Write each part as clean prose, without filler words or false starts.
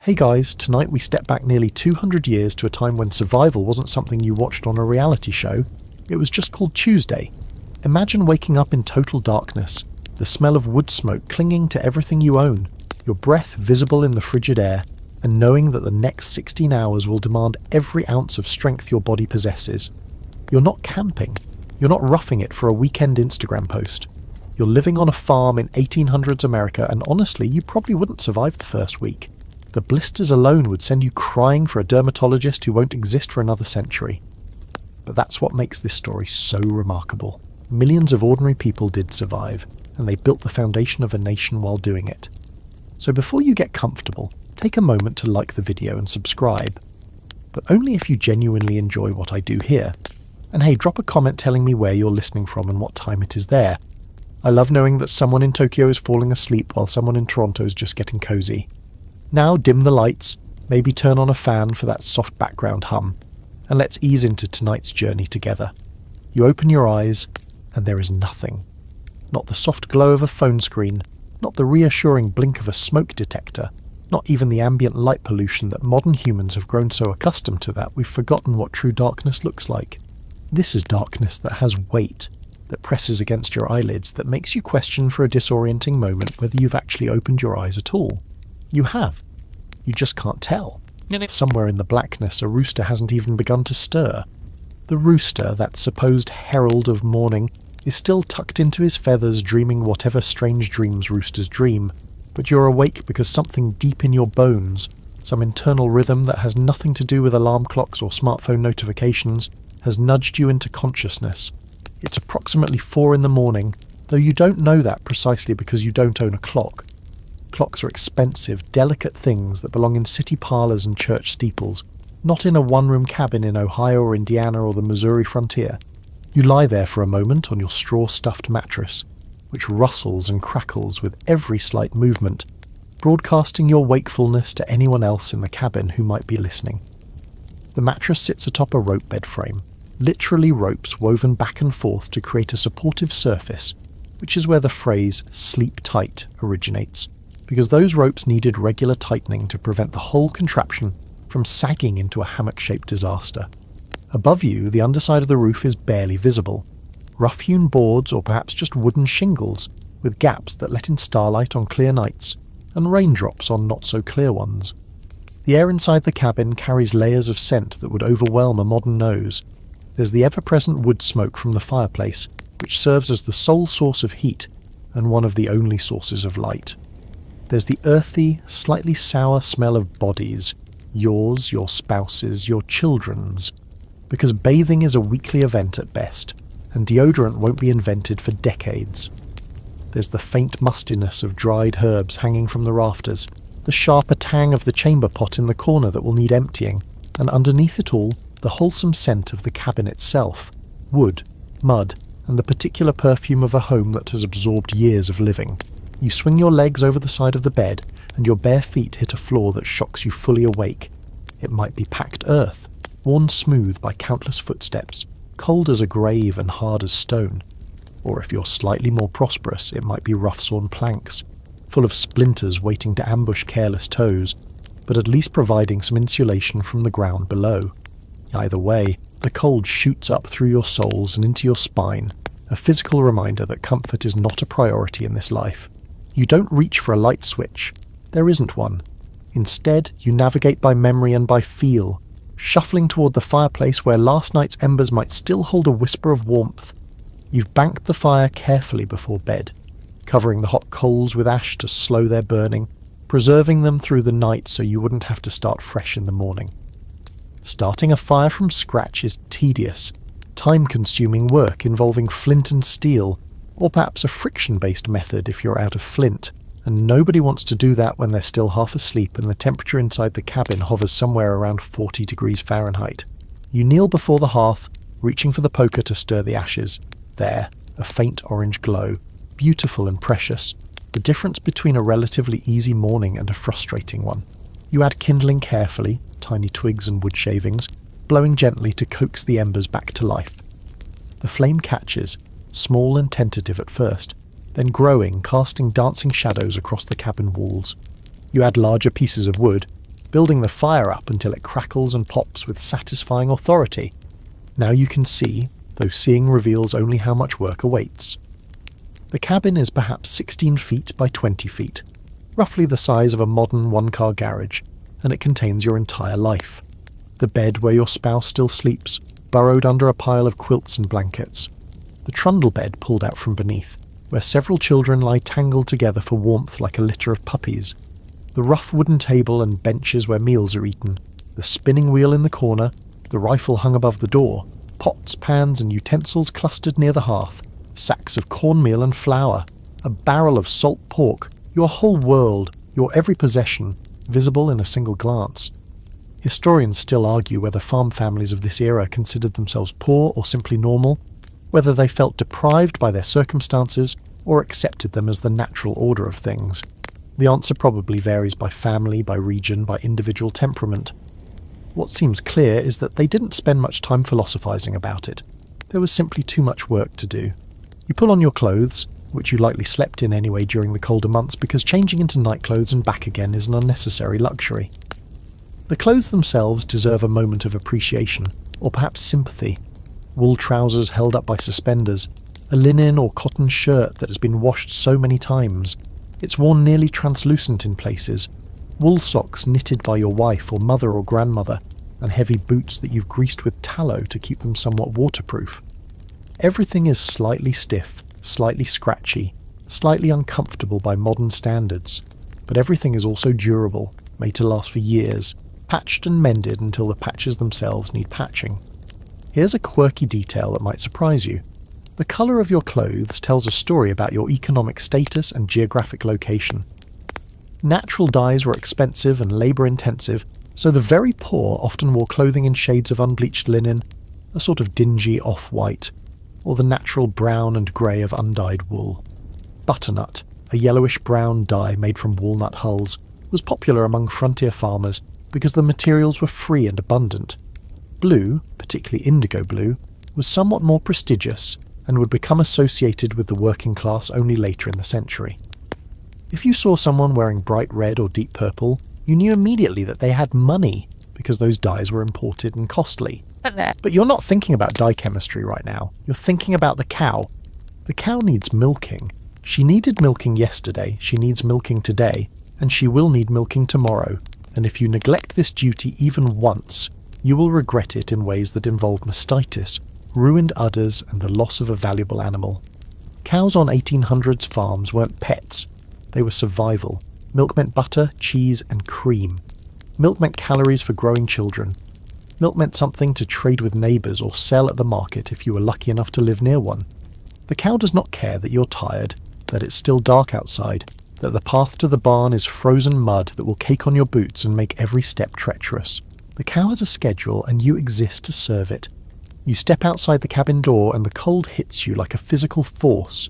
Hey guys, tonight we step back nearly 200 years to a time when survival wasn't something you watched on a reality show, it was just called Tuesday. Imagine waking up in total darkness, the smell of wood smoke clinging to everything you own, your breath visible in the frigid air, and knowing that the next 16 hours will demand every ounce of strength your body possesses. You're not camping, you're not roughing it for a weekend Instagram post. You're living on a farm in 1800s America, and honestly, you probably wouldn't survive the first week. The blisters alone would send you crying for a dermatologist who won't exist for another century. But that's what makes this story so remarkable. Millions of ordinary people did survive, and they built the foundation of a nation while doing it. So before you get comfortable, take a moment to like the video and subscribe. But only if you genuinely enjoy what I do here. And hey, drop a comment telling me where you're listening from and what time it is there. I love knowing that someone in Tokyo is falling asleep while someone in Toronto is just getting cozy. Now dim the lights, maybe turn on a fan for that soft background hum, and let's ease into tonight's journey together. You open your eyes, and there is nothing. Not the soft glow of a phone screen, not the reassuring blink of a smoke detector, not even the ambient light pollution that modern humans have grown so accustomed to that we've forgotten what true darkness looks like. This is darkness that has weight, that presses against your eyelids, that makes you question for a disorienting moment whether you've actually opened your eyes at all. You have. You just can't tell. Somewhere in the blackness, a rooster hasn't even begun to stir. The rooster, that supposed herald of morning, is still tucked into his feathers dreaming whatever strange dreams roosters dream, but you're awake because something deep in your bones, some internal rhythm that has nothing to do with alarm clocks or smartphone notifications, has nudged you into consciousness. It's approximately 4 in the morning, though you don't know that precisely because you don't own a clock. Clocks are expensive, delicate things that belong in city parlours and church steeples, not in a one-room cabin in Ohio or Indiana or the Missouri frontier. You lie there for a moment on your straw-stuffed mattress, which rustles and crackles with every slight movement, broadcasting your wakefulness to anyone else in the cabin who might be listening. The mattress sits atop a rope bed frame, literally ropes woven back and forth to create a supportive surface, which is where the phrase "sleep tight" originates, because those ropes needed regular tightening to prevent the whole contraption from sagging into a hammock-shaped disaster. Above you, the underside of the roof is barely visible. Rough-hewn boards or perhaps just wooden shingles, with gaps that let in starlight on clear nights, and raindrops on not-so-clear ones. The air inside the cabin carries layers of scent that would overwhelm a modern nose. There's the ever-present wood smoke from the fireplace, which serves as the sole source of heat, and one of the only sources of light. There's the earthy, slightly sour smell of bodies, yours, your spouse's, your children's, because bathing is a weekly event at best, and deodorant won't be invented for decades. There's the faint mustiness of dried herbs hanging from the rafters, the sharper tang of the chamber pot in the corner that will need emptying, and underneath it all, the wholesome scent of the cabin itself, wood, mud, and the particular perfume of a home that has absorbed years of living. You swing your legs over the side of the bed, and your bare feet hit a floor that shocks you fully awake. It might be packed earth, worn smooth by countless footsteps, cold as a grave and hard as stone. Or if you're slightly more prosperous, it might be rough-sawn planks, full of splinters waiting to ambush careless toes, but at least providing some insulation from the ground below. Either way, the cold shoots up through your soles and into your spine, a physical reminder that comfort is not a priority in this life. You don't reach for a light switch. There isn't one. Instead, you navigate by memory and by feel, shuffling toward the fireplace where last night's embers might still hold a whisper of warmth. You've banked the fire carefully before bed, covering the hot coals with ash to slow their burning, preserving them through the night so you wouldn't have to start fresh in the morning. Starting a fire from scratch is tedious, time-consuming work involving flint and steel, or perhaps a friction-based method if you're out of flint, and nobody wants to do that when they're still half asleep and the temperature inside the cabin hovers somewhere around 40 degrees Fahrenheit. You kneel before the hearth, reaching for the poker to stir the ashes. There, a faint orange glow, beautiful and precious, the difference between a relatively easy morning and a frustrating one. You add kindling carefully, tiny twigs and wood shavings, blowing gently to coax the embers back to life. The flame catches, small and tentative at first, then growing, casting dancing shadows across the cabin walls. You add larger pieces of wood, building the fire up until it crackles and pops with satisfying authority. Now you can see, though seeing reveals only how much work awaits. The cabin is perhaps 16 feet by 20 feet, roughly the size of a modern one-car garage, and it contains your entire life. The bed where your spouse still sleeps, burrowed under a pile of quilts and blankets. The trundle bed pulled out from beneath, where several children lie tangled together for warmth like a litter of puppies. The rough wooden table and benches where meals are eaten, the spinning wheel in the corner, the rifle hung above the door, pots, pans and utensils clustered near the hearth, sacks of cornmeal and flour, a barrel of salt pork, your whole world, your every possession, visible in a single glance. Historians still argue whether farm families of this era considered themselves poor or simply normal, whether they felt deprived by their circumstances or accepted them as the natural order of things. The answer probably varies by family, by region, by individual temperament. What seems clear is that they didn't spend much time philosophizing about it. There was simply too much work to do. You pull on your clothes, which you likely slept in anyway during the colder months because changing into nightclothes and back again is an unnecessary luxury. The clothes themselves deserve a moment of appreciation, or perhaps sympathy. Wool trousers held up by suspenders, a linen or cotton shirt that has been washed so many times. It's worn nearly translucent in places. Wool socks knitted by your wife or mother or grandmother, and heavy boots that you've greased with tallow to keep them somewhat waterproof. Everything is slightly stiff, slightly scratchy, slightly uncomfortable by modern standards, but everything is also durable, made to last for years, patched and mended until the patches themselves need patching. Here's a quirky detail that might surprise you. The colour of your clothes tells a story about your economic status and geographic location. Natural dyes were expensive and labour-intensive, so the very poor often wore clothing in shades of unbleached linen, a sort of dingy off-white, or the natural brown and grey of undyed wool. Butternut, a yellowish-brown dye made from walnut hulls, was popular among frontier farmers because the materials were free and abundant. Blue, particularly indigo blue, was somewhat more prestigious and would become associated with the working class only later in the century. If you saw someone wearing bright red or deep purple, you knew immediately that they had money because those dyes were imported and costly. But you're not thinking about dye chemistry right now. You're thinking about the cow. The cow needs milking. She needed milking yesterday, she needs milking today, and she will need milking tomorrow. And if you neglect this duty even once, you will regret it in ways that involve mastitis, ruined udders, and the loss of a valuable animal. Cows on 1800s farms weren't pets. They were survival. Milk meant butter, cheese, and cream. Milk meant calories for growing children. Milk meant something to trade with neighbours or sell at the market if you were lucky enough to live near one. The cow does not care that you're tired, that it's still dark outside, that the path to the barn is frozen mud that will cake on your boots and make every step treacherous. The cow has a schedule and you exist to serve it. You step outside the cabin door and the cold hits you like a physical force.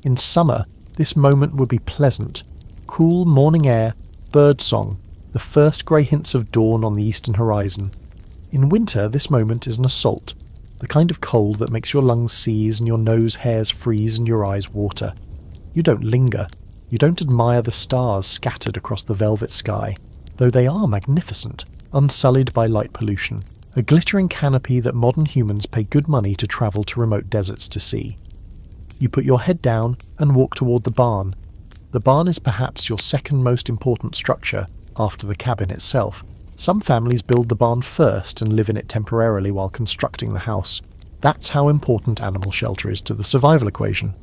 In summer, this moment would be pleasant. Cool morning air, birdsong, the first grey hints of dawn on the eastern horizon. In winter, this moment is an assault, the kind of cold that makes your lungs seize and your nose hairs freeze and your eyes water. You don't linger. You don't admire the stars scattered across the velvet sky, though they are magnificent, unsullied by light pollution, a glittering canopy that modern humans pay good money to travel to remote deserts to see. You put your head down and walk toward the barn. The barn is perhaps your second most important structure, after the cabin itself. Some families build the barn first and live in it temporarily while constructing the house. That's how important animal shelter is to the survival equation.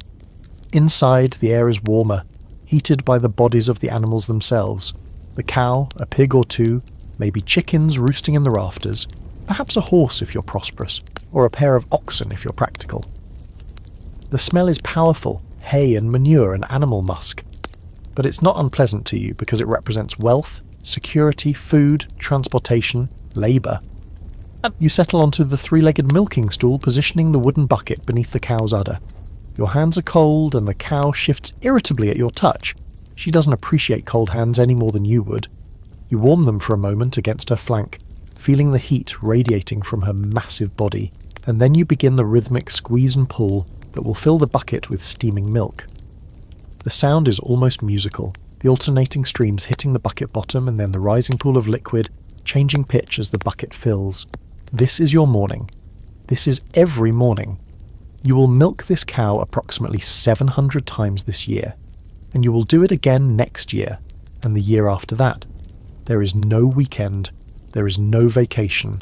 Inside, the air is warmer, heated by the bodies of the animals themselves. The cow, a pig or two, maybe chickens roosting in the rafters, perhaps a horse if you're prosperous, or a pair of oxen if you're practical. The smell is powerful, hay and manure and animal musk. But it's not unpleasant to you because it represents wealth, security, food, transportation, labour. You settle onto the three-legged milking stool positioning the wooden bucket beneath the cow's udder. Your hands are cold and the cow shifts irritably at your touch. She doesn't appreciate cold hands any more than you would. You warm them for a moment against her flank, feeling the heat radiating from her massive body, and then you begin the rhythmic squeeze and pull that will fill the bucket with steaming milk. The sound is almost musical. the alternating streams hitting the bucket bottom and then the rising pool of liquid, changing pitch as the bucket fills. This is your morning. This is every morning. You will milk this cow approximately 700 times this year, and you will do it again next year, and the year after that. There is no weekend, there is no vacation,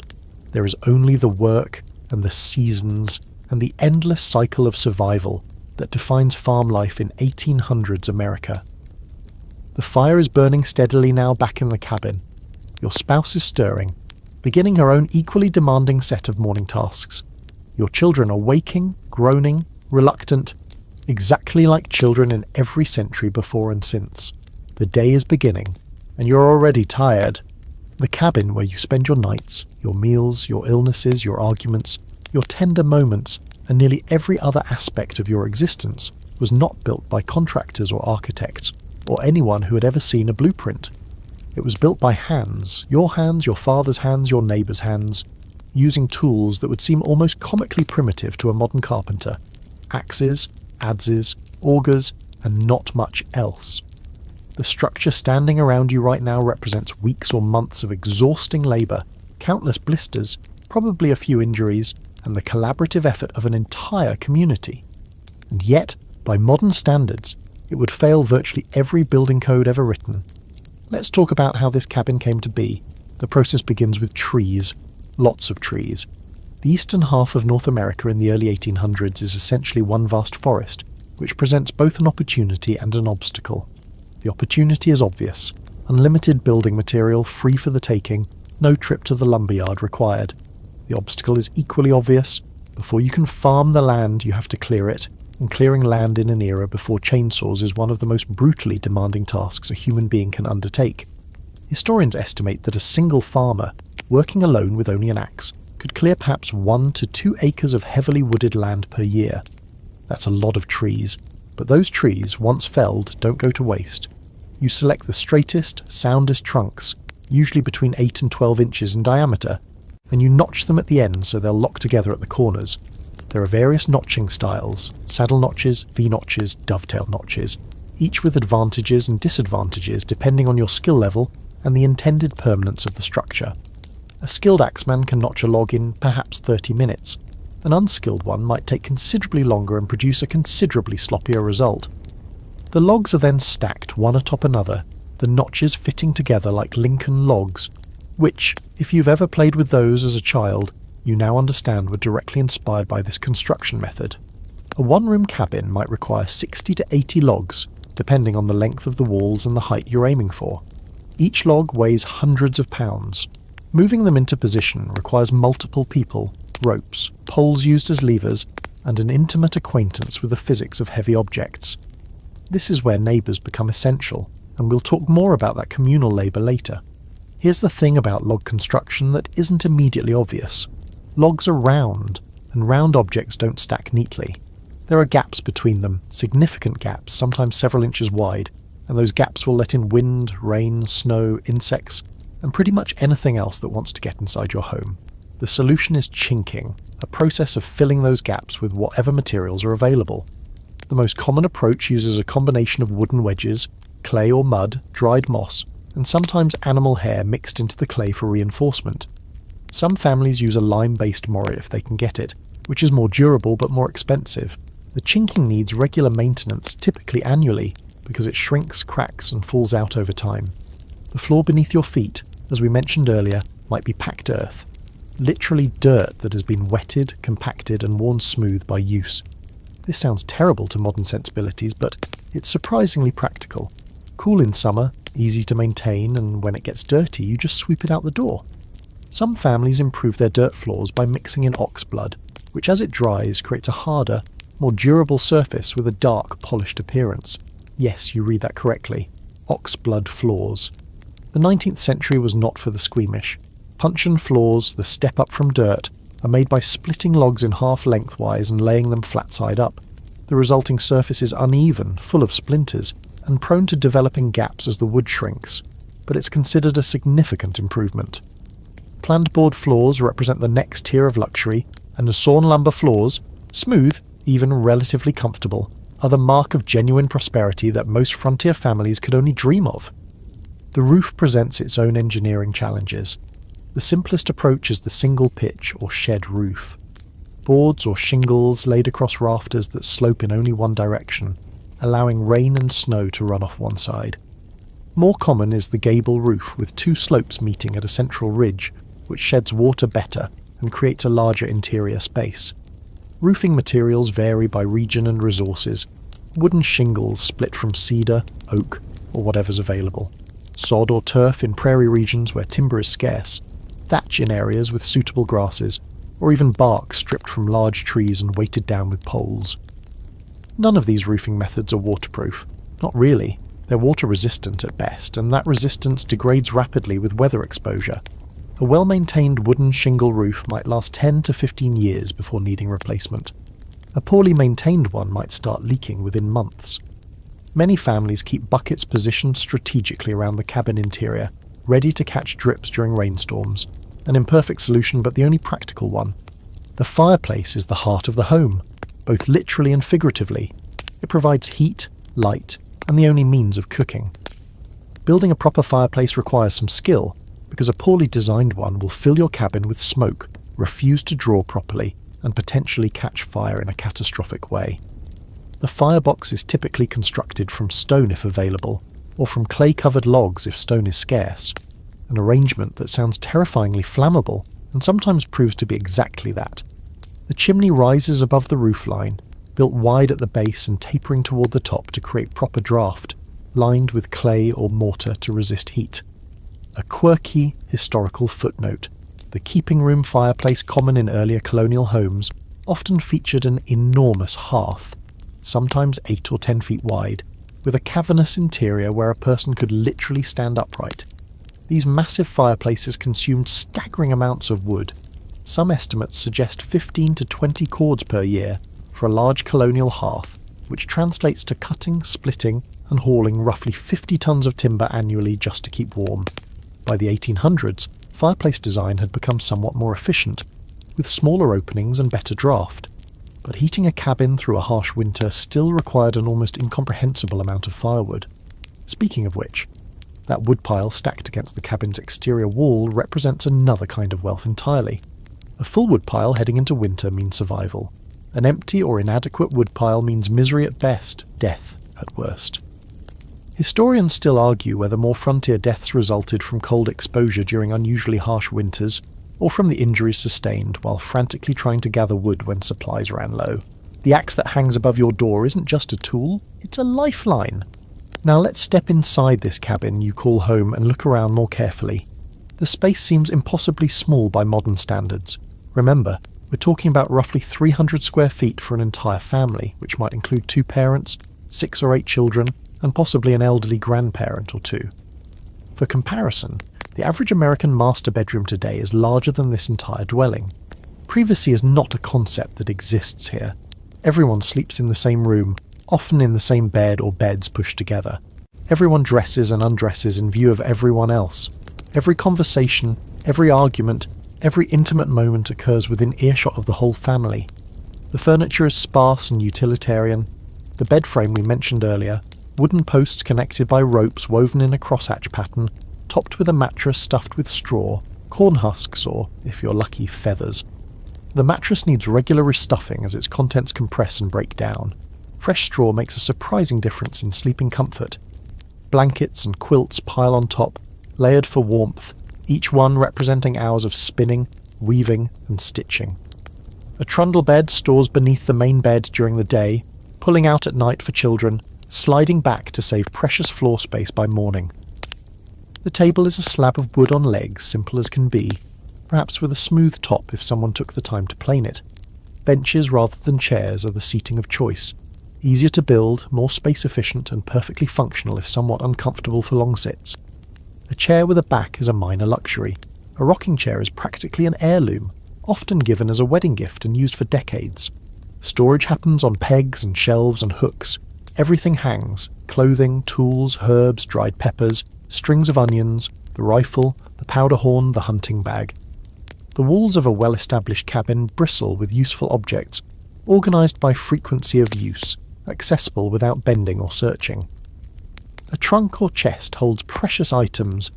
there is only the work and the seasons and the endless cycle of survival that defines farm life in 1800s America. The fire is burning steadily now back in the cabin. Your spouse is stirring, beginning her own equally demanding set of morning tasks. Your children are waking, groaning, reluctant, exactly like children in every century before and since. The day is beginning, and you're already tired. The cabin where you spend your nights, your meals, your illnesses, your arguments, your tender moments, and nearly every other aspect of your existence was not built by contractors or architects, or anyone who had ever seen a blueprint. It was built by hands, your father's hands, your neighbour's hands, using tools that would seem almost comically primitive to a modern carpenter. Axes, adzes, augers, and not much else. The structure standing around you right now represents weeks or months of exhausting labour, countless blisters, probably a few injuries, and the collaborative effort of an entire community. And yet, by modern standards, it would fail virtually every building code ever written. Let's talk about how this cabin came to be. The process begins with trees. Lots of trees. The eastern half of North America in the early 1800s is essentially one vast forest, which presents both an opportunity and an obstacle. The opportunity is obvious. Unlimited building material, free for the taking, no trip to the lumberyard required. The obstacle is equally obvious. Before you can farm the land, you have to clear it, and clearing land in an era before chainsaws is one of the most brutally demanding tasks a human being can undertake. Historians estimate that a single farmer, working alone with only an axe, could clear perhaps 1 to 2 acres of heavily wooded land per year. That's a lot of trees, but those trees, once felled, don't go to waste. You select the straightest, soundest trunks, usually between 8 and 12 inches in diameter, and you notch them at the end so they'll lock together at the corners. There are various notching styles: saddle notches, V-notches, dovetail notches, each with advantages and disadvantages depending on your skill level and the intended permanence of the structure. A skilled axeman can notch a log in perhaps 30 minutes. An unskilled one might take considerably longer and produce a considerably sloppier result. The logs are then stacked one atop another, the notches fitting together like Lincoln logs, which, if you've ever played with those as a child, you now understand were directly inspired by this construction method. A one-room cabin might require 60 to 80 logs, depending on the length of the walls and the height you're aiming for. Each log weighs hundreds of pounds. Moving them into position requires multiple people, ropes, poles used as levers, and an intimate acquaintance with the physics of heavy objects. This is where neighbours become essential, and we'll talk more about that communal labour later. Here's the thing about log construction that isn't immediately obvious. Logs are round, and round objects don't stack neatly. There are gaps between them, significant gaps, sometimes several inches wide, and those gaps will let in wind, rain, snow, insects, and pretty much anything else that wants to get inside your home. The solution is chinking, a process of filling those gaps with whatever materials are available. The most common approach uses a combination of wooden wedges, clay or mud, dried moss, and sometimes animal hair mixed into the clay for reinforcement. Some families use a lime-based mortar if they can get it, which is more durable but more expensive. The chinking needs regular maintenance, typically annually, because it shrinks, cracks, and falls out over time. The floor beneath your feet, as we mentioned earlier, might be packed earth. Literally dirt that has been wetted, compacted, and worn smooth by use. This sounds terrible to modern sensibilities, but it's surprisingly practical. Cool in summer, easy to maintain, and when it gets dirty, you just sweep it out the door. Some families improve their dirt floors by mixing in ox blood, which as it dries creates a harder, more durable surface with a dark, polished appearance. Yes, you read that correctly. Ox blood floors. The 19th century was not for the squeamish. Puncheon floors, the step up from dirt, are made by splitting logs in half lengthwise and laying them flat side up. The resulting surface is uneven, full of splinters, and prone to developing gaps as the wood shrinks, but it's considered a significant improvement. Planed board floors represent the next tier of luxury, and the sawn lumber floors, smooth, even relatively comfortable, are the mark of genuine prosperity that most frontier families could only dream of. The roof presents its own engineering challenges. The simplest approach is the single pitch or shed roof. Boards or shingles laid across rafters that slope in only one direction, allowing rain and snow to run off one side. More common is the gable roof with two slopes meeting at a central ridge, which sheds water better and creates a larger interior space. Roofing materials vary by region and resources. Wooden shingles split from cedar, oak, or whatever's available. Sod or turf in prairie regions where timber is scarce. Thatch in areas with suitable grasses, or even bark stripped from large trees and weighted down with poles. None of these roofing methods are waterproof. Not really. They're water resistant at best, and that resistance degrades rapidly with weather exposure. A well-maintained wooden shingle roof might last 10 to 15 years before needing replacement. A poorly maintained one might start leaking within months. Many families keep buckets positioned strategically around the cabin interior, ready to catch drips during rainstorms. An imperfect solution, but the only practical one. The fireplace is the heart of the home, both literally and figuratively. It provides heat, light, and the only means of cooking. Building a proper fireplace requires some skill, because a poorly designed one will fill your cabin with smoke, refuse to draw properly, and potentially catch fire in a catastrophic way. The firebox is typically constructed from stone if available, or from clay-covered logs if stone is scarce. An arrangement that sounds terrifyingly flammable, and sometimes proves to be exactly that. The chimney rises above the roofline, built wide at the base and tapering toward the top to create proper draft, lined with clay or mortar to resist heat. A quirky, historical footnote. The keeping room fireplace common in earlier colonial homes often featured an enormous hearth, sometimes 8 or 10 feet wide, with a cavernous interior where a person could literally stand upright. These massive fireplaces consumed staggering amounts of wood. Some estimates suggest 15 to 20 cords per year for a large colonial hearth, which translates to cutting, splitting, and hauling roughly 50 tons of timber annually just to keep warm. By the 1800s, fireplace design had become somewhat more efficient, with smaller openings and better draft. But heating a cabin through a harsh winter still required an almost incomprehensible amount of firewood. Speaking of which, that woodpile stacked against the cabin's exterior wall represents another kind of wealth entirely. A full woodpile heading into winter means survival. An empty or inadequate woodpile means misery at best, death at worst. Historians still argue whether more frontier deaths resulted from cold exposure during unusually harsh winters, or from the injuries sustained while frantically trying to gather wood when supplies ran low. The axe that hangs above your door isn't just a tool, it's a lifeline. Now let's step inside this cabin you call home and look around more carefully. The space seems impossibly small by modern standards. Remember, we're talking about roughly 300 square feet for an entire family, which might include 2 parents, 6 or 8 children, and possibly an elderly grandparent or 2. For comparison, the average American master bedroom today is larger than this entire dwelling. Privacy is not a concept that exists here. Everyone sleeps in the same room, often in the same bed or beds pushed together. Everyone dresses and undresses in view of everyone else. Every conversation, every argument, every intimate moment occurs within earshot of the whole family. The furniture is sparse and utilitarian. The bed frame we mentioned earlier, wooden posts connected by ropes woven in a crosshatch pattern, topped with a mattress stuffed with straw, corn husks or, if you're lucky, feathers. The mattress needs regular restuffing as its contents compress and break down. Fresh straw makes a surprising difference in sleeping comfort. Blankets and quilts pile on top, layered for warmth, each one representing hours of spinning, weaving, and stitching. A trundle bed stores beneath the main bed during the day, pulling out at night for children, sliding back to save precious floor space by morning. The table is a slab of wood on legs, simple as can be, perhaps with a smooth top if someone took the time to plane it. Benches rather than chairs are the seating of choice. Easier to build, more space efficient, and perfectly functional if somewhat uncomfortable for long sits. A chair with a back is a minor luxury. A rocking chair is practically an heirloom, often given as a wedding gift and used for decades. Storage happens on pegs and shelves and hooks. Everything hangs: clothing, tools, herbs, dried peppers, strings of onions, the rifle, the powder horn, the hunting bag. The walls of a well-established cabin bristle with useful objects, organised by frequency of use, accessible without bending or searching. A trunk or chest holds precious items,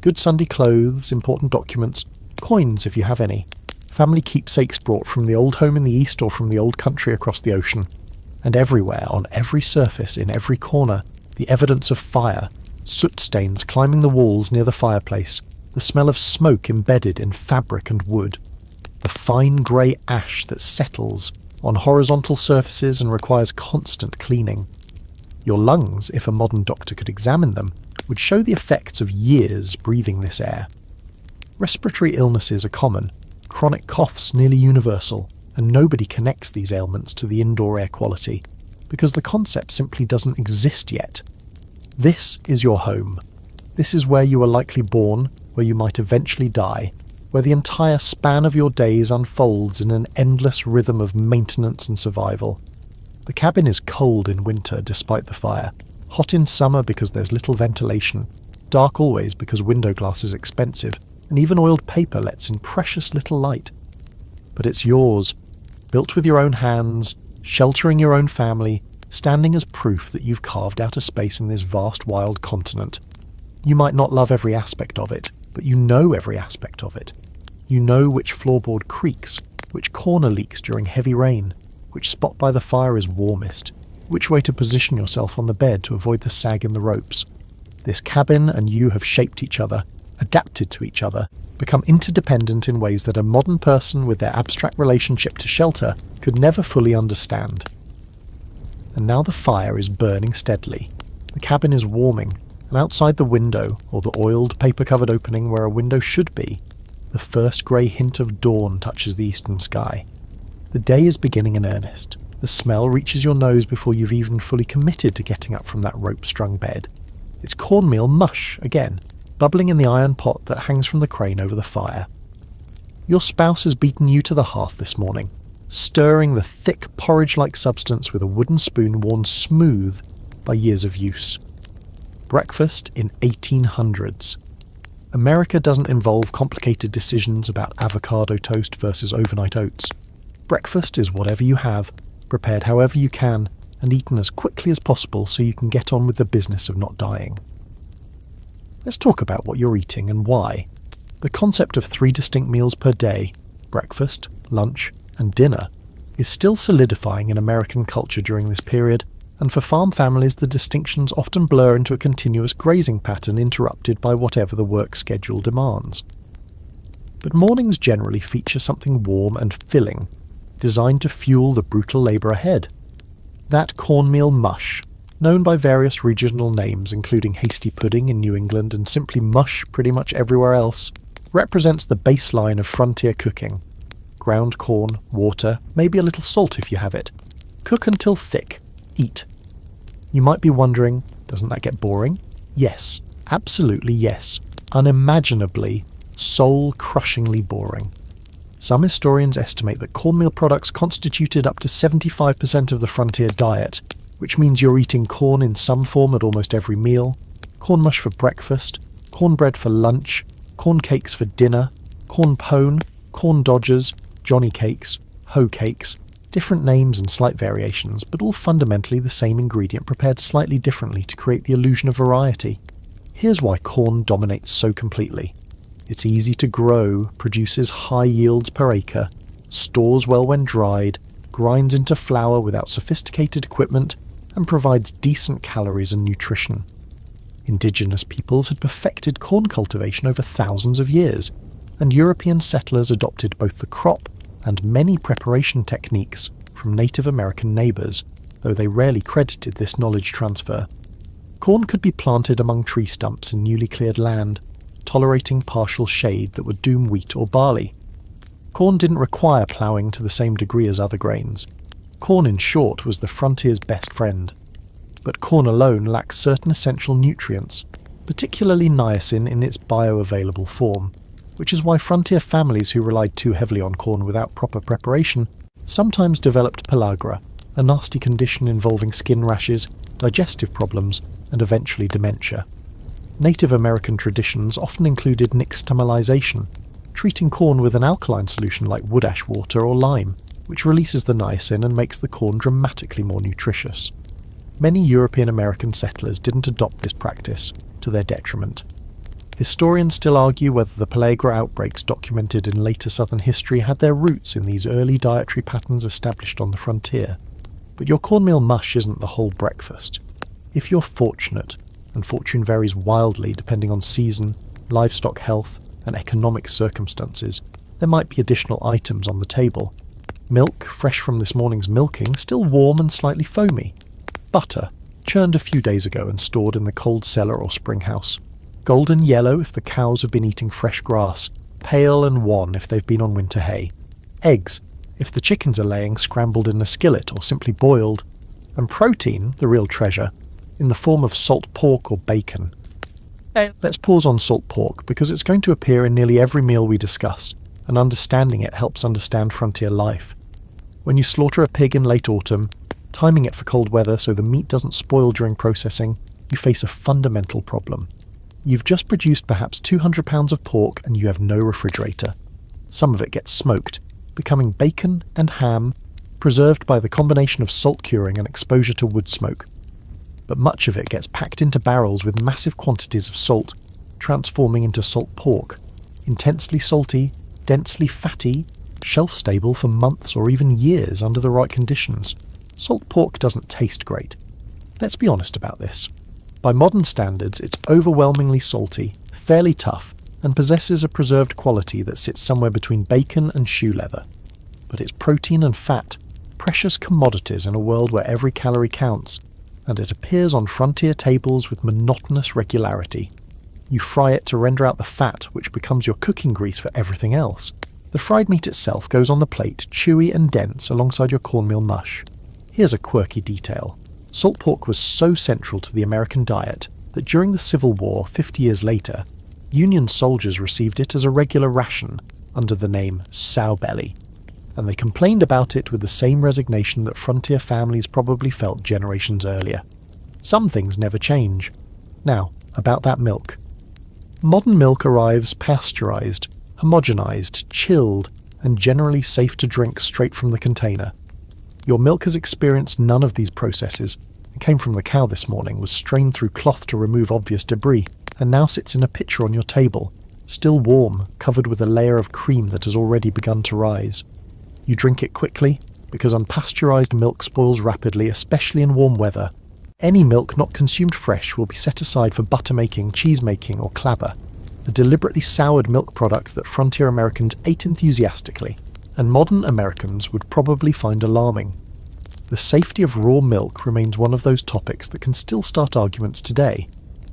good Sunday clothes, important documents, coins if you have any, family keepsakes brought from the old home in the east or from the old country across the ocean, and everywhere, on every surface, in every corner, the evidence of fire, soot stains climbing the walls near the fireplace, the smell of smoke embedded in fabric and wood, the fine grey ash that settles on horizontal surfaces and requires constant cleaning. Your lungs, if a modern doctor could examine them, would show the effects of years breathing this air. Respiratory illnesses are common, chronic coughs nearly universal, and nobody connects these ailments to the indoor air quality, because the concept simply doesn't exist yet. This is your home. This is where you were likely born, where you might eventually die, where the entire span of your days unfolds in an endless rhythm of maintenance and survival. The cabin is cold in winter despite the fire, hot in summer because there's little ventilation, dark always because window glass is expensive, and even oiled paper lets in precious little light. But it's yours, built with your own hands, sheltering your own family, standing as proof that you've carved out a space in this vast wild continent. You might not love every aspect of it, but you know every aspect of it. You know which floorboard creaks, which corner leaks during heavy rain, which spot by the fire is warmest, which way to position yourself on the bed to avoid the sag in the ropes. This cabin and you have shaped each other, adapted to each other, become interdependent in ways that a modern person with their abstract relationship to shelter could never fully understand. And now the fire is burning steadily. The cabin is warming, and outside the window, or the oiled, paper-covered opening where a window should be, the first grey hint of dawn touches the eastern sky. The day is beginning in earnest. The smell reaches your nose before you've even fully committed to getting up from that rope-strung bed. It's cornmeal mush, again, bubbling in the iron pot that hangs from the crane over the fire. Your spouse has beaten you to the hearth this morning, stirring the thick porridge-like substance with a wooden spoon worn smooth by years of use. Breakfast in 1800s. America doesn't involve complicated decisions about avocado toast versus overnight oats. Breakfast is whatever you have, prepared however you can, and eaten as quickly as possible so you can get on with the business of not dying. Let's talk about what you're eating and why. The concept of 3 distinct meals per day, breakfast, lunch, and dinner, is still solidifying in American culture during this period, and for farm families the distinctions often blur into a continuous grazing pattern interrupted by whatever the work schedule demands. But mornings generally feature something warm and filling, designed to fuel the brutal labour ahead. That cornmeal mush, known by various regional names including hasty pudding in New England and simply mush pretty much everywhere else, represents the baseline of frontier cooking. Ground corn, water, maybe a little salt if you have it. Cook until thick. Eat. You might be wondering, doesn't that get boring? Yes, absolutely yes. Unimaginably, soul-crushingly boring. Some historians estimate that cornmeal products constituted up to 75% of the frontier diet, which means you're eating corn in some form at almost every meal, corn mush for breakfast, cornbread for lunch, corn cakes for dinner, corn pone, corn dodgers, johnny cakes, hoe cakes, different names and slight variations, but all fundamentally the same ingredient prepared slightly differently to create the illusion of variety. Here's why corn dominates so completely. It's easy to grow, produces high yields per acre, stores well when dried, grinds into flour without sophisticated equipment, and provides decent calories and nutrition. Indigenous peoples had perfected corn cultivation over thousands of years, and European settlers adopted both the crop and many preparation techniques from Native American neighbours, though they rarely credited this knowledge transfer. Corn could be planted among tree stumps in newly cleared land, tolerating partial shade that would doom wheat or barley. Corn didn't require ploughing to the same degree as other grains. Corn, in short, was the frontier's best friend. But corn alone lacks certain essential nutrients, particularly niacin in its bioavailable form, which is why frontier families who relied too heavily on corn without proper preparation sometimes developed pellagra, a nasty condition involving skin rashes, digestive problems, and eventually dementia. Native American traditions often included nixtamalization, treating corn with an alkaline solution like wood ash water or lime, which releases the niacin and makes the corn dramatically more nutritious. Many European American settlers didn't adopt this practice, to their detriment. Historians still argue whether the pellagra outbreaks documented in later southern history had their roots in these early dietary patterns established on the frontier. But your cornmeal mush isn't the whole breakfast. If you're fortunate, and fortune varies wildly depending on season, livestock health, and economic circumstances, there might be additional items on the table. Milk, fresh from this morning's milking, still warm and slightly foamy. Butter, churned a few days ago and stored in the cold cellar or spring house. Golden yellow if the cows have been eating fresh grass, pale and wan if they've been on winter hay. Eggs, if the chickens are laying scrambled in a skillet or simply boiled. And protein, the real treasure, in the form of salt pork or bacon. Let's pause on salt pork because it's going to appear in nearly every meal we discuss, and understanding it helps understand frontier life. When you slaughter a pig in late autumn, timing it for cold weather so the meat doesn't spoil during processing, you face a fundamental problem. You've just produced perhaps 200 pounds of pork and you have no refrigerator. Some of it gets smoked, becoming bacon and ham, preserved by the combination of salt curing and exposure to wood smoke. But much of it gets packed into barrels with massive quantities of salt, transforming into salt pork, intensely salty, densely fatty, shelf-stable for months or even years under the right conditions. Salt pork doesn't taste great. Let's be honest about this. By modern standards, it's overwhelmingly salty, fairly tough, and possesses a preserved quality that sits somewhere between bacon and shoe leather. But it's protein and fat, precious commodities in a world where every calorie counts, and it appears on frontier tables with monotonous regularity. You fry it to render out the fat, which becomes your cooking grease for everything else. The fried meat itself goes on the plate, chewy and dense, alongside your cornmeal mush. Here's a quirky detail. Salt pork was so central to the American diet that during the Civil War 50 years later, Union soldiers received it as a regular ration under the name sow belly, and they complained about it with the same resignation that frontier families probably felt generations earlier. Some things never change. Now, about that milk. Modern milk arrives pasteurized, homogenized, chilled, and generally safe to drink straight from the container. Your milk has experienced none of these processes. It came from the cow this morning, was strained through cloth to remove obvious debris, and now sits in a pitcher on your table, still warm, covered with a layer of cream that has already begun to rise. You drink it quickly, because unpasteurized milk spoils rapidly, especially in warm weather. Any milk not consumed fresh will be set aside for butter making, cheese making, or clabber, a deliberately soured milk product that frontier Americans ate enthusiastically, and modern Americans would probably find alarming. The safety of raw milk remains one of those topics that can still start arguments today.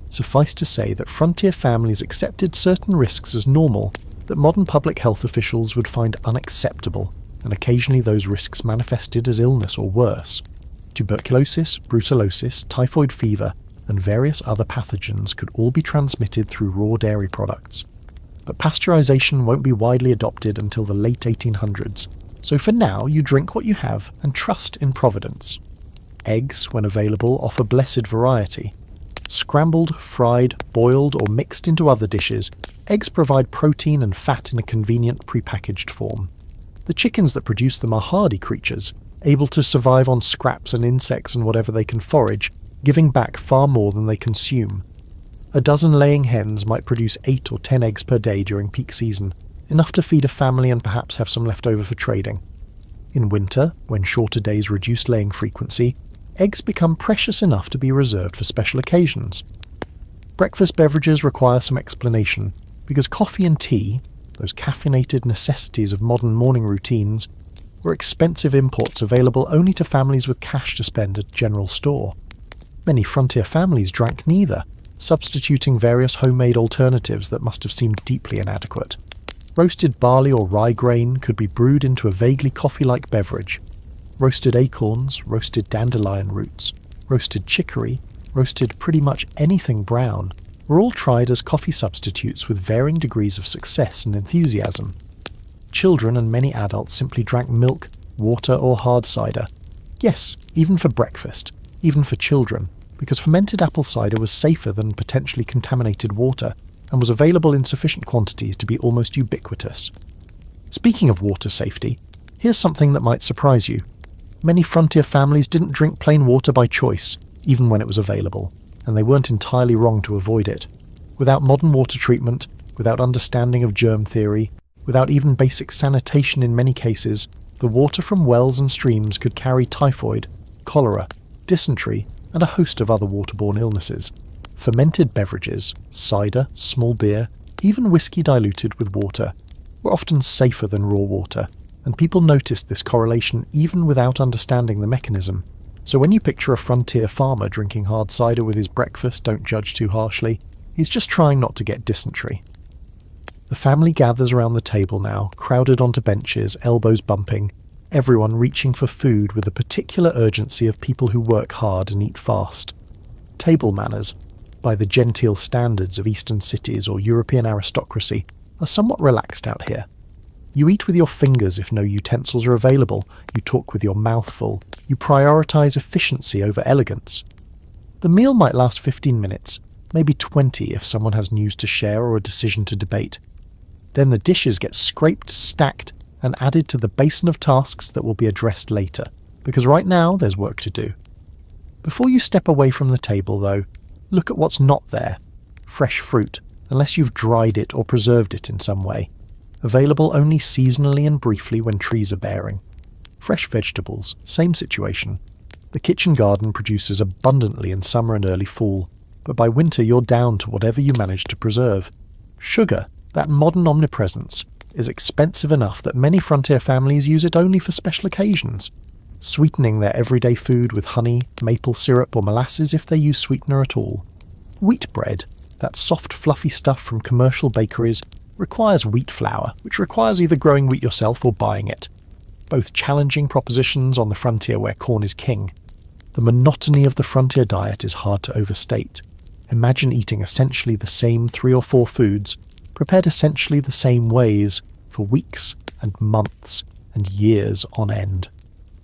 Suffice to say that frontier families accepted certain risks as normal that modern public health officials would find unacceptable, and occasionally those risks manifested as illness or worse. Tuberculosis, brucellosis, typhoid fever, and various other pathogens could all be transmitted through raw dairy products. But pasteurization won't be widely adopted until the late 1800s, so for now you drink what you have and trust in Providence. Eggs, when available, offer blessed variety. Scrambled, fried, boiled, or mixed into other dishes, eggs provide protein and fat in a convenient prepackaged form. The chickens that produce them are hardy creatures, able to survive on scraps and insects and whatever they can forage, giving back far more than they consume. A dozen laying hens might produce 8 or 10 eggs per day during peak season, enough to feed a family and perhaps have some left over for trading. In winter, when shorter days reduce laying frequency, eggs become precious enough to be reserved for special occasions. Breakfast beverages require some explanation, because coffee and tea, those caffeinated necessities of modern morning routines, were expensive imports available only to families with cash to spend at general store. Many frontier families drank neither, substituting various homemade alternatives that must have seemed deeply inadequate. Roasted barley or rye grain could be brewed into a vaguely coffee-like beverage. Roasted acorns, roasted dandelion roots, roasted chicory, roasted pretty much anything brown, were all tried as coffee substitutes with varying degrees of success and enthusiasm. Children and many adults simply drank milk, water, or hard cider. Yes, even for breakfast, even for children, because fermented apple cider was safer than potentially contaminated water and was available in sufficient quantities to be almost ubiquitous. Speaking of water safety, Here's something that might surprise you. Many frontier families didn't drink plain water by choice, even when it was available, and they weren't entirely wrong to avoid it. Without modern water treatment, without understanding of germ theory, without even basic sanitation in many cases, the water from wells and streams could carry typhoid, cholera, dysentery, and a host of other waterborne illnesses. Fermented beverages, cider, small beer, even whiskey diluted with water, were often safer than raw water, and people noticed this correlation even without understanding the mechanism. So when you picture a frontier farmer drinking hard cider with his breakfast, don't judge too harshly. He's just trying not to get dysentery. The family gathers around the table now, crowded onto benches, elbows bumping, everyone reaching for food with the particular urgency of people who work hard and eat fast. Table manners, by the genteel standards of Eastern cities or European aristocracy, are somewhat relaxed out here. You eat with your fingers if no utensils are available, you talk with your mouth full, you prioritise efficiency over elegance. The meal might last 15 minutes, maybe 20 if someone has news to share or a decision to debate. Then the dishes get scraped, stacked, and added to the basin of tasks that will be addressed later, because right now there's work to do. Before you step away from the table, though, look at what's not there. Fresh fruit, unless you've dried it or preserved it in some way. Available only seasonally and briefly when trees are bearing. Fresh vegetables, same situation. The kitchen garden produces abundantly in summer and early fall, but by winter you're down to whatever you manage to preserve. Sugar, that modern omnipresence, is expensive enough that many frontier families use it only for special occasions, sweetening their everyday food with honey, maple syrup or molasses if they use sweetener at all. Wheat bread, that soft fluffy stuff from commercial bakeries, requires wheat flour, which requires either growing wheat yourself or buying it. Both challenging propositions on the frontier where corn is king. The monotony of the frontier diet is hard to overstate. Imagine eating essentially the same 3 or 4 foods, prepared essentially the same ways, for weeks and months and years on end.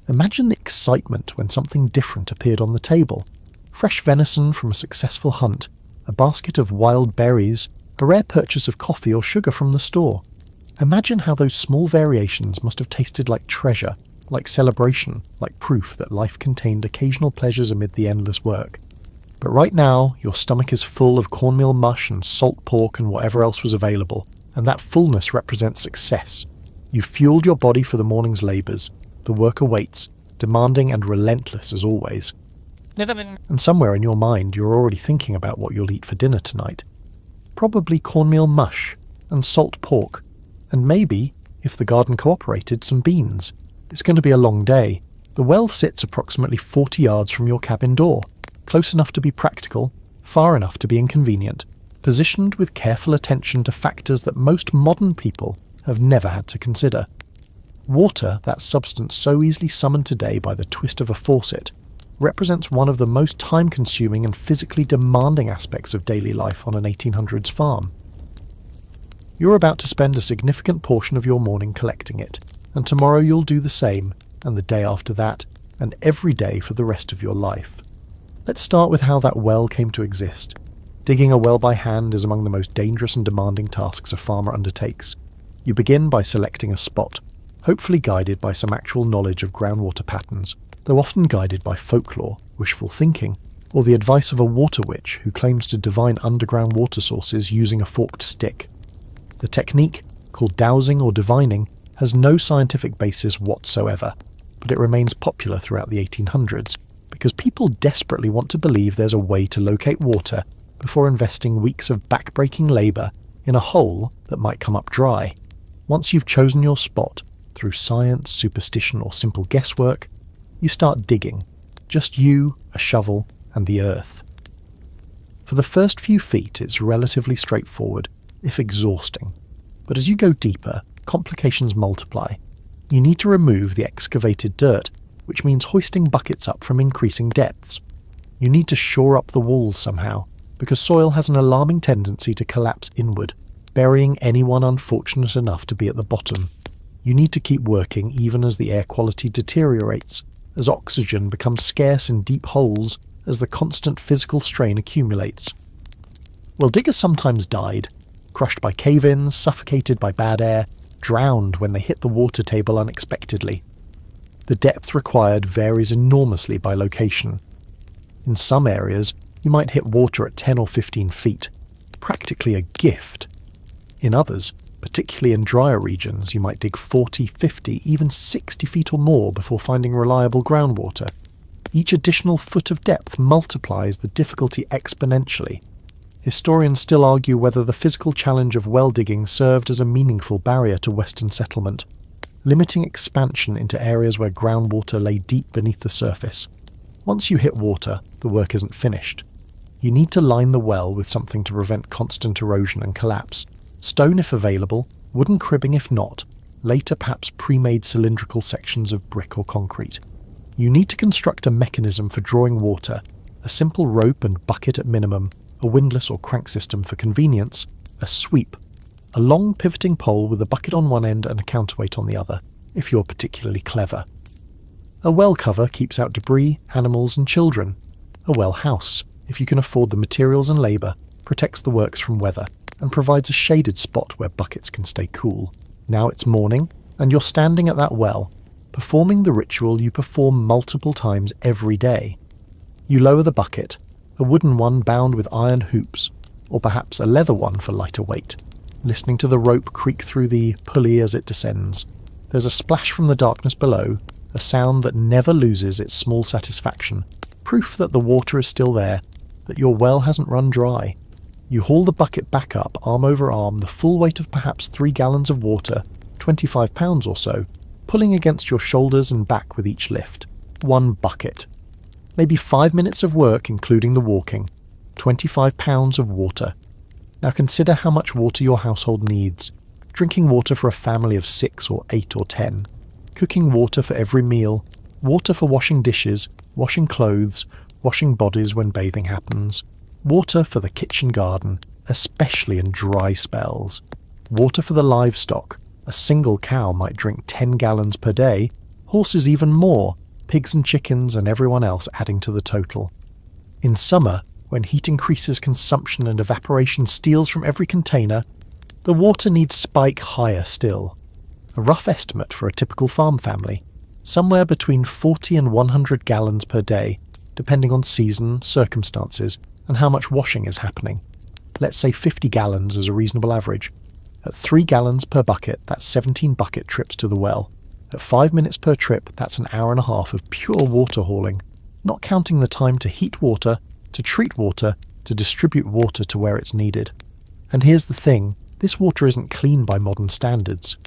Imagine the excitement when something different appeared on the table. Fresh venison from a successful hunt, a basket of wild berries, a rare purchase of coffee or sugar from the store. Imagine how those small variations must have tasted like treasure, like celebration, like proof that life contained occasional pleasures amid the endless work. But right now, your stomach is full of cornmeal mush and salt pork and whatever else was available, and that fullness represents success. You've fueled your body for the morning's labours. The work awaits, demanding and relentless as always. And somewhere in your mind, you're already thinking about what you'll eat for dinner tonight. Probably cornmeal mush and salt pork, and maybe, if the garden cooperated, some beans. It's going to be a long day. The well sits approximately 40 yards from your cabin door, close enough to be practical, far enough to be inconvenient, positioned with careful attention to factors that most modern people have never had to consider. Water, that substance so easily summoned today by the twist of a faucet, represents one of the most time-consuming and physically demanding aspects of daily life on an 1800s farm. You're about to spend a significant portion of your morning collecting it, and tomorrow you'll do the same, and the day after that, and every day for the rest of your life. Let's start with how that well came to exist. Digging a well by hand is among the most dangerous and demanding tasks a farmer undertakes. You begin by selecting a spot, hopefully guided by some actual knowledge of groundwater patterns, though often guided by folklore, wishful thinking, or the advice of a water witch who claims to divine underground water sources using a forked stick. The technique, called dowsing or divining, has no scientific basis whatsoever, but it remains popular throughout the 1800s because people desperately want to believe there's a way to locate water before investing weeks of back-breaking labour in a hole that might come up dry. Once you've chosen your spot, through science, superstition or simple guesswork, you start digging. Just you, a shovel, and the earth. For the first few feet it's relatively straightforward, if exhausting. But as you go deeper, complications multiply. You need to remove the excavated dirt, which means hoisting buckets up from increasing depths. You need to shore up the walls somehow, because soil has an alarming tendency to collapse inward, burying anyone unfortunate enough to be at the bottom. You need to keep working even as the air quality deteriorates, as oxygen becomes scarce in deep holes as the constant physical strain accumulates. Well, diggers sometimes died, crushed by cave-ins, suffocated by bad air, drowned when they hit the water table unexpectedly. The depth required varies enormously by location. In some areas, you might hit water at 10 or 15 feet, practically a gift. In others, particularly in drier regions, you might dig 40, 50, even 60 feet or more before finding reliable groundwater. Each additional foot of depth multiplies the difficulty exponentially. Historians still argue whether the physical challenge of well digging served as a meaningful barrier to Western settlement, limiting expansion into areas where groundwater lay deep beneath the surface. Once you hit water, the work isn't finished. You need to line the well with something to prevent constant erosion and collapse. Stone if available, wooden cribbing if not, later perhaps pre-made cylindrical sections of brick or concrete. You need to construct a mechanism for drawing water, a simple rope and bucket at minimum, a windlass or crank system for convenience, a sweep, a long pivoting pole with a bucket on one end and a counterweight on the other, if you're particularly clever. A well cover keeps out debris, animals and children. A well house, if you can afford the materials and labour, protects the works from weather, and provides a shaded spot where buckets can stay cool. Now it's morning, and you're standing at that well, performing the ritual you perform multiple times every day. You lower the bucket, a wooden one bound with iron hoops, or perhaps a leather one for lighter weight, listening to the rope creak through the pulley as it descends. There's a splash from the darkness below, a sound that never loses its small satisfaction, proof that the water is still there, that your well hasn't run dry. You haul the bucket back up, arm over arm, the full weight of perhaps 3 gallons of water, 25 pounds or so, pulling against your shoulders and back with each lift. 1 bucket. Maybe 5 minutes of work, including the walking. 25 pounds of water. Now consider how much water your household needs. Drinking water for a family of 6 or 8 or 10. Cooking water for every meal. Water for washing dishes, washing clothes, washing bodies when bathing happens. Water for the kitchen garden, especially in dry spells. Water for the livestock. A single cow might drink 10 gallons per day, horses even more, pigs and chickens and everyone else adding to the total. In summer, when heat increases consumption and evaporation steals from every container, the water needs spike higher still. A rough estimate for a typical farm family, somewhere between 40 and 100 gallons per day, depending on season, circumstances, and how much washing is happening. Let's say 50 gallons as a reasonable average. At 3 gallons per bucket, that's 17 bucket trips to the well. At 5 minutes per trip, that's an hour and a half of pure water hauling, not counting the time to heat water, to treat water, to distribute water to where it's needed. And here's the thing, this water isn't clean by modern standards.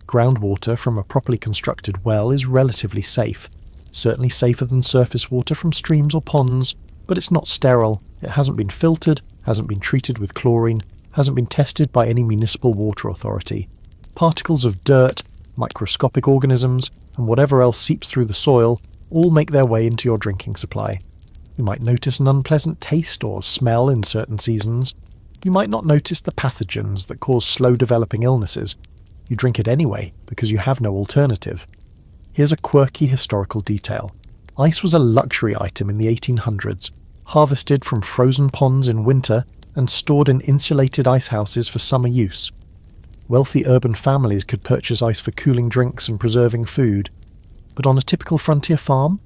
Groundwater from a properly constructed well is relatively safe, certainly safer than surface water from streams or ponds, but it's not sterile, it hasn't been filtered, hasn't been treated with chlorine, hasn't been tested by any municipal water authority. Particles of dirt, microscopic organisms, and whatever else seeps through the soil all make their way into your drinking supply. You might notice an unpleasant taste or smell in certain seasons. You might not notice the pathogens that cause slow-developing illnesses. You drink it anyway because you have no alternative. Here's a quirky historical detail. Ice was a luxury item in the 1800s, harvested from frozen ponds in winter and stored in insulated ice houses for summer use. Wealthy urban families could purchase ice for cooling drinks and preserving food. But on a typical frontier farm,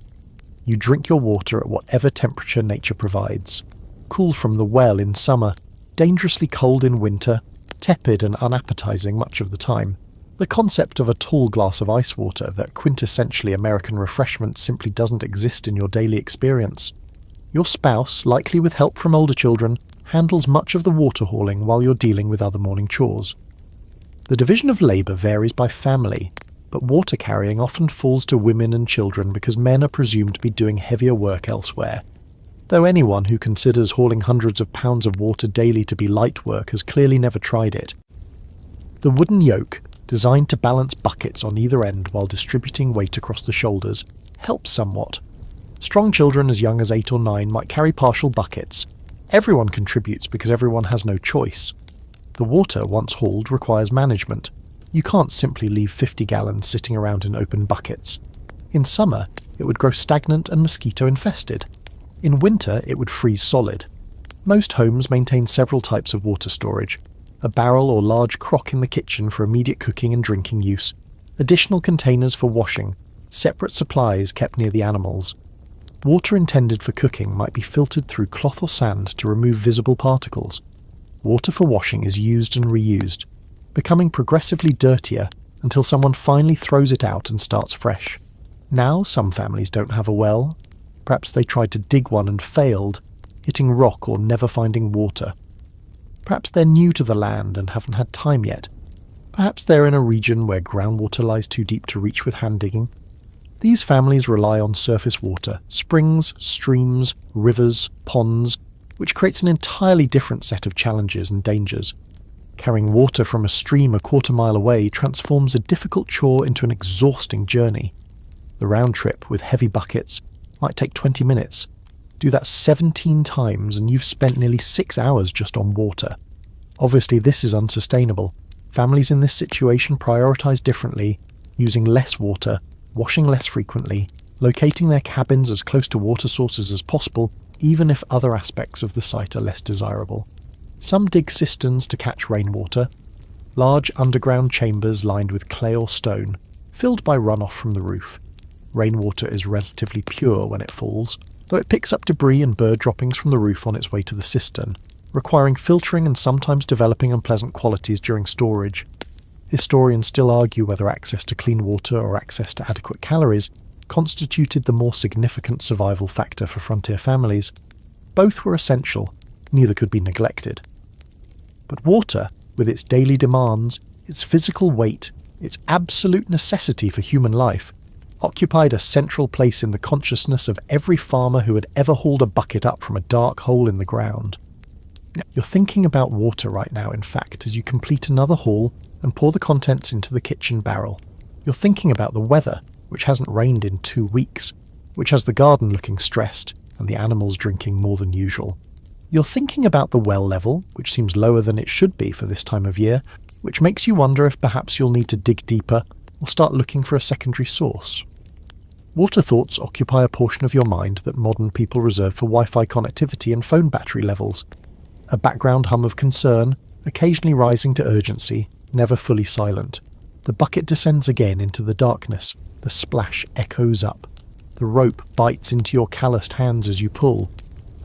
you drink your water at whatever temperature nature provides. Cool from the well in summer, dangerously cold in winter, tepid and unappetizing much of the time. The concept of a tall glass of ice water, that quintessentially American refreshment, simply doesn't exist in your daily experience. Your spouse, likely with help from older children, handles much of the water hauling while you're dealing with other morning chores. The division of labour varies by family, but water carrying often falls to women and children because men are presumed to be doing heavier work elsewhere. Though anyone who considers hauling hundreds of pounds of water daily to be light work has clearly never tried it. The wooden yoke, designed to balance buckets on either end while distributing weight across the shoulders, helps somewhat. Strong children as young as 8 or 9 might carry partial buckets. Everyone contributes because everyone has no choice. The water, once hauled, requires management. You can't simply leave 50 gallons sitting around in open buckets. In summer, it would grow stagnant and mosquito-infested. In winter, it would freeze solid. Most homes maintain several types of water storage. a barrel or large crock in the kitchen for immediate cooking and drinking use, additional containers for washing, separate supplies kept near the animals. Water intended for cooking might be filtered through cloth or sand to remove visible particles. Water for washing is used and reused, becoming progressively dirtier until someone finally throws it out and starts fresh. Now some families don't have a well. Perhaps they tried to dig one and failed, hitting rock or never finding water. Perhaps they're new to the land and haven't had time yet. Perhaps they're in a region where groundwater lies too deep to reach with hand digging. These families rely on surface water, springs, streams, rivers, ponds, which creates an entirely different set of challenges and dangers. Carrying water from a stream a quarter-mile away transforms a difficult chore into an exhausting journey. The round trip, with heavy buckets, might take 20 minutes. Do that 17 times and you've spent nearly 6 hours just on water. Obviously this is unsustainable. Families in this situation prioritise differently, using less water, washing less frequently, locating their cabins as close to water sources as possible, even if other aspects of the site are less desirable. Some dig cisterns to catch rainwater, large underground chambers lined with clay or stone, filled by runoff from the roof. Rainwater is relatively pure when it falls, though it picks up debris and bird droppings from the roof on its way to the cistern, requiring filtering and sometimes developing unpleasant qualities during storage. Historians still argue whether access to clean water or access to adequate calories constituted the more significant survival factor for frontier families. Both were essential, neither could be neglected. But water, with its daily demands, its physical weight, its absolute necessity for human life, occupied a central place in the consciousness of every farmer who had ever hauled a bucket up from a dark hole in the ground. You're thinking about water right now, in fact, as you complete another haul and pour the contents into the kitchen barrel. You're thinking about the weather, which hasn't rained in 2 weeks, which has the garden looking stressed and the animals drinking more than usual. You're thinking about the well level, which seems lower than it should be for this time of year, which makes you wonder if perhaps you'll need to dig deeper or start looking for a secondary source. Water thoughts occupy a portion of your mind that modern people reserve for Wi-Fi connectivity and phone battery levels. A background hum of concern, occasionally rising to urgency, never fully silent. The bucket descends again into the darkness. The splash echoes up. The rope bites into your calloused hands as you pull.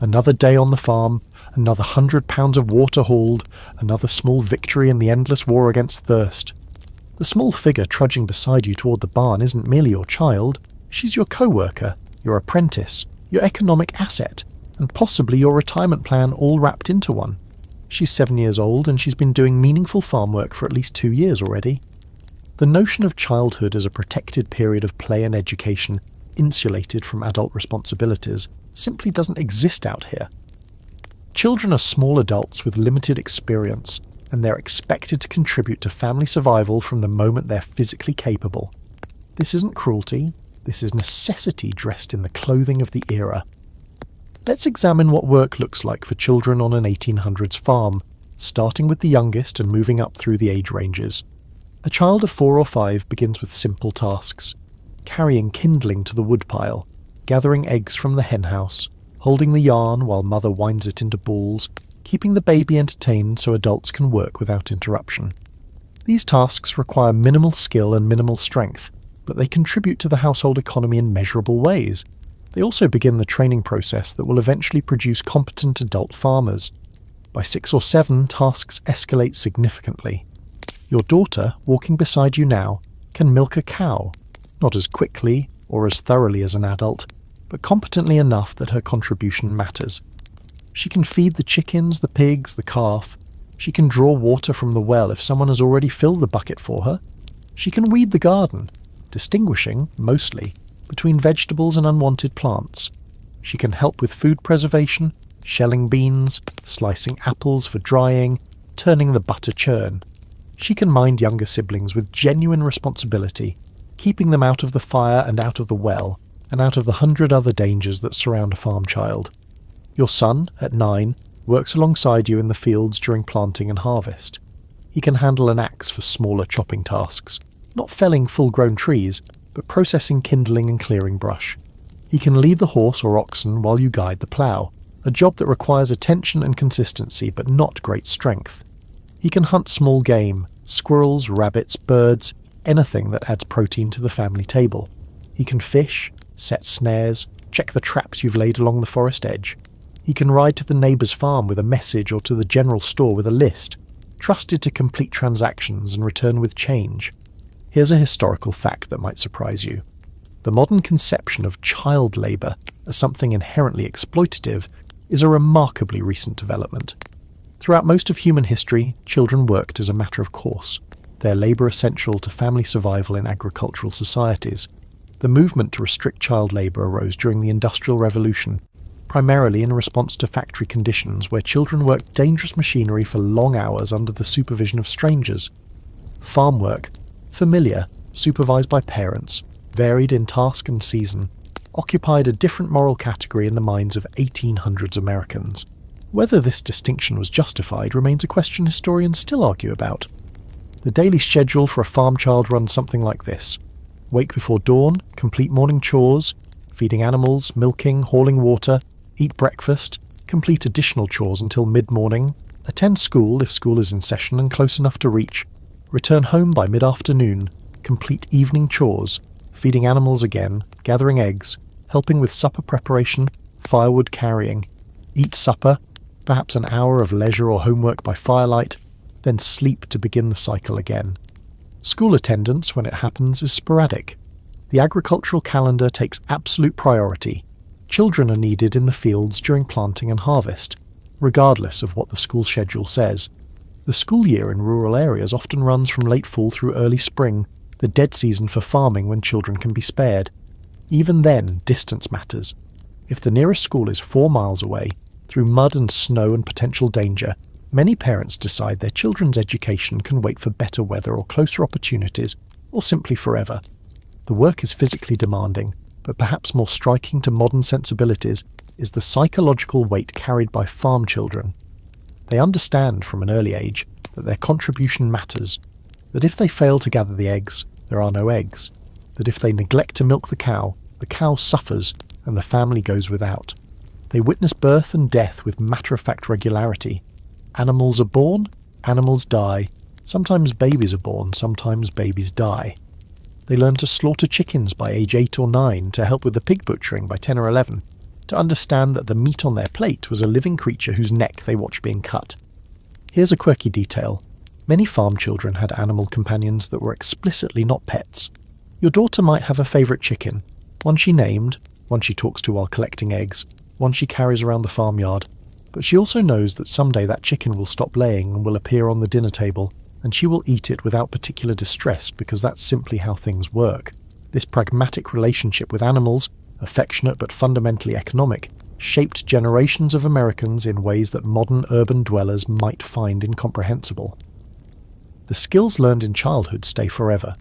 Another day on the farm, another 100 pounds of water hauled, another small victory in the endless war against thirst. The small figure trudging beside you toward the barn isn't merely your child, she's your co-worker, your apprentice, your economic asset, and possibly your retirement plan all wrapped into one. She's 7 years old and she's been doing meaningful farm work for at least 2 years already. The notion of childhood as a protected period of play and education, insulated from adult responsibilities, simply doesn't exist out here. Children are small adults with limited experience, and they're expected to contribute to family survival from the moment they're physically capable. This isn't cruelty, this is necessity dressed in the clothing of the era. Let's examine what work looks like for children on an 1800s farm, starting with the youngest and moving up through the age ranges. A child of 4 or 5 begins with simple tasks: carrying kindling to the woodpile, gathering eggs from the henhouse, holding the yarn while mother winds it into balls, keeping the baby entertained so adults can work without interruption. These tasks require minimal skill and minimal strength, but they contribute to the household economy in measurable ways. They also begin the training process that will eventually produce competent adult farmers. By 6 or 7, tasks escalate significantly. Your daughter, walking beside you now, can milk a cow, not as quickly or as thoroughly as an adult, but competently enough that her contribution matters. She can feed the chickens, the pigs, the calf. She can draw water from the well if someone has already filled the bucket for her. She can weed the garden, distinguishing, mostly, between vegetables and unwanted plants. She can help with food preservation, shelling beans, slicing apples for drying, turning the butter churn. She can mind younger siblings with genuine responsibility, keeping them out of the fire and out of the well, and out of the 100 other dangers that surround a farm child. Your son, at 9, works alongside you in the fields during planting and harvest. He can handle an axe for smaller chopping tasks, not felling full-grown trees, but processing kindling and clearing brush. He can lead the horse or oxen while you guide the plough, a job that requires attention and consistency but not great strength. He can hunt small game, squirrels, rabbits, birds, anything that adds protein to the family table. He can fish, set snares, check the traps you've laid along the forest edge. He can ride to the neighbour's farm with a message or to the general store with a list, trusted to complete transactions and return with change. Here's a historical fact that might surprise you. The modern conception of child labour as something inherently exploitative is a remarkably recent development. Throughout most of human history, children worked as a matter of course, their labour essential to family survival in agricultural societies. The movement to restrict child labour arose during the Industrial Revolution, primarily in response to factory conditions where children worked dangerous machinery for long hours under the supervision of strangers. Farm work, familiar, supervised by parents, varied in task and season, occupied a different moral category in the minds of 1800s Americans. Whether this distinction was justified remains a question historians still argue about. The daily schedule for a farm child runs something like this: wake before dawn, complete morning chores, feeding animals, milking, hauling water, eat breakfast, complete additional chores until mid-morning, attend school if school is in session and close enough to reach, return home by mid-afternoon, complete evening chores, feeding animals again, gathering eggs, helping with supper preparation, firewood carrying, eat supper, perhaps an hour of leisure or homework by firelight, then sleep to begin the cycle again. School attendance, when it happens, is sporadic. The agricultural calendar takes absolute priority. Children are needed in the fields during planting and harvest, regardless of what the school schedule says. The school year in rural areas often runs from late fall through early spring, the dead season for farming when children can be spared. Even then, distance matters. If the nearest school is 4 miles away, through mud and snow and potential danger, many parents decide their children's education can wait for better weather or closer opportunities, or simply forever. The work is physically demanding, but perhaps more striking to modern sensibilities is the psychological weight carried by farm children. They understand from an early age that their contribution matters, that if they fail to gather the eggs, there are no eggs, that if they neglect to milk the cow suffers and the family goes without. They witness birth and death with matter-of-fact regularity. Animals are born, animals die. Sometimes babies are born, sometimes babies die. They learn to slaughter chickens by age 8 or 9, to help with the pig butchering by 10 or 11, to understand that the meat on their plate was a living creature whose neck they watched being cut. Here's a quirky detail. Many farm children had animal companions that were explicitly not pets. Your daughter might have a favourite chicken, one she named, one she talks to while collecting eggs, one she carries around the farmyard, but she also knows that someday that chicken will stop laying and will appear on the dinner table, and she will eat it without particular distress because that's simply how things work. This pragmatic relationship with animals, affectionate but fundamentally economic, shaped generations of Americans in ways that modern urban dwellers might find incomprehensible. The skills learned in childhood stay forever.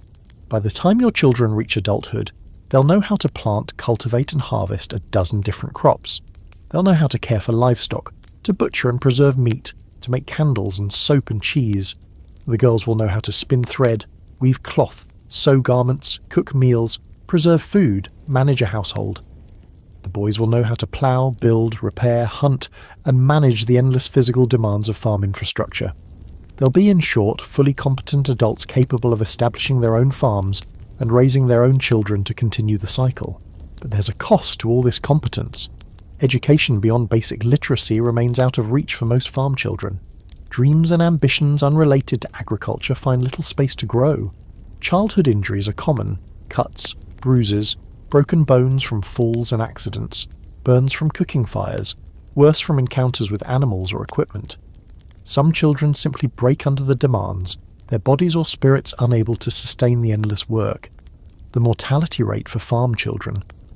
By the time your children reach adulthood, they'll know how to plant, cultivate and harvest a dozen different crops. They'll know how to care for livestock, to butcher and preserve meat, to make candles and soap and cheese. The girls will know how to spin thread, weave cloth, sew garments, cook meals, preserve food, manage a household. The boys will know how to plough, build, repair, hunt, and manage the endless physical demands of farm infrastructure. They'll be, in short, fully competent adults capable of establishing their own farms and raising their own children to continue the cycle. But there's a cost to all this competence. Education beyond basic literacy remains out of reach for most farm children. Dreams and ambitions unrelated to agriculture find little space to grow. Childhood injuries are common: cuts, bruises, broken bones from falls and accidents, burns from cooking fires, worse from encounters with animals or equipment. Some children simply break under the demands, their bodies or spirits unable to sustain the endless work. The mortality rate for farm children,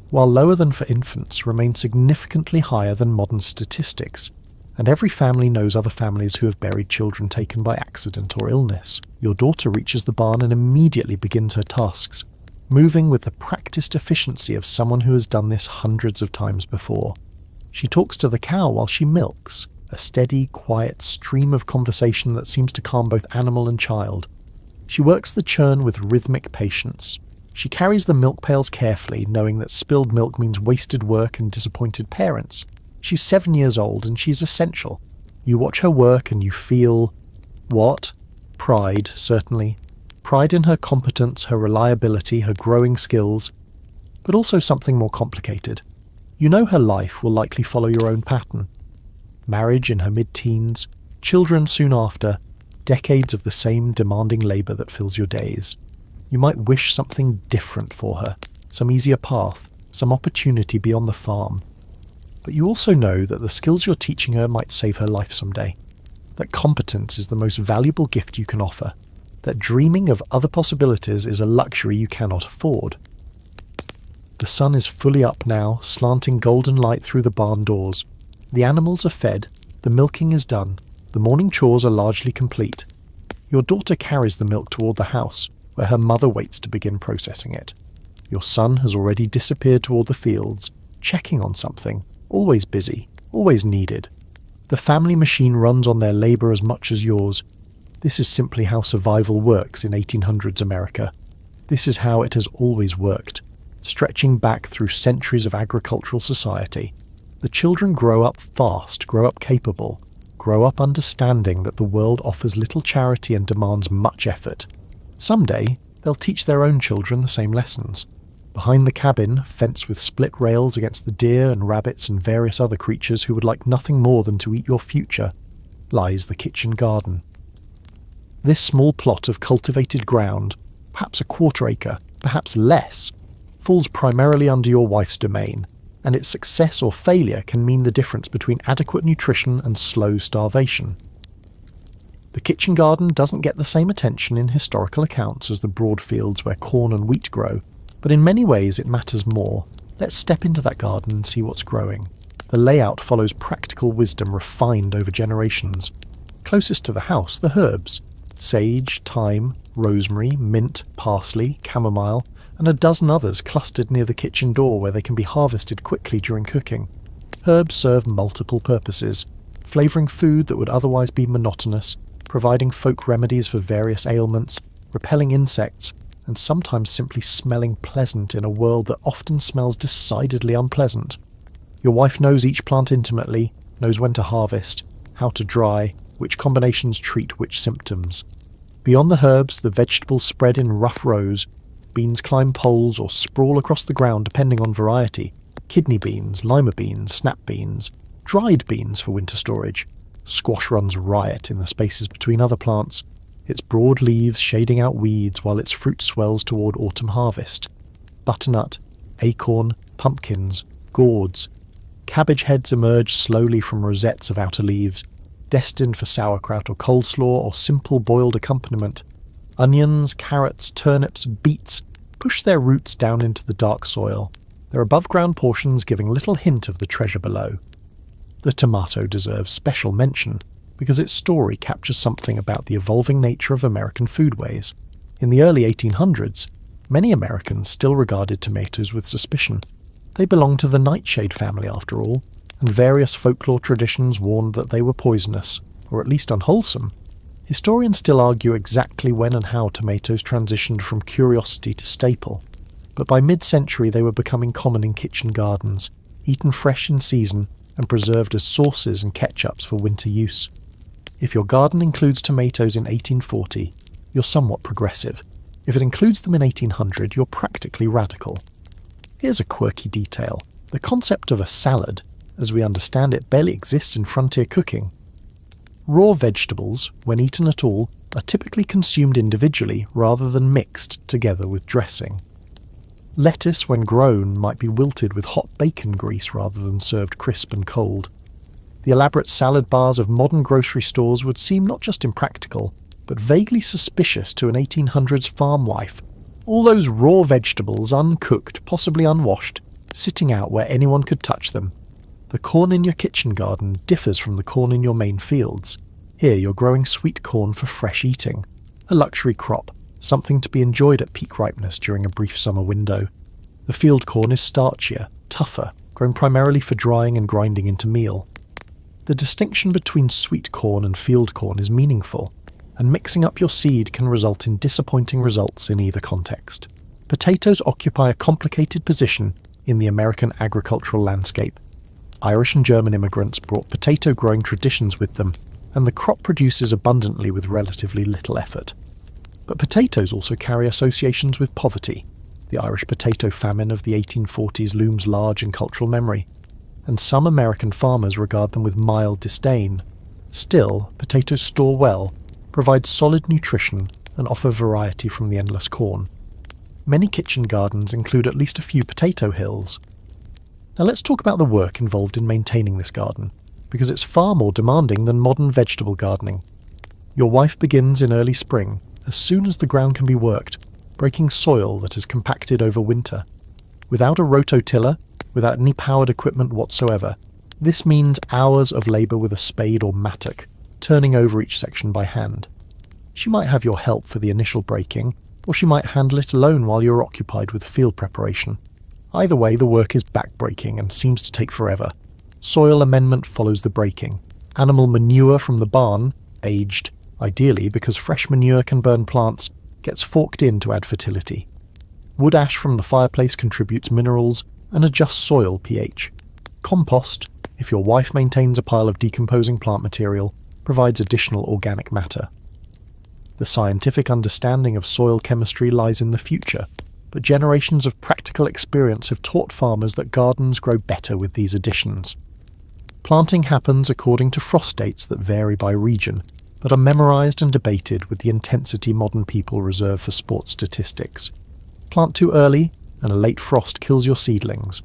while lower than for infants, remains significantly higher than modern statistics, and every family knows other families who have buried children taken by accident or illness. Your daughter reaches the barn and immediately begins her tasks, moving with the practiced efficiency of someone who has done this hundreds of times before. She talks to the cow while she milks, a steady, quiet stream of conversation that seems to calm both animal and child. She works the churn with rhythmic patience. She carries the milk pails carefully, knowing that spilled milk means wasted work and disappointed parents. She's 7 years old and she's essential. You watch her work and you feel What? Pride, certainly. Pride in her competence, her reliability, her growing skills, but also something more complicated. You know her life will likely follow your own pattern. Marriage in her mid-teens, children soon after, decades of the same demanding labour that fills your days. You might wish something different for her, some easier path, some opportunity beyond the farm. But you also know that the skills you're teaching her might save her life someday. That competence is the most valuable gift you can offer. That dreaming of other possibilities is a luxury you cannot afford. The sun is fully up now, slanting golden light through the barn doors. The animals are fed, the milking is done, the morning chores are largely complete. Your daughter carries the milk toward the house, where her mother waits to begin processing it. Your son has already disappeared toward the fields, checking on something, always busy, always needed. The family machine runs on their labour as much as yours. This is simply how survival works in 1800s America. This is how it has always worked, stretching back through centuries of agricultural society. The children grow up fast, grow up capable, grow up understanding that the world offers little charity and demands much effort. Someday, they'll teach their own children the same lessons. Behind the cabin, fenced with split rails against the deer and rabbits and various other creatures who would like nothing more than to eat your future, lies the kitchen garden. This small plot of cultivated ground, perhaps a quarter acre, perhaps less, falls primarily under your wife's domain, and its success or failure can mean the difference between adequate nutrition and slow starvation. The kitchen garden doesn't get the same attention in historical accounts as the broad fields where corn and wheat grow, but in many ways it matters more. Let's step into that garden and see what's growing. The layout follows practical wisdom refined over generations. Closest to the house, the herbs: sage, thyme, rosemary, mint, parsley, chamomile, and a dozen others clustered near the kitchen door where they can be harvested quickly during cooking. Herbs serve multiple purposes: flavouring food that would otherwise be monotonous, providing folk remedies for various ailments, repelling insects, and sometimes simply smelling pleasant in a world that often smells decidedly unpleasant. Your wife knows each plant intimately, knows when to harvest, how to dry, which combinations treat which symptoms. Beyond the herbs, the vegetables spread in rough rows. Beans climb poles or sprawl across the ground depending on variety. Kidney beans, lima beans, snap beans, dried beans for winter storage. Squash runs riot in the spaces between other plants, its broad leaves shading out weeds while its fruit swells toward autumn harvest. Butternut, acorn, pumpkins, gourds. Cabbage heads emerge slowly from rosettes of outer leaves, destined for sauerkraut or coleslaw or simple boiled accompaniment. Onions, carrots, turnips, beets push their roots down into the dark soil, their above-ground portions giving little hint of the treasure below. The tomato deserves special mention, because its story captures something about the evolving nature of American foodways. In the early 1800s, many Americans still regarded tomatoes with suspicion. They belonged to the nightshade family after all, and various folklore traditions warned that they were poisonous, or at least unwholesome. Historians still argue exactly when and how tomatoes transitioned from curiosity to staple, but by mid-century they were becoming common in kitchen gardens, eaten fresh in season and preserved as sauces and ketchups for winter use. If your garden includes tomatoes in 1840, you're somewhat progressive. If it includes them in 1800, you're practically radical. Here's a quirky detail. The concept of a salad, as we understand it, barely exists in frontier cooking. Raw vegetables, when eaten at all, are typically consumed individually rather than mixed together with dressing. Lettuce, when grown, might be wilted with hot bacon grease rather than served crisp and cold. The elaborate salad bars of modern grocery stores would seem not just impractical, but vaguely suspicious to an 1800s farm wife. All those raw vegetables, uncooked, possibly unwashed, sitting out where anyone could touch them. The corn in your kitchen garden differs from the corn in your main fields. Here you're growing sweet corn for fresh eating, a luxury crop, something to be enjoyed at peak ripeness during a brief summer window. The field corn is starchier, tougher, grown primarily for drying and grinding into meal. The distinction between sweet corn and field corn is meaningful, and mixing up your seed can result in disappointing results in either context. Potatoes occupy a complicated position in the American agricultural landscape. Irish and German immigrants brought potato-growing traditions with them, and the crop produces abundantly with relatively little effort. But potatoes also carry associations with poverty. The Irish potato famine of the 1840s looms large in cultural memory, and some American farmers regard them with mild disdain. Still, potatoes store well, provide solid nutrition, and offer variety from the endless corn. Many kitchen gardens include at least a few potato hills. Now let's talk about the work involved in maintaining this garden, because it's far more demanding than modern vegetable gardening. Your wife begins in early spring, as soon as the ground can be worked, breaking soil that has compacted over winter. Without a rototiller, without any powered equipment whatsoever, this means hours of labour with a spade or mattock, turning over each section by hand. She might have your help for the initial breaking, or she might handle it alone while you're occupied with field preparation. Either way, the work is backbreaking and seems to take forever. Soil amendment follows the breaking. Animal manure from the barn, aged, ideally because fresh manure can burn plants, gets forked in to add fertility. Wood ash from the fireplace contributes minerals and adjusts soil pH. Compost, if your wife maintains a pile of decomposing plant material, provides additional organic matter. The scientific understanding of soil chemistry lies in the future, but generations of practical experience have taught farmers that gardens grow better with these additions. Planting happens according to frost dates that vary by region, but are memorised and debated with the intensity modern people reserve for sports statistics. Plant too early, and a late frost kills your seedlings.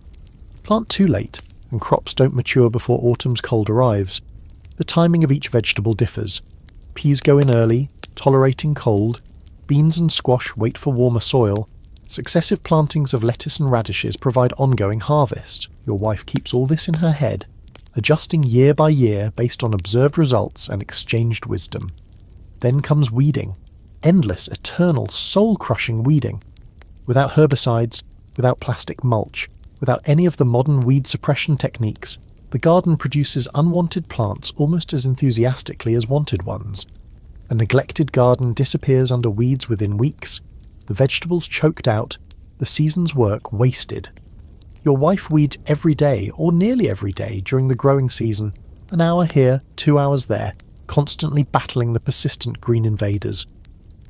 Plant too late, and crops don't mature before autumn's cold arrives. The timing of each vegetable differs. Peas go in early, tolerating cold. Beans and squash wait for warmer soil. Successive plantings of lettuce and radishes provide ongoing harvest. Your wife keeps all this in her head, adjusting year by year based on observed results and exchanged wisdom. Then comes weeding. Endless, eternal, soul-crushing weeding. Without herbicides, without plastic mulch, without any of the modern weed suppression techniques, the garden produces unwanted plants almost as enthusiastically as wanted ones. A neglected garden disappears under weeds within weeks, the vegetables choked out, the season's work wasted. Your wife weeds every day, or nearly every day, during the growing season, an hour here, 2 hours there, constantly battling the persistent green invaders.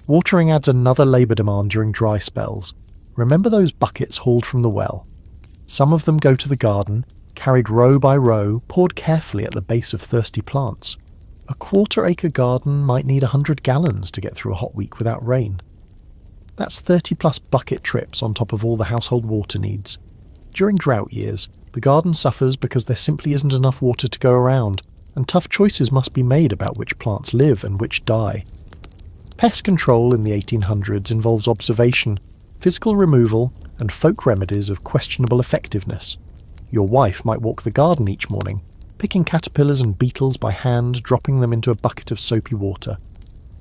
Watering adds another labour demand during dry spells. Remember those buckets hauled from the well. Some of them go to the garden, carried row by row, poured carefully at the base of thirsty plants. A quarter-acre garden might need 100 gallons to get through a hot week without rain. That's 30-plus bucket trips on top of all the household water needs. During drought years, the garden suffers because there simply isn't enough water to go around, and tough choices must be made about which plants live and which die. Pest control in the 1800s involves observation, physical removal, and folk remedies of questionable effectiveness. Your wife might walk the garden each morning, picking caterpillars and beetles by hand, dropping them into a bucket of soapy water.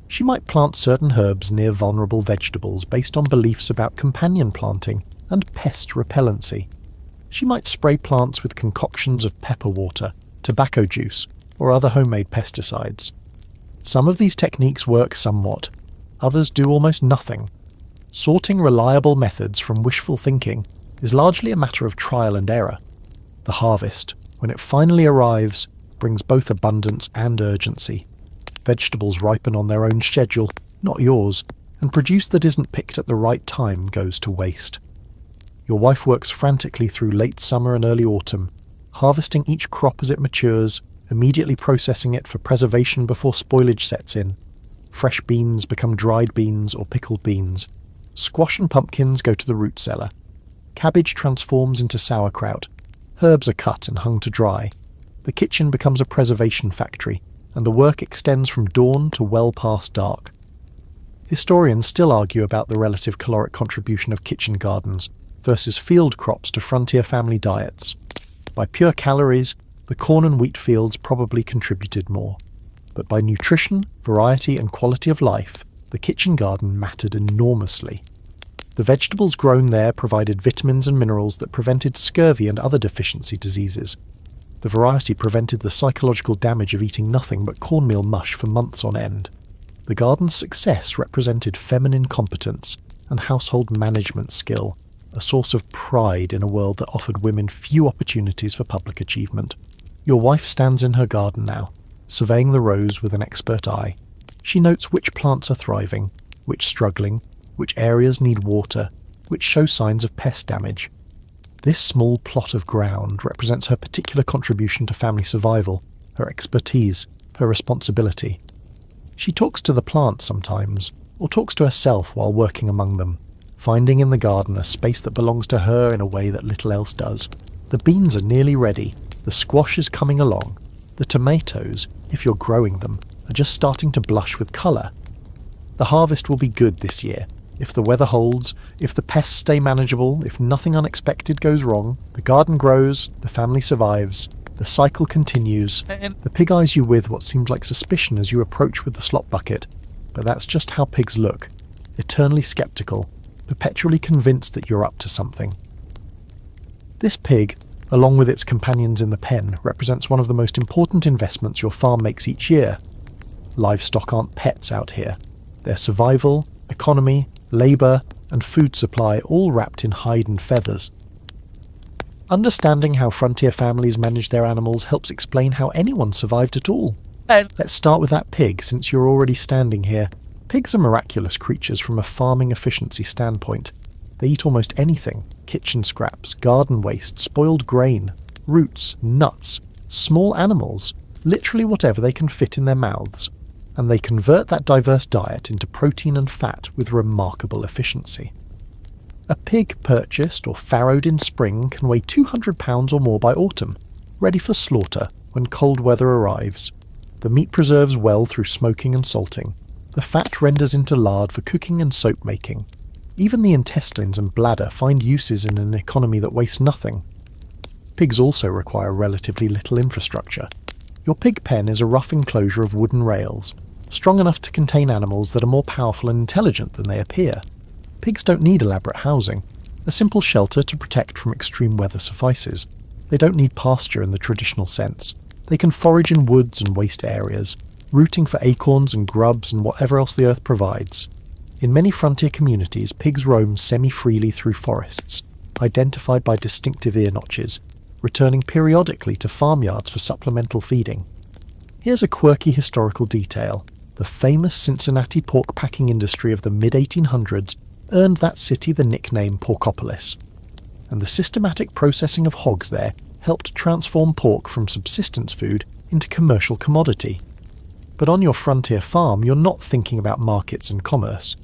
She might plant certain herbs near vulnerable vegetables based on beliefs about companion planting and pest repellency. She might spray plants with concoctions of pepper water, tobacco juice, or other homemade pesticides. Some of these techniques work somewhat, others do almost nothing. Sorting reliable methods from wishful thinking is largely a matter of trial and error. The harvest, when it finally arrives, brings both abundance and urgency. Vegetables ripen on their own schedule, not yours, and produce that isn't picked at the right time goes to waste. Your wife works frantically through late summer and early autumn, harvesting each crop as it matures, immediately processing it for preservation before spoilage sets in. Fresh beans become dried beans or pickled beans. Squash and pumpkins go to the root cellar. Cabbage transforms into sauerkraut. Herbs are cut and hung to dry. The kitchen becomes a preservation factory, and the work extends from dawn to well past dark. Historians still argue about the relative caloric contribution of kitchen gardens versus field crops to frontier family diets. By pure calories, the corn and wheat fields probably contributed more. But by nutrition, variety and quality of life, the kitchen garden mattered enormously. The vegetables grown there provided vitamins and minerals that prevented scurvy and other deficiency diseases. The variety prevented the psychological damage of eating nothing but cornmeal mush for months on end. The garden's success represented feminine competence and household management skill, a source of pride in a world that offered women few opportunities for public achievement. Your wife stands in her garden now, surveying the rows with an expert eye. She notes which plants are thriving, which struggling, which areas need water, which show signs of pest damage. This small plot of ground represents her particular contribution to family survival, her expertise, her responsibility. She talks to the plants sometimes, or talks to herself while working among them, finding in the garden a space that belongs to her in a way that little else does. The beans are nearly ready, the squash is coming along, the tomatoes, if you're growing them, are just starting to blush with colour. The harvest will be good this year. If the weather holds, if the pests stay manageable, if nothing unexpected goes wrong, the garden grows, the family survives, the cycle continues. The pig eyes you with what seems like suspicion as you approach with the slop bucket, but that's just how pigs look, eternally sceptical, perpetually convinced that you're up to something. This pig, along with its companions in the pen, represents one of the most important investments your farm makes each year. Livestock aren't pets out here. Their survival, economy, labour, and food supply all wrapped in hide and feathers. Understanding how frontier families manage their animals helps explain how anyone survived at all. Let's start with that pig, since you're already standing here. Pigs are miraculous creatures from a farming efficiency standpoint. They eat almost anything: kitchen scraps, garden waste, spoiled grain, roots, nuts, small animals, literally whatever they can fit in their mouths. And they convert that diverse diet into protein and fat with remarkable efficiency. A pig purchased or farrowed in spring can weigh 200 pounds or more by autumn, ready for slaughter when cold weather arrives. The meat preserves well through smoking and salting. The fat renders into lard for cooking and soap making. Even the intestines and bladder find uses in an economy that wastes nothing. Pigs also require relatively little infrastructure. Your pig pen is a rough enclosure of wooden rails, strong enough to contain animals that are more powerful and intelligent than they appear. Pigs don't need elaborate housing. A simple shelter to protect from extreme weather suffices. They don't need pasture in the traditional sense. They can forage in woods and waste areas, rooting for acorns and grubs and whatever else the earth provides. In many frontier communities, pigs roam semi-freely through forests, identified by distinctive ear notches, returning periodically to farmyards for supplemental feeding. Here's a quirky historical detail. The famous Cincinnati pork packing industry of the mid-1800s earned that city the nickname Porkopolis, and the systematic processing of hogs there helped transform pork from subsistence food into commercial commodity. But on your frontier farm, you're not thinking about markets and commerce.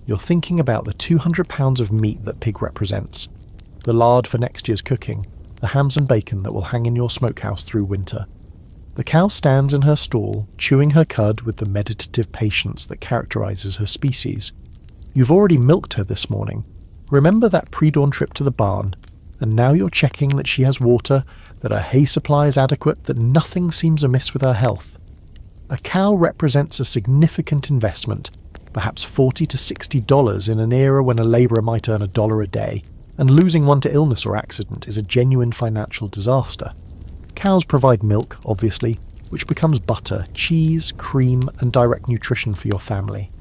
You're thinking about the 200 pounds of meat that pig represents, the lard for next year's cooking, the hams and bacon that will hang in your smokehouse through winter. The cow stands in her stall, chewing her cud with the meditative patience that characterises her species. You've already milked her this morning. Remember that pre-dawn trip to the barn, and now you're checking that she has water, that her hay supply is adequate, that nothing seems amiss with her health. A cow represents a significant investment, perhaps $40 to $60 in an era when a labourer might earn $1 a day, and losing one to illness or accident is a genuine financial disaster. Cows provide milk, obviously, which becomes butter, cheese, cream, and direct nutrition for your family.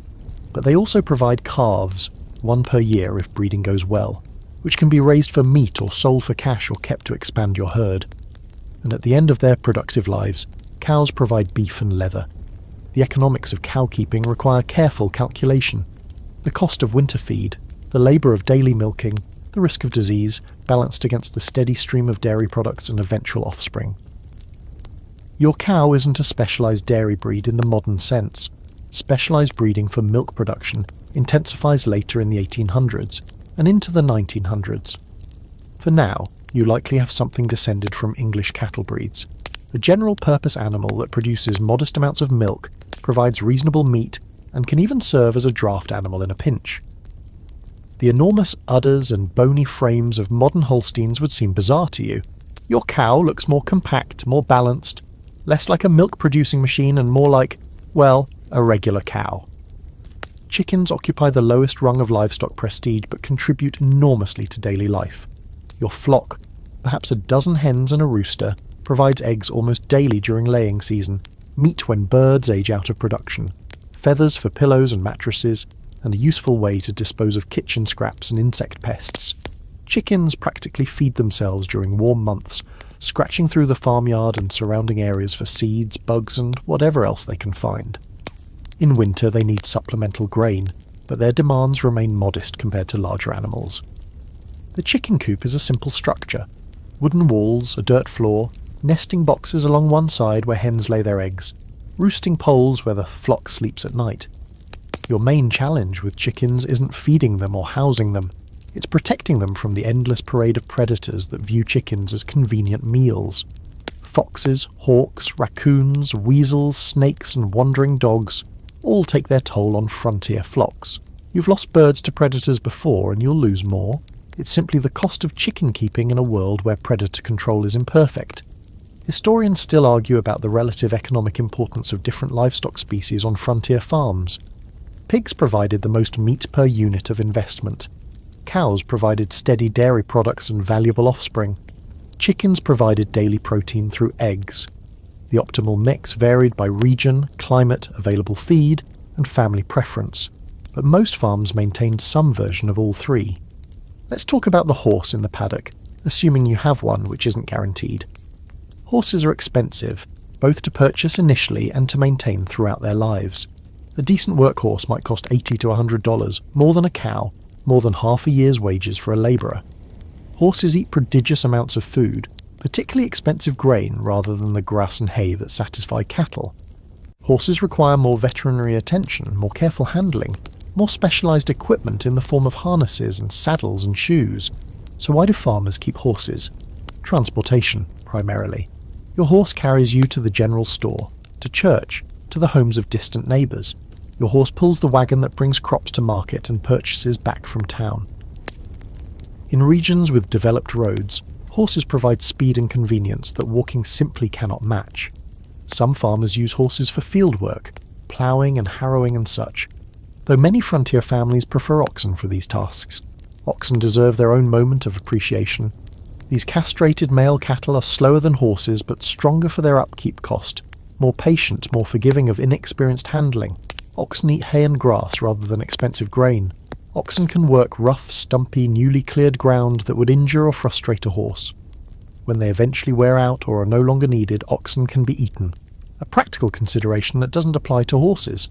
But they also provide calves, one per year if breeding goes well, which can be raised for meat or sold for cash or kept to expand your herd. And at the end of their productive lives, cows provide beef and leather. The economics of cow keeping require careful calculation. The cost of winter feed, the labour of daily milking, the risk of disease, balanced against the steady stream of dairy products and eventual offspring. Your cow isn't a specialised dairy breed in the modern sense. Specialised breeding for milk production intensifies later in the 1800s and into the 1900s. For now, you likely have something descended from English cattle breeds, a general-purpose animal that produces modest amounts of milk, provides reasonable meat, and can even serve as a draft animal in a pinch. The enormous udders and bony frames of modern Holsteins would seem bizarre to you. Your cow looks more compact, more balanced, less like a milk-producing machine and more like, well, a regular cow. Chickens occupy the lowest rung of livestock prestige but contribute enormously to daily life. Your flock, perhaps a dozen hens and a rooster, provides eggs almost daily during laying season, meat when birds age out of production, feathers for pillows and mattresses, and a useful way to dispose of kitchen scraps and insect pests. Chickens practically feed themselves during warm months, scratching through the farmyard and surrounding areas for seeds, bugs, and whatever else they can find. In winter they need supplemental grain, but their demands remain modest compared to larger animals. The chicken coop is a simple structure. Wooden walls, a dirt floor, nesting boxes along one side where hens lay their eggs, roosting poles where the flock sleeps at night. Your main challenge with chickens isn't feeding them or housing them, it's protecting them from the endless parade of predators that view chickens as convenient meals. Foxes, hawks, raccoons, weasels, snakes and wandering dogs all take their toll on frontier flocks. You've lost birds to predators before and you'll lose more. It's simply the cost of chicken keeping in a world where predator control is imperfect. Historians still argue about the relative economic importance of different livestock species on frontier farms. Pigs provided the most meat per unit of investment. Cows provided steady dairy products and valuable offspring. Chickens provided daily protein through eggs. The optimal mix varied by region, climate, available feed, and family preference, but most farms maintained some version of all three. Let's talk about the horse in the paddock, assuming you have one, which isn't guaranteed. Horses are expensive, both to purchase initially and to maintain throughout their lives. A decent workhorse might cost $80 to $100, more than a cow, more than half a year's wages for a labourer. Horses eat prodigious amounts of food, particularly expensive grain rather than the grass and hay that satisfy cattle. Horses require more veterinary attention, more careful handling, more specialised equipment in the form of harnesses and saddles and shoes. So why do farmers keep horses? Transportation, primarily. Your horse carries you to the general store, to church, to the homes of distant neighbours. Your horse pulls the wagon that brings crops to market and purchases back from town. In regions with developed roads, horses provide speed and convenience that walking simply cannot match. Some farmers use horses for field work, ploughing and harrowing and such, though many frontier families prefer oxen for these tasks. Oxen deserve their own moment of appreciation. These castrated male cattle are slower than horses but stronger for their upkeep cost, more patient, more forgiving of inexperienced handling. Oxen eat hay and grass rather than expensive grain. Oxen can work rough, stumpy, newly cleared ground that would injure or frustrate a horse. When they eventually wear out or are no longer needed, oxen can be eaten, a practical consideration that doesn't apply to horses.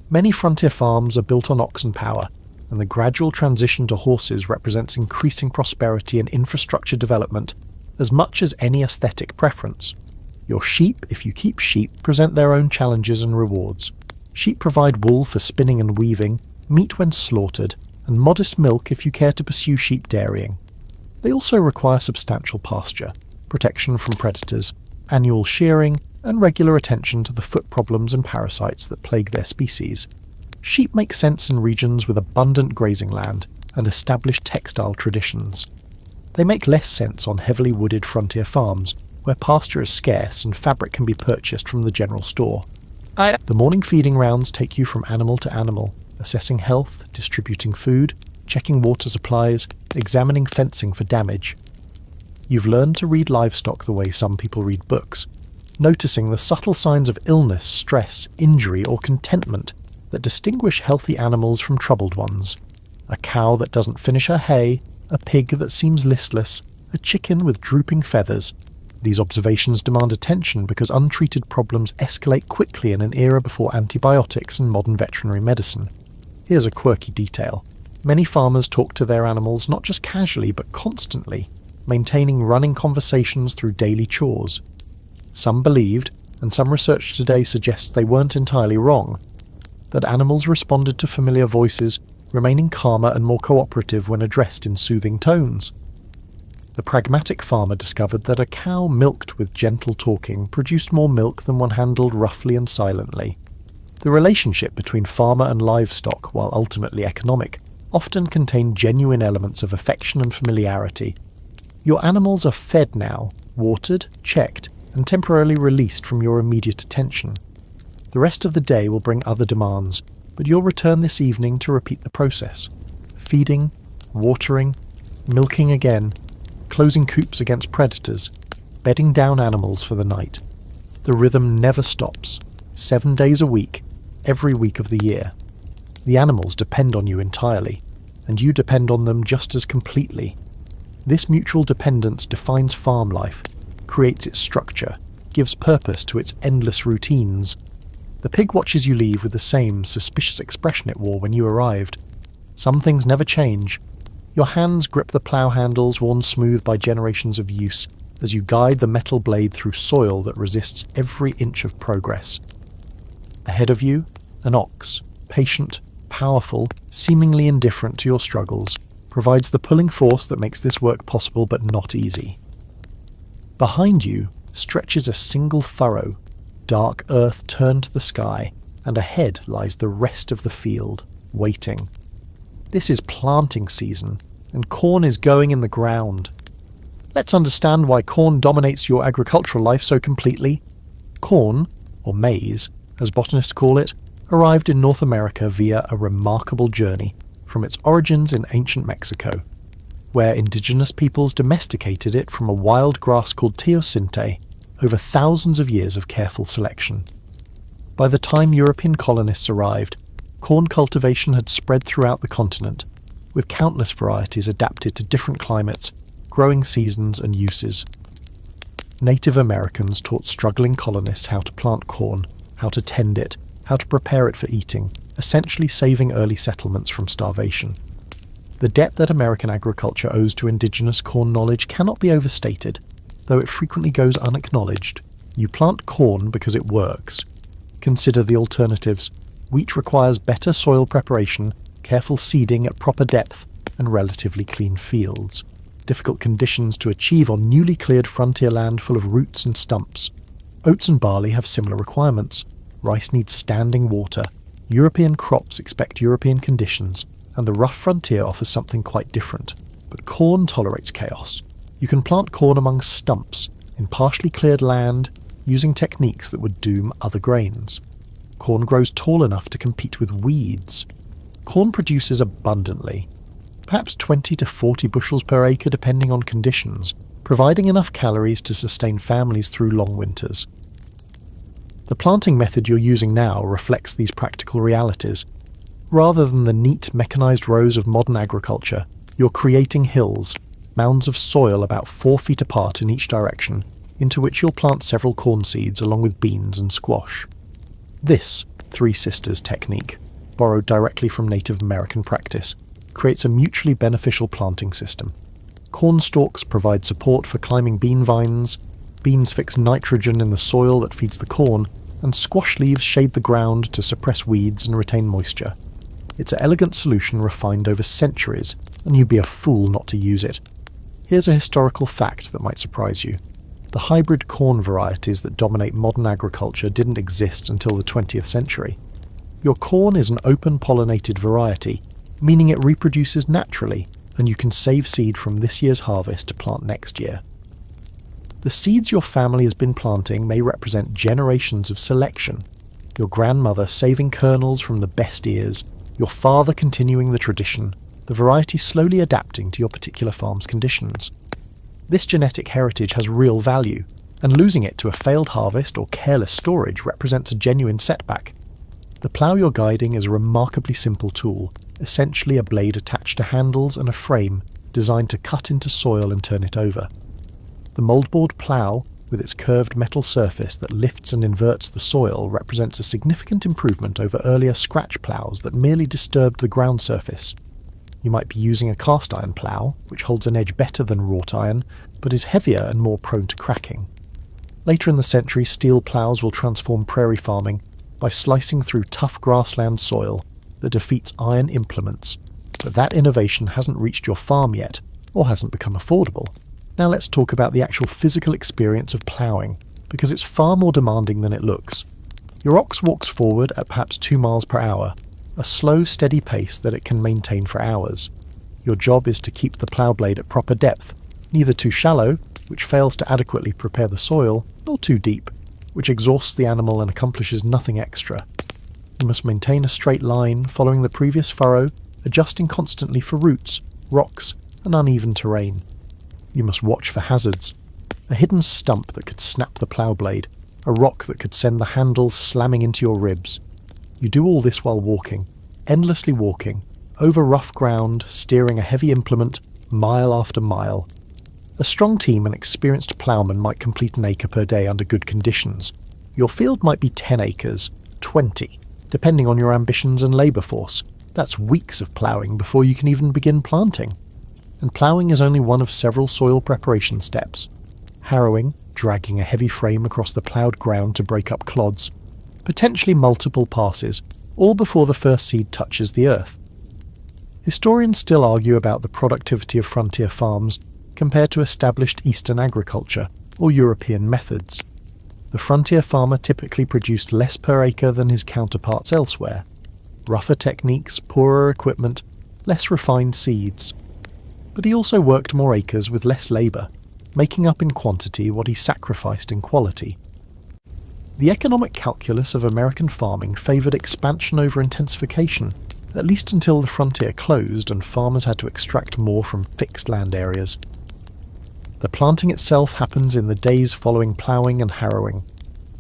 Many frontier farms are built on oxen power, and the gradual transition to horses represents increasing prosperity and infrastructure development as much as any aesthetic preference. Your sheep, if you keep sheep, present their own challenges and rewards. Sheep provide wool for spinning and weaving, meat when slaughtered, and modest milk if you care to pursue sheep dairying. They also require substantial pasture, protection from predators, annual shearing, and regular attention to the foot problems and parasites that plague their species. Sheep make sense in regions with abundant grazing land and established textile traditions. They make less sense on heavily wooded frontier farms, where pasture is scarce and fabric can be purchased from the general store. The morning feeding rounds take you from animal to animal, assessing health, distributing food, checking water supplies, examining fencing for damage. You've learned to read livestock the way some people read books, noticing the subtle signs of illness, stress, injury, or contentment that distinguish healthy animals from troubled ones. A cow that doesn't finish her hay, a pig that seems listless, a chicken with drooping feathers. These observations demand attention because untreated problems escalate quickly in an era before antibiotics and modern veterinary medicine. Here's a quirky detail. Many farmers talk to their animals not just casually but constantly, maintaining running conversations through daily chores. Some believed, and some research today suggests they weren't entirely wrong, that animals responded to familiar voices, remaining calmer and more cooperative when addressed in soothing tones. The pragmatic farmer discovered that a cow milked with gentle talking produced more milk than one handled roughly and silently. The relationship between farmer and livestock, while ultimately economic, often contained genuine elements of affection and familiarity. Your animals are fed now, watered, checked, and temporarily released from your immediate attention. The rest of the day will bring other demands, but you'll return this evening to repeat the process. Feeding, watering, milking again, closing coops against predators, bedding down animals for the night. The rhythm never stops, 7 days a week, every week of the year. The animals depend on you entirely, and you depend on them just as completely. This mutual dependence defines farm life, creates its structure, gives purpose to its endless routines. The pig watches you leave with the same suspicious expression it wore when you arrived. Some things never change. Your hands grip the plough handles worn smooth by generations of use as you guide the metal blade through soil that resists every inch of progress. Ahead of you, an ox, patient, powerful, seemingly indifferent to your struggles, provides the pulling force that makes this work possible but not easy. Behind you stretches a single furrow, dark earth turned to the sky, and ahead lies the rest of the field, waiting. This is planting season, and corn is going in the ground. Let's understand why corn dominates your agricultural life so completely. Corn, or maize, as botanists call it, arrived in North America via a remarkable journey from its origins in ancient Mexico, where indigenous peoples domesticated it from a wild grass called teosinte over thousands of years of careful selection. By the time European colonists arrived, corn cultivation had spread throughout the continent, with countless varieties adapted to different climates, growing seasons and uses. Native Americans taught struggling colonists how to plant corn, how to tend it, how to prepare it for eating, essentially saving early settlements from starvation. The debt that American agriculture owes to indigenous corn knowledge cannot be overstated, though it frequently goes unacknowledged. You plant corn because it works. Consider the alternatives. Wheat requires better soil preparation, careful seeding at proper depth, and relatively clean fields. Difficult conditions to achieve on newly cleared frontier land full of roots and stumps. Oats and barley have similar requirements. Rice needs standing water. European crops expect European conditions, and the rough frontier offers something quite different. But corn tolerates chaos. You can plant corn among stumps, in partially cleared land, using techniques that would doom other grains. Corn grows tall enough to compete with weeds. Corn produces abundantly, perhaps 20 to 40 bushels per acre depending on conditions, providing enough calories to sustain families through long winters. The planting method you're using now reflects these practical realities. Rather than the neat mechanized rows of modern agriculture, you're creating hills, mounds of soil about 4 feet apart in each direction, into which you'll plant several corn seeds along with beans and squash. This Three Sisters technique, borrowed directly from Native American practice, creates a mutually beneficial planting system. Corn stalks provide support for climbing bean vines, beans fix nitrogen in the soil that feeds the corn, and squash leaves shade the ground to suppress weeds and retain moisture. It's an elegant solution refined over centuries, and you'd be a fool not to use it. Here's a historical fact that might surprise you. The hybrid corn varieties that dominate modern agriculture didn't exist until the 20th century. Your corn is an open-pollinated variety, meaning it reproduces naturally, and you can save seed from this year's harvest to plant next year. The seeds your family has been planting may represent generations of selection. Your grandmother saving kernels from the best ears, your father continuing the tradition, the variety slowly adapting to your particular farm's conditions. This genetic heritage has real value, and losing it to a failed harvest or careless storage represents a genuine setback. The plough you're guiding is a remarkably simple tool, essentially a blade attached to handles and a frame designed to cut into soil and turn it over. The moldboard plough, with its curved metal surface that lifts and inverts the soil, represents a significant improvement over earlier scratch ploughs that merely disturbed the ground surface. You might be using a cast iron plough, which holds an edge better than wrought iron, but is heavier and more prone to cracking. Later in the century, steel ploughs will transform prairie farming by slicing through tough grassland soil that defeats iron implements, but that innovation hasn't reached your farm yet, or hasn't become affordable. Now let's talk about the actual physical experience of ploughing, because it's far more demanding than it looks. Your ox walks forward at perhaps 2 miles per hour, a slow, steady pace that it can maintain for hours. Your job is to keep the plough blade at proper depth, neither too shallow, which fails to adequately prepare the soil, nor too deep, which exhausts the animal and accomplishes nothing extra. You must maintain a straight line, following the previous furrow, adjusting constantly for roots, rocks, and uneven terrain. You must watch for hazards. A hidden stump that could snap the plough blade, a rock that could send the handle slamming into your ribs. You do all this while walking, endlessly walking, over rough ground, steering a heavy implement, mile after mile. A strong team and experienced ploughman might complete an acre per day under good conditions. Your field might be 10 acres, 20, depending on your ambitions and labour force. That's weeks of ploughing before you can even begin planting. And ploughing is only one of several soil preparation steps. Harrowing, dragging a heavy frame across the ploughed ground to break up clods. Potentially multiple passes, all before the first seed touches the earth. Historians still argue about the productivity of frontier farms compared to established Eastern agriculture or European methods. The frontier farmer typically produced less per acre than his counterparts elsewhere. Rougher techniques, poorer equipment, less refined seeds. But he also worked more acres with less labour, making up in quantity what he sacrificed in quality. The economic calculus of American farming favoured expansion over intensification, at least until the frontier closed and farmers had to extract more from fixed land areas. The planting itself happens in the days following ploughing and harrowing.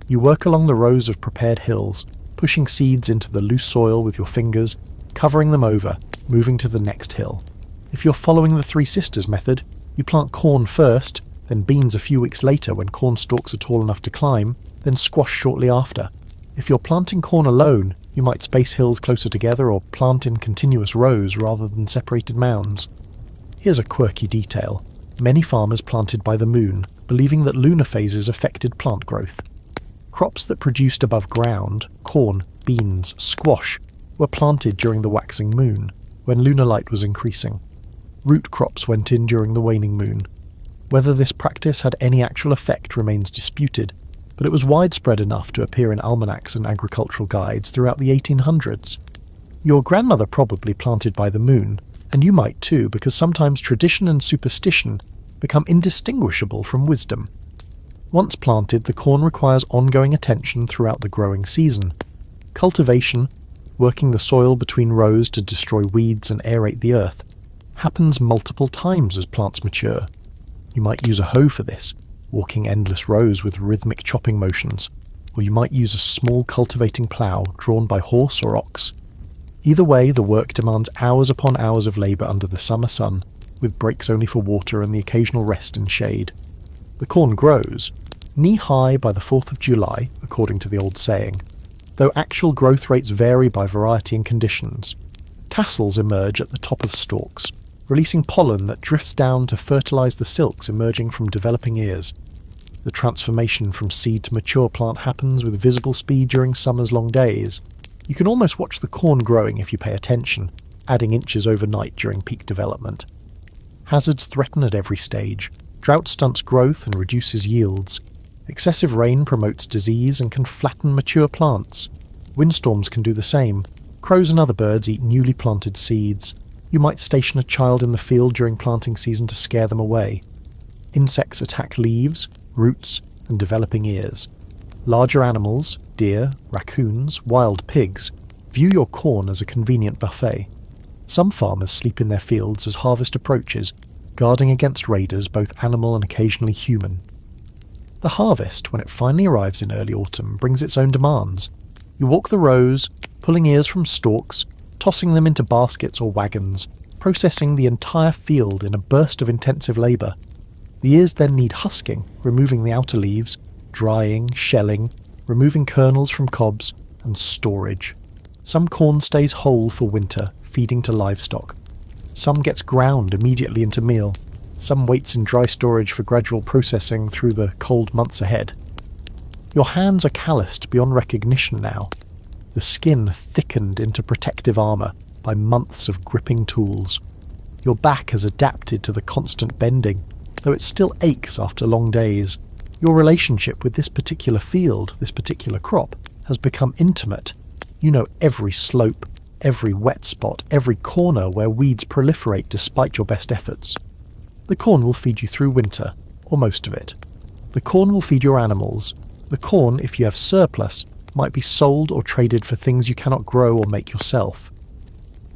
You work along the rows of prepared hills, pushing seeds into the loose soil with your fingers, covering them over, moving to the next hill. If you're following the Three Sisters method, you plant corn first, then beans a few weeks later when corn stalks are tall enough to climb, then squash shortly after. If you're planting corn alone, you might space hills closer together or plant in continuous rows rather than separated mounds. Here's a quirky detail. Many farmers planted by the moon, believing that lunar phases affected plant growth. Crops that produced above ground, corn, beans, squash, were planted during the waxing moon, when lunar light was increasing. Root crops went in during the waning moon. Whether this practice had any actual effect remains disputed, but it was widespread enough to appear in almanacs and agricultural guides throughout the 1800s. Your grandmother probably planted by the moon, and you might too, because sometimes tradition and superstition become indistinguishable from wisdom. Once planted, the corn requires ongoing attention throughout the growing season. Cultivation, working the soil between rows to destroy weeds and aerate the earth, happens multiple times as plants mature. You might use a hoe for this, walking endless rows with rhythmic chopping motions, or you might use a small cultivating plough drawn by horse or ox. Either way, the work demands hours upon hours of labour under the summer sun, with breaks only for water and the occasional rest in shade. The corn grows, knee-high by the 4th of July, according to the old saying, though actual growth rates vary by variety and conditions. Tassels emerge at the top of stalks, releasing pollen that drifts down to fertilise the silks emerging from developing ears. The transformation from seed to mature plant happens with visible speed during summer's long days. You can almost watch the corn growing if you pay attention, adding inches overnight during peak development. Hazards threaten at every stage. Drought stunts growth and reduces yields. Excessive rain promotes disease and can flatten mature plants. Windstorms can do the same. Crows and other birds eat newly planted seeds. You might station a child in the field during planting season to scare them away. Insects attack leaves, roots, and developing ears. Larger animals, deer, raccoons, wild pigs, view your corn as a convenient buffet. Some farmers sleep in their fields as harvest approaches, guarding against raiders both animal and occasionally human. The harvest, when it finally arrives in early autumn, brings its own demands. You walk the rows, pulling ears from stalks, tossing them into baskets or wagons, processing the entire field in a burst of intensive labour. The ears then need husking, removing the outer leaves, drying, shelling, removing kernels from cobs, and storage. Some corn stays whole for winter, feeding to livestock. Some gets ground immediately into meal. Some waits in dry storage for gradual processing through the cold months ahead. Your hands are calloused beyond recognition now, the skin thickened into protective armour by months of gripping tools. Your back has adapted to the constant bending, though it still aches after long days. Your relationship with this particular field, this particular crop, has become intimate. You know every slope, every wet spot, every corner where weeds proliferate despite your best efforts. The corn will feed you through winter, or most of it. The corn will feed your animals. The corn, if you have surplus, might be sold or traded for things you cannot grow or make yourself.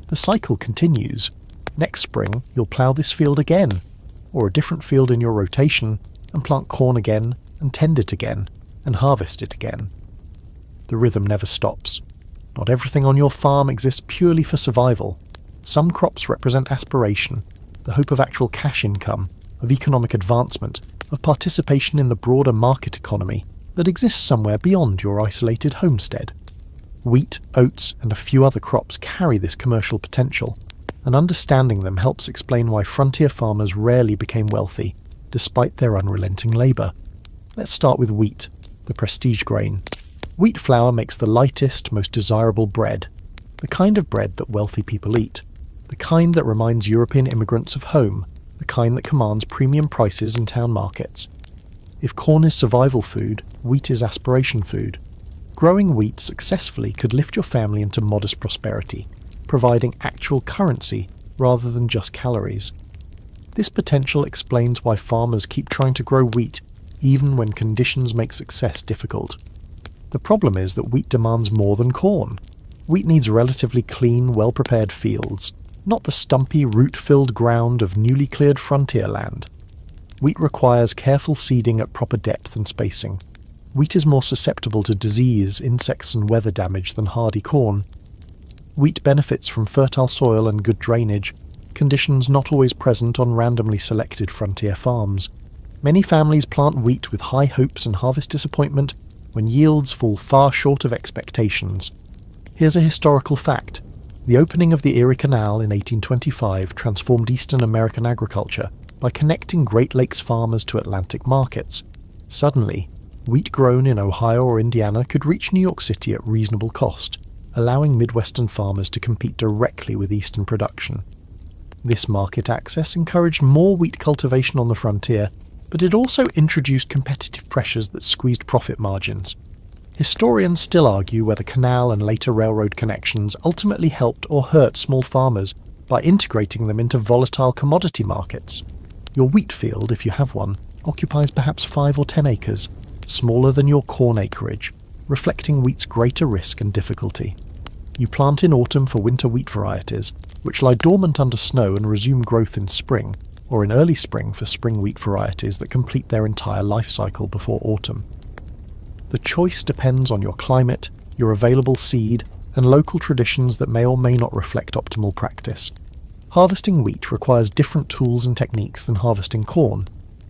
The cycle continues. Next spring, you'll plough this field again, or a different field in your rotation, and plant corn again, and tend it again, and harvest it again. The rhythm never stops. Not everything on your farm exists purely for survival. Some crops represent aspiration, the hope of actual cash income, of economic advancement, of participation in the broader market economy that exists somewhere beyond your isolated homestead. Wheat, oats, and a few other crops carry this commercial potential, and understanding them helps explain why frontier farmers rarely became wealthy, despite their unrelenting labour. Let's start with wheat, the prestige grain. Wheat flour makes the lightest, most desirable bread, the kind of bread that wealthy people eat, the kind that reminds European immigrants of home, the kind that commands premium prices in town markets. If corn is survival food, wheat is aspiration food. Growing wheat successfully could lift your family into modest prosperity, providing actual currency rather than just calories. This potential explains why farmers keep trying to grow wheat even when conditions make success difficult. The problem is that wheat demands more than corn. Wheat needs relatively clean, well-prepared fields, not the stumpy, root-filled ground of newly cleared frontier land. Wheat requires careful seeding at proper depth and spacing. Wheat is more susceptible to disease, insects and weather damage than hardy corn. Wheat benefits from fertile soil and good drainage, conditions not always present on randomly selected frontier farms. Many families plant wheat with high hopes and harvest disappointment when yields fall far short of expectations. Here's a historical fact. The opening of the Erie Canal in 1825 transformed Eastern American agriculture by connecting Great Lakes farmers to Atlantic markets. Suddenly, wheat grown in Ohio or Indiana could reach New York City at reasonable cost, allowing Midwestern farmers to compete directly with Eastern production. This market access encouraged more wheat cultivation on the frontier, but it also introduced competitive pressures that squeezed profit margins. Historians still argue whether canal and later railroad connections ultimately helped or hurt small farmers by integrating them into volatile commodity markets. Your wheat field, if you have one, occupies perhaps 5 or 10 acres, smaller than your corn acreage, reflecting wheat's greater risk and difficulty. You plant in autumn for winter wheat varieties, which lie dormant under snow and resume growth in spring, or in early spring for spring wheat varieties that complete their entire life cycle before autumn. The choice depends on your climate, your available seed, and local traditions that may or may not reflect optimal practice. Harvesting wheat requires different tools and techniques than harvesting corn.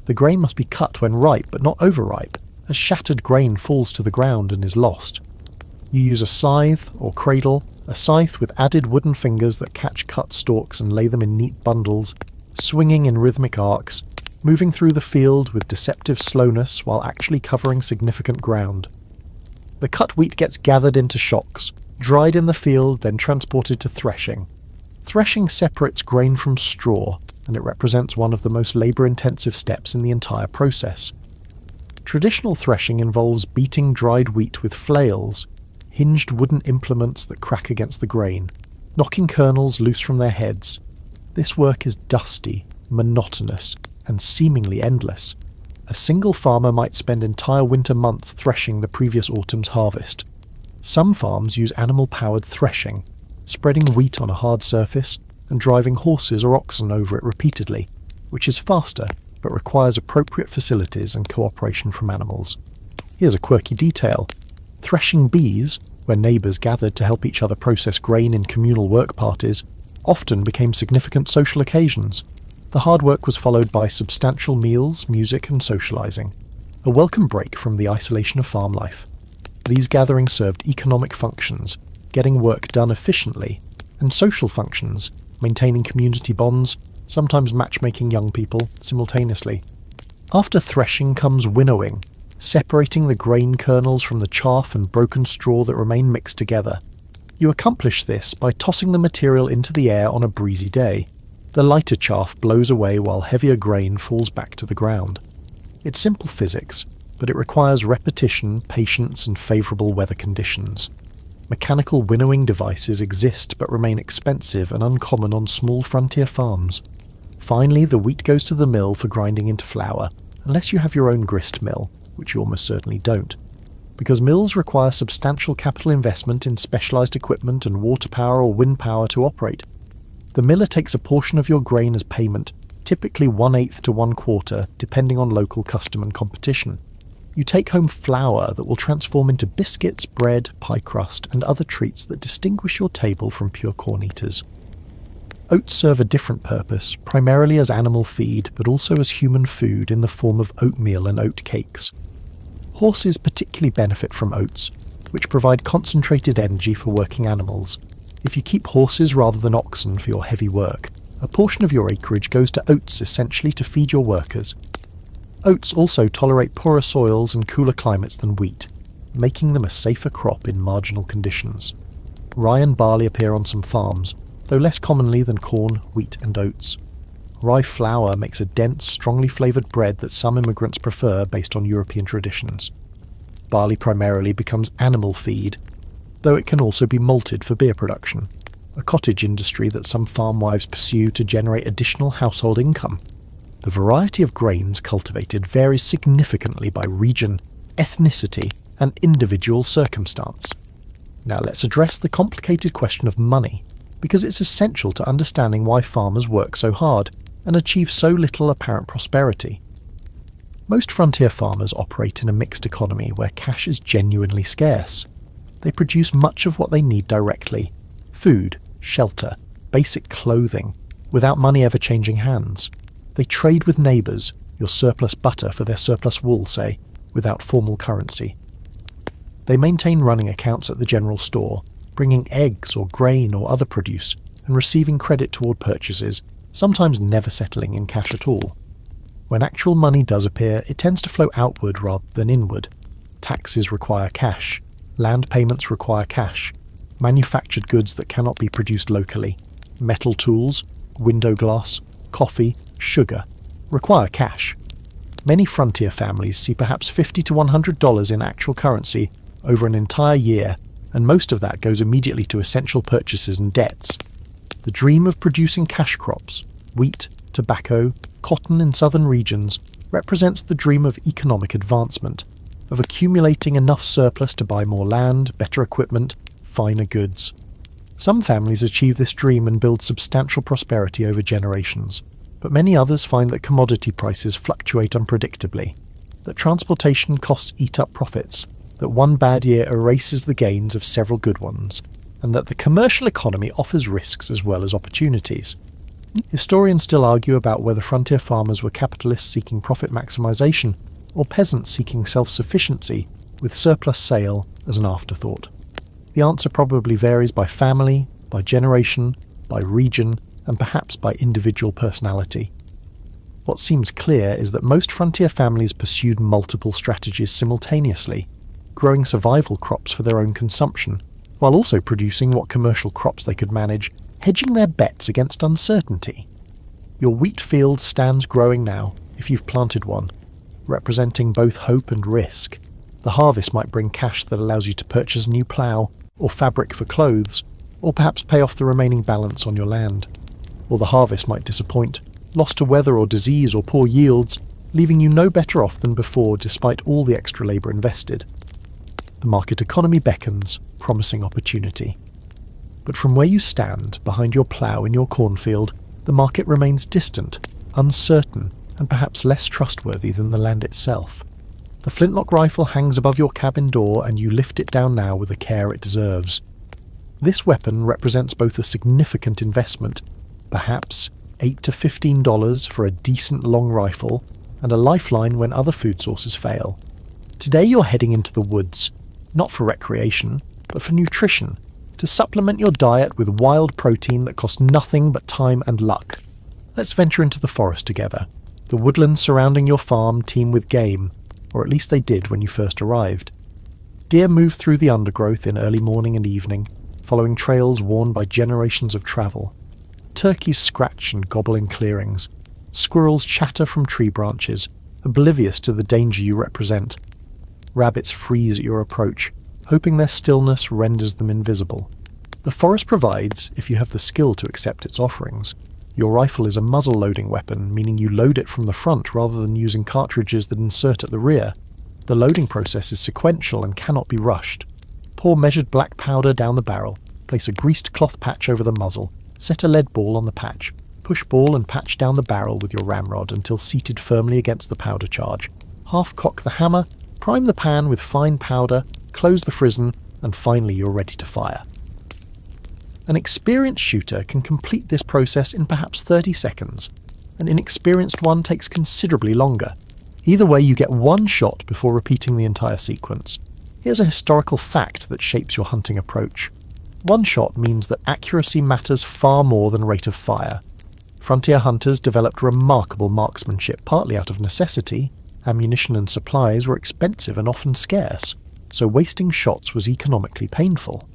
The grain must be cut when ripe but not overripe, as shattered grain falls to the ground and is lost. You use a scythe or cradle, a scythe with added wooden fingers that catch cut stalks and lay them in neat bundles, swinging in rhythmic arcs, moving through the field with deceptive slowness while actually covering significant ground. The cut wheat gets gathered into shocks, dried in the field, then transported to threshing. Threshing separates grain from straw, and it represents one of the most labour-intensive steps in the entire process. Traditional threshing involves beating dried wheat with flails, hinged wooden implements that crack against the grain, knocking kernels loose from their heads. This work is dusty, monotonous, and seemingly endless. A single farmer might spend entire winter months threshing the previous autumn's harvest. Some farms use animal-powered threshing, spreading wheat on a hard surface and driving horses or oxen over it repeatedly, which is faster but requires appropriate facilities and cooperation from animals. Here's a quirky detail. Threshing bees, where neighbours gathered to help each other process grain in communal work parties, often became significant social occasions. The hard work was followed by substantial meals, music and socialising, a welcome break from the isolation of farm life. These gatherings served economic functions, getting work done efficiently, and social functions, maintaining community bonds, sometimes matchmaking young people simultaneously. After threshing comes winnowing, separating the grain kernels from the chaff and broken straw that remain mixed together. You accomplish this by tossing the material into the air on a breezy day. The lighter chaff blows away while heavier grain falls back to the ground. It's simple physics, but it requires repetition, patience, and favourable weather conditions. Mechanical winnowing devices exist but remain expensive and uncommon on small frontier farms. Finally, the wheat goes to the mill for grinding into flour, unless you have your own grist mill, which you almost certainly don't. Because mills require substantial capital investment in specialised equipment and water power or wind power to operate. The miller takes a portion of your grain as payment, typically 1/8 to 1/4, depending on local custom and competition. You take home flour that will transform into biscuits, bread, pie crust, and other treats that distinguish your table from pure corn eaters. Oats serve a different purpose, primarily as animal feed, but also as human food in the form of oatmeal and oat cakes. Horses particularly benefit from oats, which provide concentrated energy for working animals. If you keep horses rather than oxen for your heavy work, a portion of your acreage goes to oats essentially to feed your workers. Oats also tolerate poorer soils and cooler climates than wheat, making them a safer crop in marginal conditions. Rye and barley appear on some farms, though less commonly than corn, wheat and oats. Rye flour makes a dense, strongly flavoured bread that some immigrants prefer based on European traditions. Barley primarily becomes animal feed, though it can also be malted for beer production, a cottage industry that some farm wives pursue to generate additional household income. The variety of grains cultivated varies significantly by region, ethnicity, and individual circumstance. Now let's address the complicated question of money, because it's essential to understanding why farmers work so hard and achieve so little apparent prosperity. Most frontier farmers operate in a mixed economy where cash is genuinely scarce. They produce much of what they need directly: food, shelter, basic clothing, without money ever changing hands. They trade with neighbours, your surplus butter for their surplus wool, say, without formal currency. They maintain running accounts at the general store, bringing eggs or grain or other produce, and receiving credit toward purchases, sometimes never settling in cash at all. When actual money does appear, it tends to flow outward rather than inward. Taxes require cash, land payments require cash, manufactured goods that cannot be produced locally, metal tools, window glass, coffee, sugar, require cash. Many frontier families see perhaps $50 to $100 in actual currency over an entire year, and most of that goes immediately to essential purchases and debts. The dream of producing cash crops, wheat, tobacco, cotton in southern regions, represents the dream of economic advancement, of accumulating enough surplus to buy more land, better equipment, finer goods. Some families achieve this dream and build substantial prosperity over generations, but many others find that commodity prices fluctuate unpredictably, that transportation costs eat up profits, that one bad year erases the gains of several good ones, and that the commercial economy offers risks as well as opportunities. Historians still argue about whether frontier farmers were capitalists seeking profit maximization or peasants seeking self-sufficiency, with surplus sale as an afterthought. The answer probably varies by family, by generation, by region, and perhaps by individual personality. What seems clear is that most frontier families pursued multiple strategies simultaneously, growing survival crops for their own consumption, while also producing what commercial crops they could manage, hedging their bets against uncertainty. Your wheat field stands growing now, if you've planted one, representing both hope and risk. The harvest might bring cash that allows you to purchase a new plough, or fabric for clothes, or perhaps pay off the remaining balance on your land. Or the harvest might disappoint, lost to weather or disease or poor yields, leaving you no better off than before despite all the extra labour invested. The market economy beckons, promising opportunity. But from where you stand, behind your plough in your cornfield, the market remains distant, uncertain, and perhaps less trustworthy than the land itself. The flintlock rifle hangs above your cabin door and you lift it down now with the care it deserves. This weapon represents both a significant investment, perhaps $8 to $15 for a decent long rifle, and a lifeline when other food sources fail. Today you're heading into the woods, not for recreation, but for nutrition, to supplement your diet with wild protein that costs nothing but time and luck. Let's venture into the forest together. The woodlands surrounding your farm teem with game, or at least they did when you first arrived. Deer move through the undergrowth in early morning and evening, following trails worn by generations of travel. Turkeys scratch and gobble in clearings. Squirrels chatter from tree branches, oblivious to the danger you represent. Rabbits freeze at your approach, hoping their stillness renders them invisible. The forest provides, if you have the skill to accept its offerings. Your rifle is a muzzle-loading weapon, meaning you load it from the front rather than using cartridges that insert at the rear. The loading process is sequential and cannot be rushed. Pour measured black powder down the barrel, place a greased cloth patch over the muzzle, set a lead ball on the patch, push ball and patch down the barrel with your ramrod until seated firmly against the powder charge. Half-cock the hammer, prime the pan with fine powder, close the frizzen, and finally you're ready to fire. An experienced shooter can complete this process in perhaps 30 seconds. An inexperienced one takes considerably longer. Either way, you get one shot before repeating the entire sequence. Here's a historical fact that shapes your hunting approach. One shot means that accuracy matters far more than rate of fire. Frontier hunters developed remarkable marksmanship partly out of necessity. Ammunition and supplies were expensive and often scarce, so wasting shots was economically painful.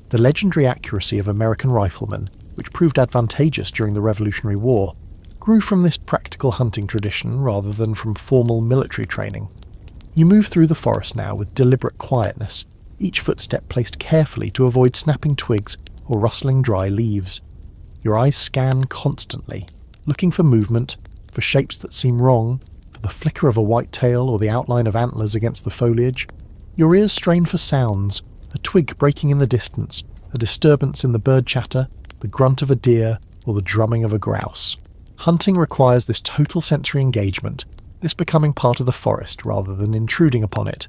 The legendary accuracy of American riflemen, which proved advantageous during the Revolutionary War, grew from this practical hunting tradition rather than from formal military training. You move through the forest now with deliberate quietness, each footstep placed carefully to avoid snapping twigs or rustling dry leaves. Your eyes scan constantly, looking for movement, for shapes that seem wrong, for the flicker of a white tail or the outline of antlers against the foliage. Your ears strain for sounds, a twig breaking in the distance, a disturbance in the bird chatter, the grunt of a deer, or the drumming of a grouse. Hunting requires this total sensory engagement, this becoming part of the forest rather than intruding upon it.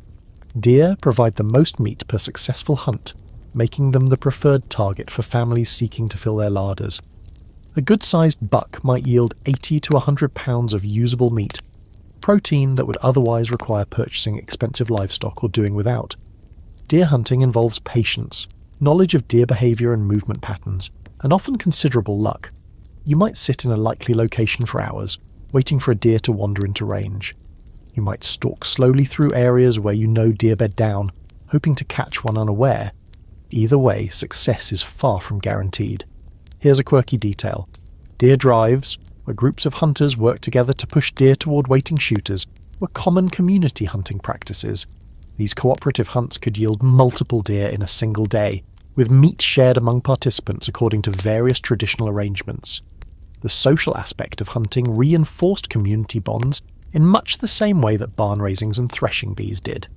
Deer provide the most meat per successful hunt, making them the preferred target for families seeking to fill their larders. A good-sized buck might yield 80 to 100 pounds of usable meat, protein that would otherwise require purchasing expensive livestock or doing without. Deer hunting involves patience, knowledge of deer behaviour and movement patterns, and often considerable luck. You might sit in a likely location for hours, waiting for a deer to wander into range. You might stalk slowly through areas where you know deer bed down, hoping to catch one unaware. Either way, success is far from guaranteed. Here's a quirky detail. Deer drives, where groups of hunters work together to push deer toward waiting shooters, were common community hunting practices. These cooperative hunts could yield multiple deer in a single day, with meat shared among participants according to various traditional arrangements. The social aspect of hunting reinforced community bonds in much the same way that barn raisings and threshing bees did.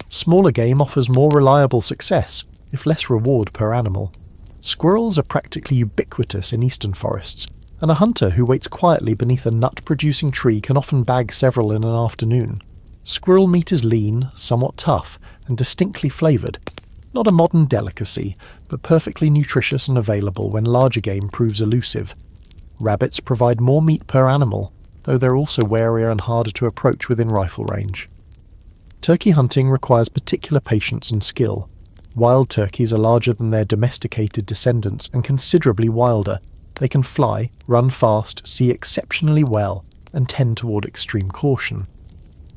Smaller game offers more reliable success, if less reward per animal. Squirrels are practically ubiquitous in eastern forests, and a hunter who waits quietly beneath a nut-producing tree can often bag several in an afternoon. Squirrel meat is lean, somewhat tough, and distinctly flavoured. Not a modern delicacy, but perfectly nutritious and available when larger game proves elusive. Rabbits provide more meat per animal, though they're also warier and harder to approach within rifle range. Turkey hunting requires particular patience and skill. Wild turkeys are larger than their domesticated descendants and considerably wilder. They can fly, run fast, see exceptionally well, and tend toward extreme caution.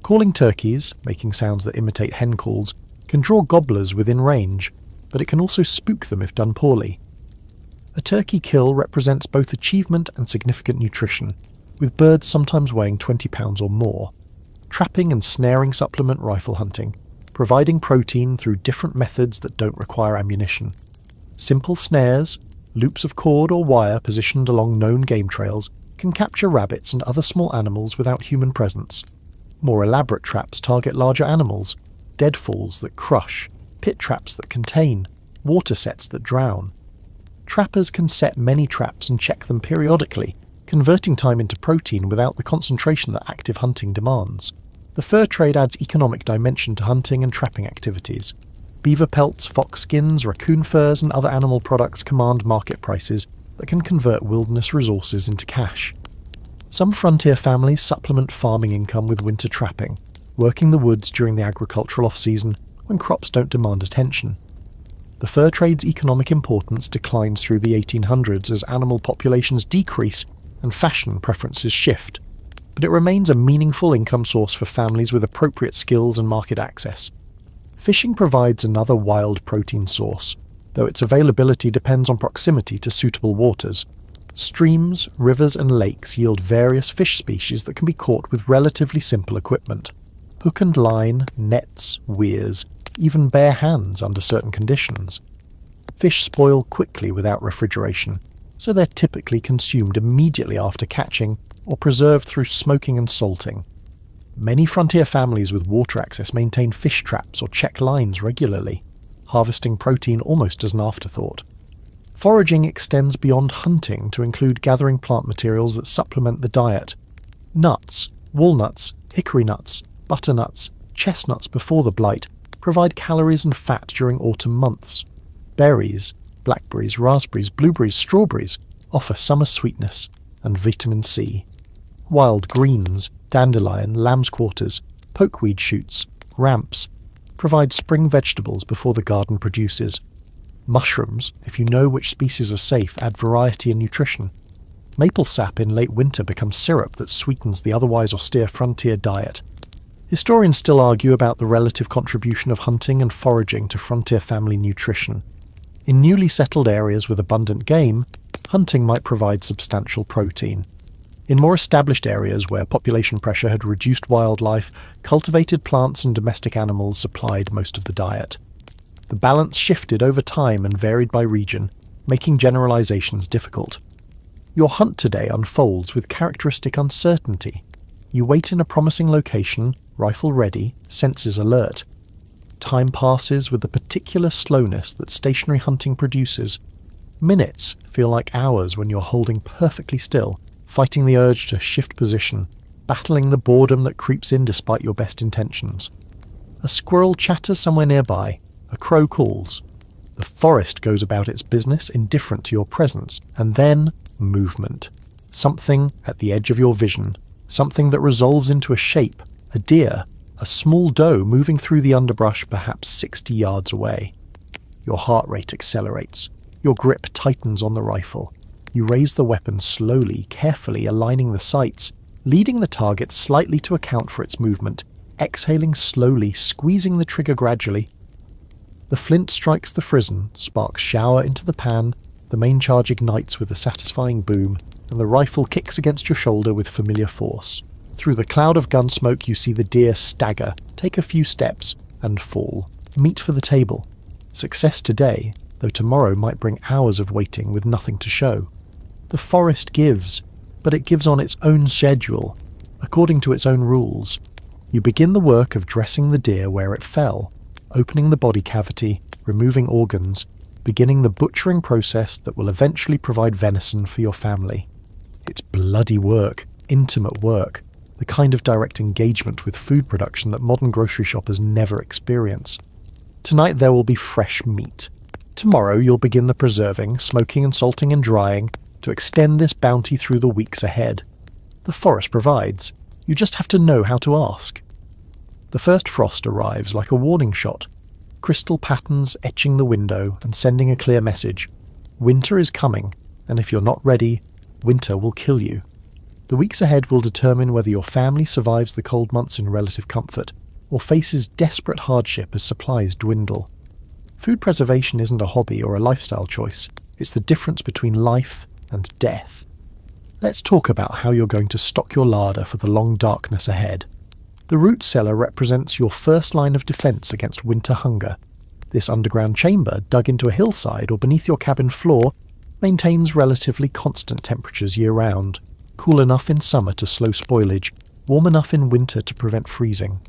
Calling turkeys, making sounds that imitate hen calls, can draw gobblers within range, but it can also spook them if done poorly. A turkey kill represents both achievement and significant nutrition, with birds sometimes weighing 20 pounds or more. Trapping and snaring supplement rifle hunting, providing protein through different methods that don't require ammunition. Simple snares, loops of cord or wire positioned along known game trails, can capture rabbits and other small animals without human presence. More elaborate traps target larger animals, deadfalls that crush, pit traps that contain, water sets that drown. Trappers can set many traps and check them periodically, converting time into protein without the concentration that active hunting demands. The fur trade adds economic dimension to hunting and trapping activities. Beaver pelts, fox skins, raccoon furs and other animal products command market prices that can convert wilderness resources into cash. Some frontier families supplement farming income with winter trapping, working the woods during the agricultural off-season when crops don't demand attention. The fur trade's economic importance declines through the 1800s as animal populations decrease and fashion preferences shift, but it remains a meaningful income source for families with appropriate skills and market access. Fishing provides another wild protein source, though its availability depends on proximity to suitable waters. Streams, rivers and lakes yield various fish species that can be caught with relatively simple equipment. Hook and line, nets, weirs, even bare hands under certain conditions. Fish spoil quickly without refrigeration, so they're typically consumed immediately after catching or preserved through smoking and salting. Many frontier families with water access maintain fish traps or check lines regularly, harvesting protein almost as an afterthought. Foraging extends beyond hunting to include gathering plant materials that supplement the diet. Nuts, walnuts, hickory nuts, butternuts, chestnuts before the blight provide calories and fat during autumn months. Berries, blackberries, raspberries, blueberries, strawberries offer summer sweetness and vitamin C. Wild greens, dandelion, lamb's quarters, pokeweed shoots, ramps provide spring vegetables before the garden produces. Mushrooms, if you know which species are safe, add variety and nutrition. Maple sap in late winter becomes syrup that sweetens the otherwise austere frontier diet. Historians still argue about the relative contribution of hunting and foraging to frontier family nutrition. In newly settled areas with abundant game, hunting might provide substantial protein. In more established areas where population pressure had reduced wildlife, cultivated plants and domestic animals supplied most of the diet. The balance shifted over time and varied by region, making generalizations difficult. Your hunt today unfolds with characteristic uncertainty. You wait in a promising location, rifle ready, senses alert. Time passes with the particular slowness that stationary hunting produces. Minutes feel like hours when you're holding perfectly still, fighting the urge to shift position, battling the boredom that creeps in despite your best intentions. A squirrel chatters somewhere nearby, a crow calls. The forest goes about its business indifferent to your presence, and then movement. Something at the edge of your vision, something that resolves into a shape, a deer, a small doe moving through the underbrush perhaps 60 yards away. Your heart rate accelerates. Your grip tightens on the rifle. You raise the weapon slowly, carefully aligning the sights, leading the target slightly to account for its movement, exhaling slowly, squeezing the trigger gradually. The flint strikes the frizzen, sparks shower into the pan, the main charge ignites with a satisfying boom, and the rifle kicks against your shoulder with familiar force. Through the cloud of gun smoke you see the deer stagger, take a few steps, and fall. Meat for the table. Success today, though tomorrow might bring hours of waiting with nothing to show. The forest gives, but it gives on its own schedule, according to its own rules. You begin the work of dressing the deer where it fell, opening the body cavity, removing organs, beginning the butchering process that will eventually provide venison for your family. It's bloody work, intimate work, the kind of direct engagement with food production that modern grocery shoppers never experience. Tonight there will be fresh meat. Tomorrow you'll begin the preserving, smoking and salting and drying to extend this bounty through the weeks ahead. The forest provides. You just have to know how to ask. The first frost arrives like a warning shot, crystal patterns etching the window and sending a clear message. Winter is coming, and if you're not ready, winter will kill you. The weeks ahead will determine whether your family survives the cold months in relative comfort, or faces desperate hardship as supplies dwindle. Food preservation isn't a hobby or a lifestyle choice, it's the difference between life and death. Let's talk about how you're going to stock your larder for the long darkness ahead. The root cellar represents your first line of defence against winter hunger. This underground chamber, dug into a hillside or beneath your cabin floor, maintains relatively constant temperatures year-round, cool enough in summer to slow spoilage, warm enough in winter to prevent freezing.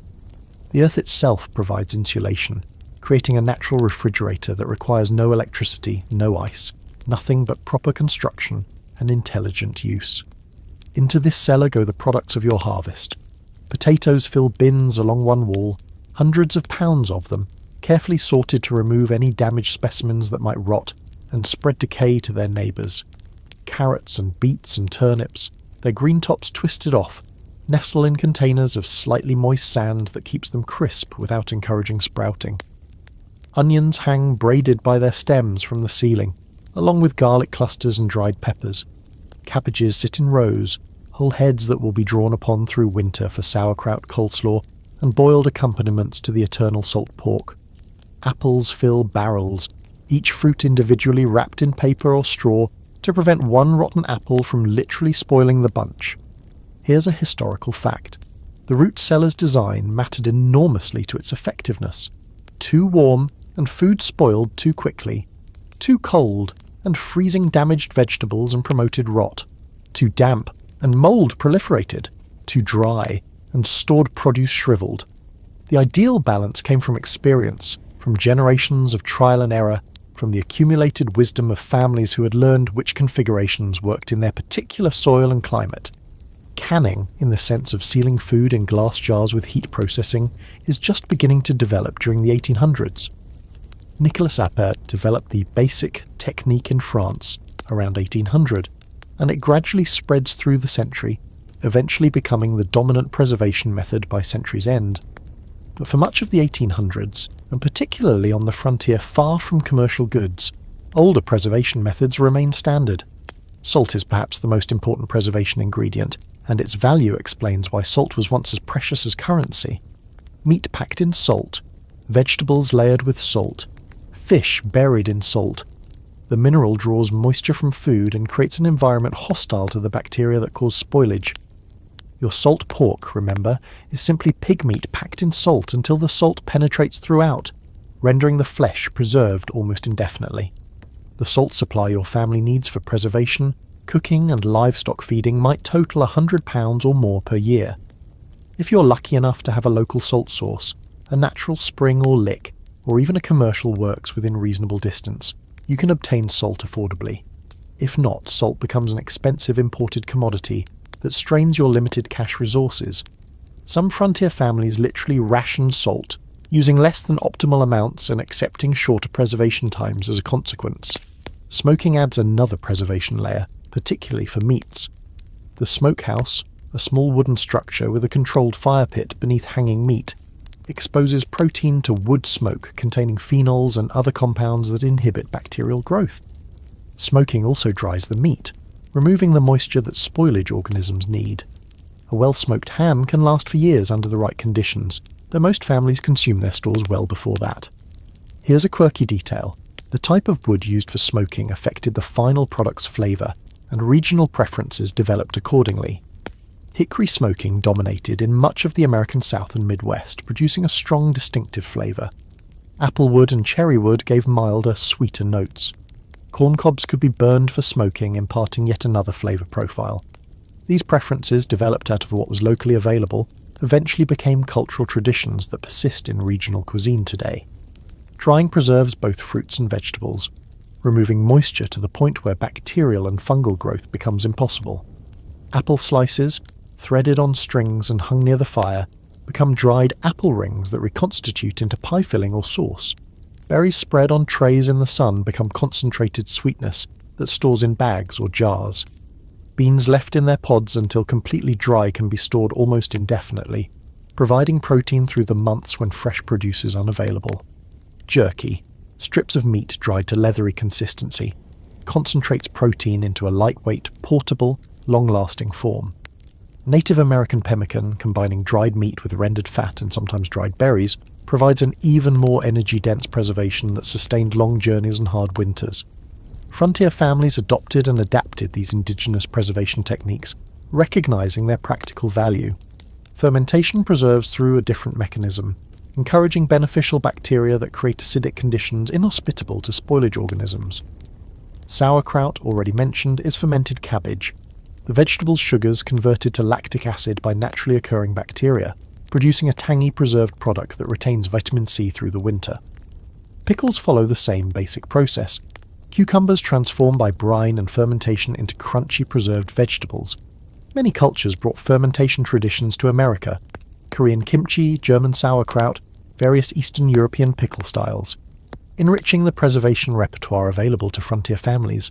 The earth itself provides insulation, creating a natural refrigerator that requires no electricity, no ice, nothing but proper construction and intelligent use. Into this cellar go the products of your harvest. Potatoes fill bins along one wall, hundreds of pounds of them, carefully sorted to remove any damaged specimens that might rot and spread decay to their neighbours. Carrots and beets and turnips, their green tops twisted off, nestle in containers of slightly moist sand that keeps them crisp without encouraging sprouting. Onions hang braided by their stems from the ceiling, along with garlic clusters and dried peppers. Cabbages sit in rows, whole heads that will be drawn upon through winter for sauerkraut, coleslaw, and boiled accompaniments to the eternal salt pork. Apples fill barrels, each fruit individually wrapped in paper or straw to prevent one rotten apple from literally spoiling the bunch. Here's a historical fact. The root cellar's design mattered enormously to its effectiveness. Too warm and food spoiled too quickly. Too cold and freezing damaged vegetables and promoted rot. Too damp and mould proliferated. Too dry and stored produce shriveled. The ideal balance came from experience, from generations of trial and error, from the accumulated wisdom of families who had learned which configurations worked in their particular soil and climate. Canning, in the sense of sealing food in glass jars with heat processing, is just beginning to develop during the 1800s. Nicholas Appert developed the basic technique in France around 1800, and it gradually spreads through the century, eventually becoming the dominant preservation method by century's end. But for much of the 1800s, and particularly on the frontier far from commercial goods, older preservation methods remain standard. Salt is perhaps the most important preservation ingredient, and its value explains why salt was once as precious as currency. Meat packed in salt, vegetables layered with salt, fish buried in salt. The mineral draws moisture from food and creates an environment hostile to the bacteria that cause spoilage. Your salt pork, remember, is simply pig meat packed in salt until the salt penetrates throughout, rendering the flesh preserved almost indefinitely. The salt supply your family needs for preservation, cooking and livestock feeding might total £100 or more per year. If you're lucky enough to have a local salt source, a natural spring or lick, or even a commercial works within reasonable distance, you can obtain salt affordably. If not, salt becomes an expensive imported commodity that strains your limited cash resources. Some frontier families literally ration salt, using less than optimal amounts and accepting shorter preservation times as a consequence. Smoking adds another preservation layer, particularly for meats. The smokehouse, a small wooden structure with a controlled fire pit beneath hanging meat, exposes protein to wood smoke containing phenols and other compounds that inhibit bacterial growth. Smoking also dries the meat, removing the moisture that spoilage organisms need. A well-smoked ham can last for years under the right conditions, though most families consume their stores well before that. Here's a quirky detail. The type of wood used for smoking affected the final product's flavour, and regional preferences developed accordingly. Hickory smoking dominated in much of the American South and Midwest, producing a strong distinctive flavour. Applewood and cherrywood gave milder, sweeter notes. Corncobs could be burned for smoking, imparting yet another flavour profile. These preferences, developed out of what was locally available, eventually became cultural traditions that persist in regional cuisine today. Drying preserves both fruits and vegetables, removing moisture to the point where bacterial and fungal growth becomes impossible. Apple slices, threaded on strings and hung near the fire, become dried apple rings that reconstitute into pie filling or sauce. Berries spread on trays in the sun become concentrated sweetness that stores in bags or jars. Beans left in their pods until completely dry can be stored almost indefinitely, providing protein through the months when fresh produce is unavailable. Jerky, strips of meat dried to leathery consistency, concentrates protein into a lightweight, portable, long-lasting form. Native American pemmican, combining dried meat with rendered fat and sometimes dried berries, provides an even more energy-dense preservation that sustained long journeys and hard winters. Frontier families adopted and adapted these indigenous preservation techniques, recognizing their practical value. Fermentation preserves through a different mechanism, encouraging beneficial bacteria that create acidic conditions inhospitable to spoilage organisms. Sauerkraut, already mentioned, is fermented cabbage. The vegetable's sugars converted to lactic acid by naturally occurring bacteria, producing a tangy preserved product that retains vitamin C through the winter. Pickles follow the same basic process. Cucumbers transform by brine and fermentation into crunchy preserved vegetables. Many cultures brought fermentation traditions to America: Korean kimchi, German sauerkraut, various Eastern European pickle styles, enriching the preservation repertoire available to frontier families.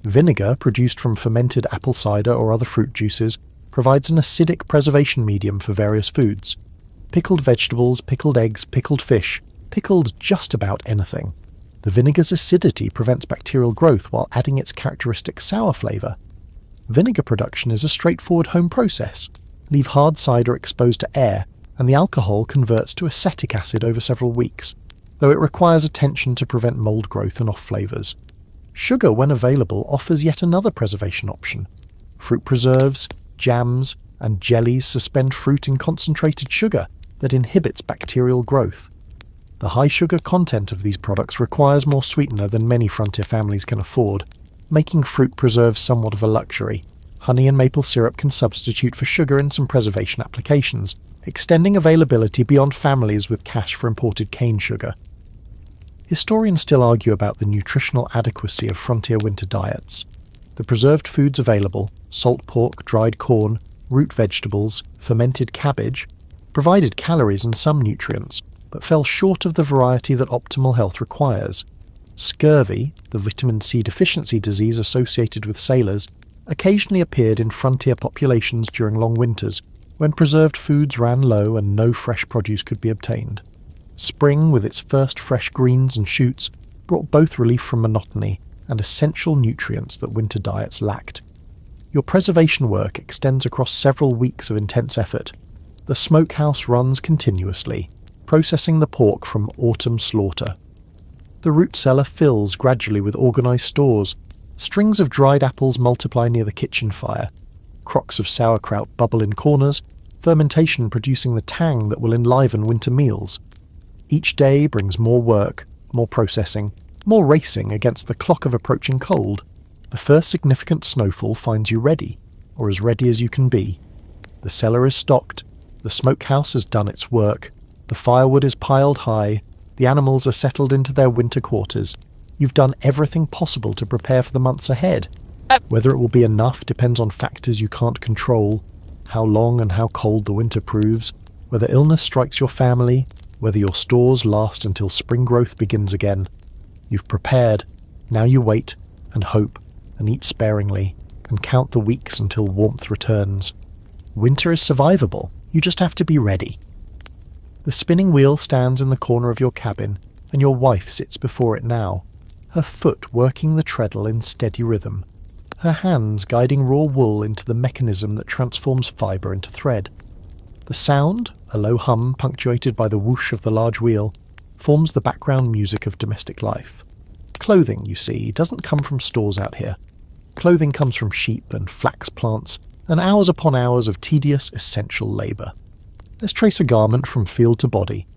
Vinegar, produced from fermented apple cider or other fruit juices, provides an acidic preservation medium for various foods. Pickled vegetables, pickled eggs, pickled fish, pickled just about anything. The vinegar's acidity prevents bacterial growth while adding its characteristic sour flavour. Vinegar production is a straightforward home process. Leave hard cider exposed to air, and the alcohol converts to acetic acid over several weeks, though it requires attention to prevent mould growth and off flavours. Sugar, when available, offers yet another preservation option. Fruit preserves, jams, and jellies suspend fruit in concentrated sugar that inhibits bacterial growth. The high sugar content of these products requires more sweetener than many frontier families can afford, making fruit preserves somewhat of a luxury. Honey and maple syrup can substitute for sugar in some preservation applications, extending availability beyond families with cash for imported cane sugar. Historians still argue about the nutritional adequacy of frontier winter diets. The preserved foods available, salt pork, dried corn, root vegetables, fermented cabbage, provided calories and some nutrients, but fell short of the variety that optimal health requires. Scurvy, the vitamin C deficiency disease associated with sailors, occasionally appeared in frontier populations during long winters, when preserved foods ran low and no fresh produce could be obtained. Spring, with its first fresh greens and shoots, brought both relief from monotony and essential nutrients that winter diets lacked. Your preservation work extends across several weeks of intense effort. The smokehouse runs continuously, processing the pork from autumn slaughter. The root cellar fills gradually with organised stores. Strings of dried apples multiply near the kitchen fire. Crocks of sauerkraut bubble in corners, fermentation producing the tang that will enliven winter meals. Each day brings more work, more processing, more racing against the clock of approaching cold. The first significant snowfall finds you ready, or as ready as you can be. The cellar is stocked, the smokehouse has done its work, the firewood is piled high, the animals are settled into their winter quarters. You've done everything possible to prepare for the months ahead. Whether it will be enough depends on factors you can't control, how long and how cold the winter proves, whether illness strikes your family, whether your stores last until spring growth begins again. You've prepared, now you wait, and hope, and eat sparingly, and count the weeks until warmth returns. Winter is survivable, you just have to be ready. The spinning wheel stands in the corner of your cabin, and your wife sits before it now, her foot working the treadle in steady rhythm, her hands guiding raw wool into the mechanism that transforms fibre into thread. The sound, a low hum punctuated by the whoosh of the large wheel, forms the background music of domestic life. Clothing, you see, doesn't come from stores out here. Clothing comes from sheep and flax plants, and hours upon hours of tedious, essential labour. Let's trace a garment from field to body.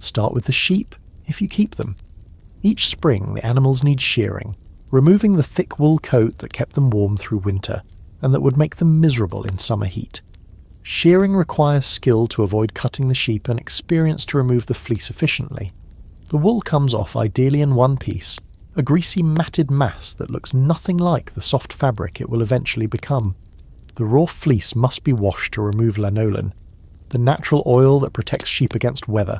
Start with the sheep, if you keep them. Each spring the animals need shearing, removing the thick wool coat that kept them warm through winter, and that would make them miserable in summer heat. Shearing requires skill to avoid cutting the sheep and experience to remove the fleece efficiently. The wool comes off ideally in one piece, a greasy matted mass that looks nothing like the soft fabric it will eventually become. The raw fleece must be washed to remove lanolin, the natural oil that protects sheep against weather,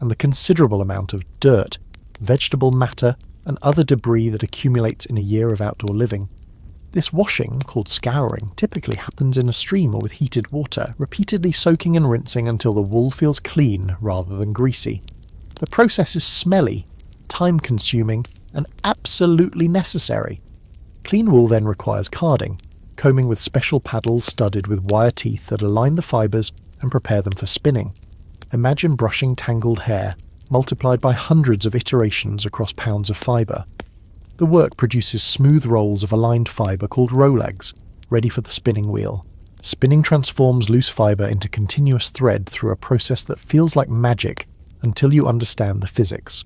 and the considerable amount of dirt, vegetable matter, and other debris that accumulates in a year of outdoor living. This washing, called scouring, typically happens in a stream or with heated water, repeatedly soaking and rinsing until the wool feels clean rather than greasy. The process is smelly, time-consuming, and absolutely necessary. Clean wool then requires carding, combing with special paddles studded with wire teeth that align the fibres and prepare them for spinning. Imagine brushing tangled hair, multiplied by hundreds of iterations across pounds of fibre. The work produces smooth rolls of aligned fibre called rolags, ready for the spinning wheel. Spinning transforms loose fibre into continuous thread through a process that feels like magic until you understand the physics.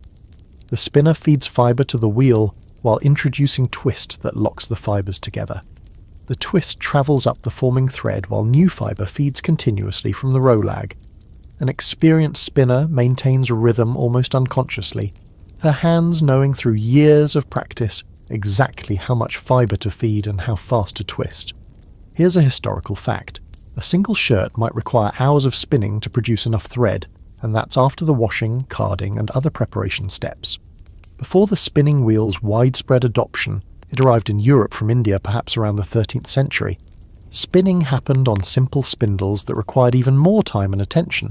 The spinner feeds fibre to the wheel while introducing twist that locks the fibres together. The twist travels up the forming thread while new fibre feeds continuously from the rolag. An experienced spinner maintains rhythm almost unconsciously, her hands knowing through years of practice exactly how much fibre to feed and how fast to twist. Here's a historical fact. A single shirt might require hours of spinning to produce enough thread, and that's after the washing, carding, and other preparation steps. Before the spinning wheel's widespread adoption, it arrived in Europe from India perhaps around the 13th century. Spinning happened on simple spindles that required even more time and attention.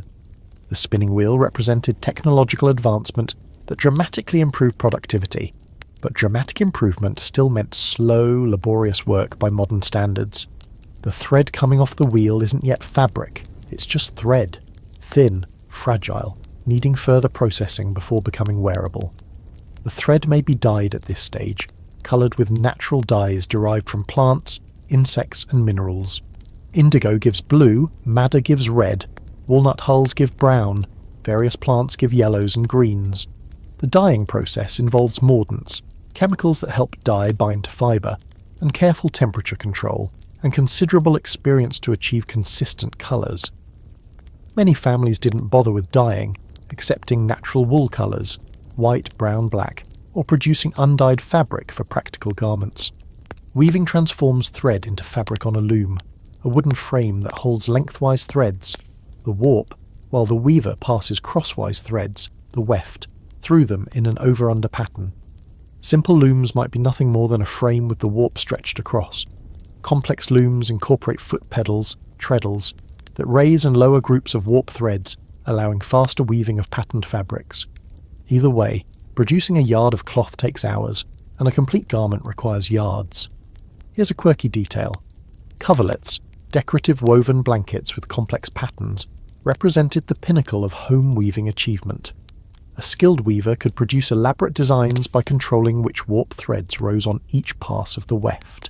The spinning wheel represented technological advancement that dramatically improved productivity, but dramatic improvement still meant slow, laborious work by modern standards. The thread coming off the wheel isn't yet fabric, it's just thread, thin, fragile, needing further processing before becoming wearable. The thread may be dyed at this stage, coloured with natural dyes derived from plants, insects and minerals. Indigo gives blue, madder gives red, walnut hulls give brown, various plants give yellows and greens. The dyeing process involves mordants, chemicals that help dye bind to fibre, and careful temperature control, and considerable experience to achieve consistent colours. Many families didn't bother with dyeing, accepting natural wool colours, white, brown, black, or producing undyed fabric for practical garments. Weaving transforms thread into fabric on a loom, a wooden frame that holds lengthwise threads, the warp, while the weaver passes crosswise threads, the weft, through them in an over-under pattern. Simple looms might be nothing more than a frame with the warp stretched across. Complex looms incorporate foot pedals, treadles, that raise and lower groups of warp threads, allowing faster weaving of patterned fabrics. Either way, producing a yard of cloth takes hours, and a complete garment requires yards. Here's a quirky detail. Coverlets, decorative woven blankets with complex patterns, represented the pinnacle of home weaving achievement. A skilled weaver could produce elaborate designs by controlling which warp threads rose on each pass of the weft,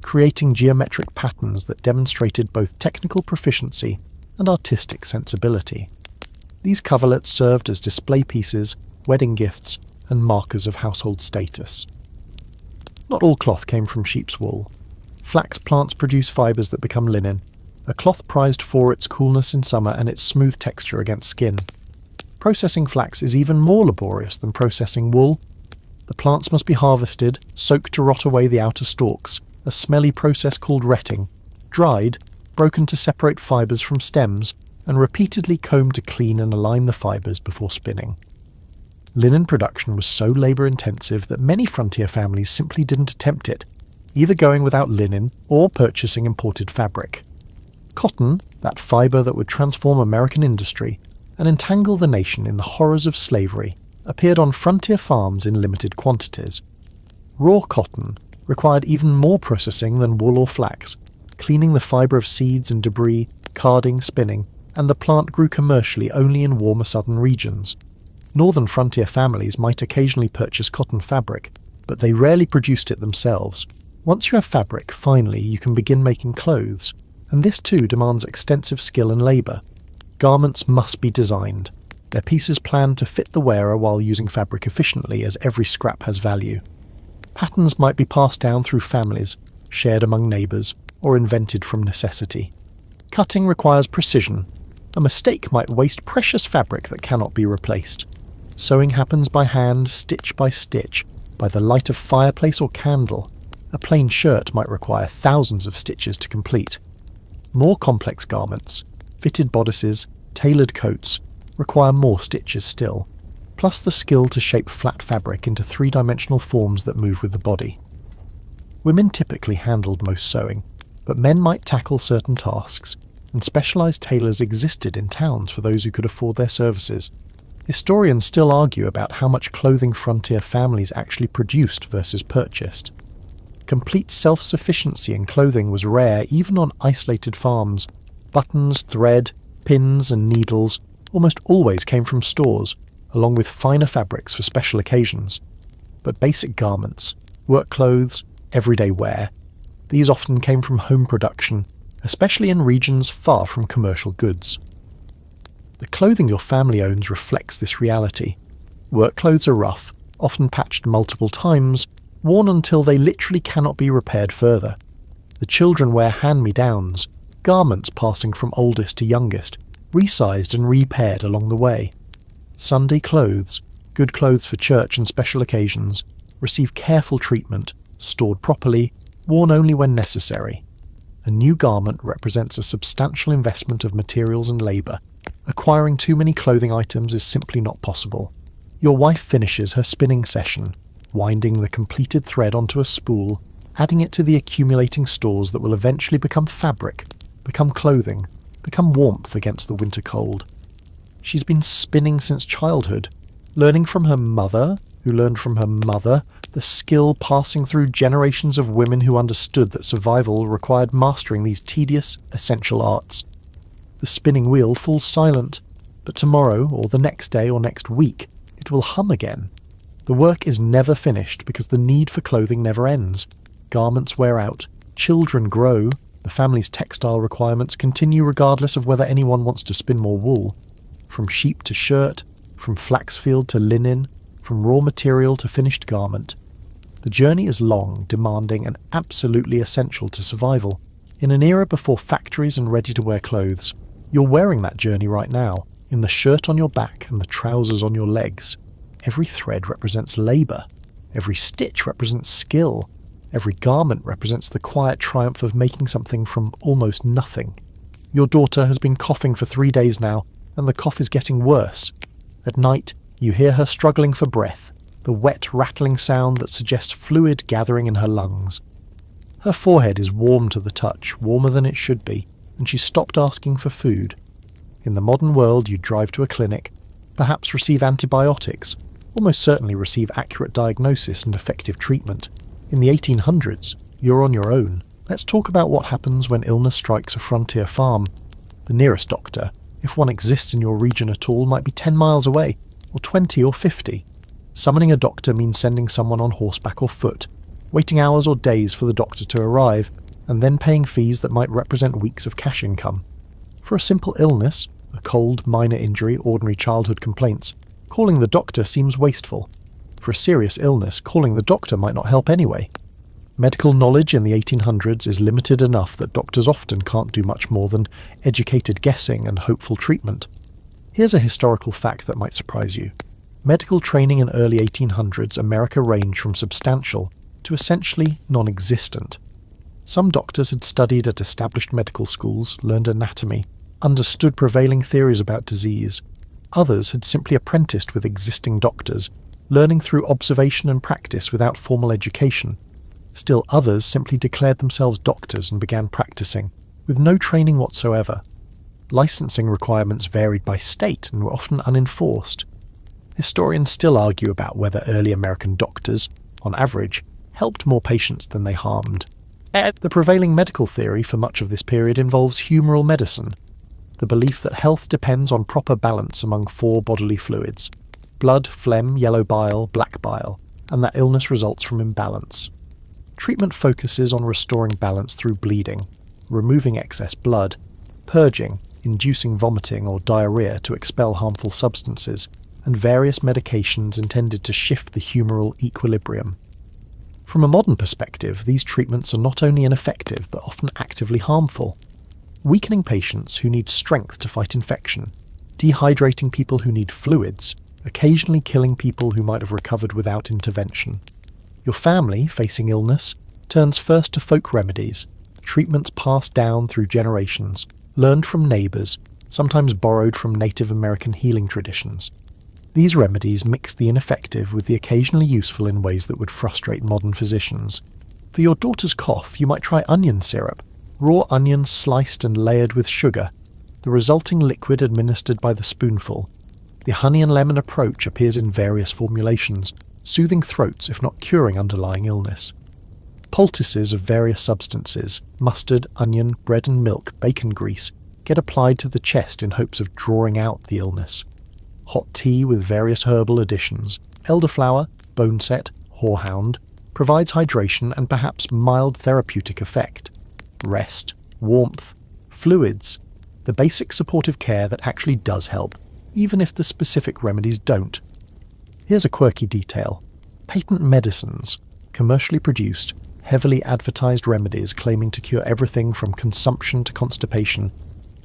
creating geometric patterns that demonstrated both technical proficiency and artistic sensibility. These coverlets served as display pieces, wedding gifts, and markers of household status. Not all cloth came from sheep's wool. Flax plants produce fibres that become linen, a cloth prized for its coolness in summer and its smooth texture against skin. Processing flax is even more laborious than processing wool. The plants must be harvested, soaked to rot away the outer stalks, a smelly process called retting, dried, broken to separate fibres from stems, and repeatedly combed to clean and align the fibres before spinning. Linen production was so labour-intensive that many frontier families simply didn't attempt it, either going without linen or purchasing imported fabric. Cotton, that fibre that would transform American industry and entangle the nation in the horrors of slavery, appeared on frontier farms in limited quantities. Raw cotton required even more processing than wool or flax, cleaning the fibre of seeds and debris, carding, spinning, and the plant grew commercially only in warmer southern regions. Northern frontier families might occasionally purchase cotton fabric, but they rarely produced it themselves. Once you have fabric, finally you can begin making clothes, and this too demands extensive skill and labour. Garments must be designed, their pieces planned to fit the wearer while using fabric efficiently, as every scrap has value. Patterns might be passed down through families, shared among neighbours, or invented from necessity. Cutting requires precision. A mistake might waste precious fabric that cannot be replaced. Sewing happens by hand, stitch by stitch, by the light of fireplace or candle. A plain shirt might require thousands of stitches to complete. More complex garments, fitted bodices, tailored coats, require more stitches still, plus the skill to shape flat fabric into three-dimensional forms that move with the body. Women typically handled most sewing, but men might tackle certain tasks, and specialised tailors existed in towns for those who could afford their services. Historians still argue about how much clothing frontier families actually produced versus purchased. Complete self-sufficiency in clothing was rare even on isolated farms. Buttons, thread, pins and needles almost always came from stores, along with finer fabrics for special occasions. But basic garments, work clothes, everyday wear, these often came from home production, especially in regions far from commercial goods. The clothing your family owns reflects this reality. Work clothes are rough, often patched multiple times, worn until they literally cannot be repaired further. The children wear hand-me-downs, garments passing from oldest to youngest, resized and repaired along the way. Sunday clothes, good clothes for church and special occasions, receive careful treatment, stored properly, worn only when necessary. A new garment represents a substantial investment of materials and labour. Acquiring too many clothing items is simply not possible. Your wife finishes her spinning session, winding the completed thread onto a spool, adding it to the accumulating stores that will eventually become fabric, become clothing, become warmth against the winter cold. She's been spinning since childhood, learning from her mother, who learned from her mother, the skill passing through generations of women who understood that survival required mastering these tedious, essential arts. The spinning wheel falls silent, but tomorrow, or the next day, or next week, it will hum again. The work is never finished because the need for clothing never ends. Garments wear out, children grow, the family's textile requirements continue regardless of whether anyone wants to spin more wool. From sheep to shirt, from flaxfield to linen, from raw material to finished garment. The journey is long, demanding, and absolutely essential to survival. In an era before factories and ready-to-wear clothes, you're wearing that journey right now, in the shirt on your back and the trousers on your legs. Every thread represents labour. Every stitch represents skill. Every garment represents the quiet triumph of making something from almost nothing. Your daughter has been coughing for 3 days now, and the cough is getting worse. At night, you hear her struggling for breath, the wet rattling sound that suggests fluid gathering in her lungs. Her forehead is warm to the touch, warmer than it should be, and she's stopped asking for food. In the modern world, you'd drive to a clinic, perhaps receive antibiotics, almost certainly receive accurate diagnosis and effective treatment. In the 1800s, you're on your own. Let's talk about what happens when illness strikes a frontier farm. The nearest doctor, if one exists in your region at all, might be 10 miles away, or 20 or 50. Summoning a doctor means sending someone on horseback or foot, waiting hours or days for the doctor to arrive, and then paying fees that might represent weeks of cash income. For a simple illness, a cold, minor injury, ordinary childhood complaints, calling the doctor seems wasteful. For a serious illness, calling the doctor might not help anyway. Medical knowledge in the 1800s is limited enough that doctors often can't do much more than educated guessing and hopeful treatment. Here's a historical fact that might surprise you. Medical training in early 1800s America ranged from substantial to essentially non-existent. Some doctors had studied at established medical schools, learned anatomy, understood prevailing theories about disease. Others had simply apprenticed with existing doctors, learning through observation and practice without formal education. Still others simply declared themselves doctors and began practicing, with no training whatsoever. Licensing requirements varied by state and were often unenforced. Historians still argue about whether early American doctors, on average, helped more patients than they harmed. The prevailing medical theory for much of this period involves humoral medicine, the belief that health depends on proper balance among 4 bodily fluids: blood, phlegm, yellow bile, black bile, and that illness results from imbalance. Treatment focuses on restoring balance through bleeding, removing excess blood, purging, inducing vomiting or diarrhea to expel harmful substances, and various medications intended to shift the humoral equilibrium. From a modern perspective, these treatments are not only ineffective but often actively harmful, weakening patients who need strength to fight infection, dehydrating people who need fluids, occasionally killing people who might have recovered without intervention. Your family, facing illness, turns first to folk remedies, treatments passed down through generations, learned from neighbours, sometimes borrowed from Native American healing traditions. These remedies mix the ineffective with the occasionally useful in ways that would frustrate modern physicians. For your daughter's cough, you might try onion syrup, raw onions sliced and layered with sugar, the resulting liquid administered by the spoonful. The honey and lemon approach appears in various formulations, soothing throats if not curing underlying illness. Poultices of various substances, mustard, onion, bread and milk, bacon grease, get applied to the chest in hopes of drawing out the illness. Hot tea with various herbal additions, elderflower, boneset, horehound, provides hydration and perhaps mild therapeutic effect. Rest, warmth, fluids, the basic supportive care that actually does help, even if the specific remedies don't. Here's a quirky detail. Patent medicines, commercially produced, heavily advertised remedies claiming to cure everything from consumption to constipation,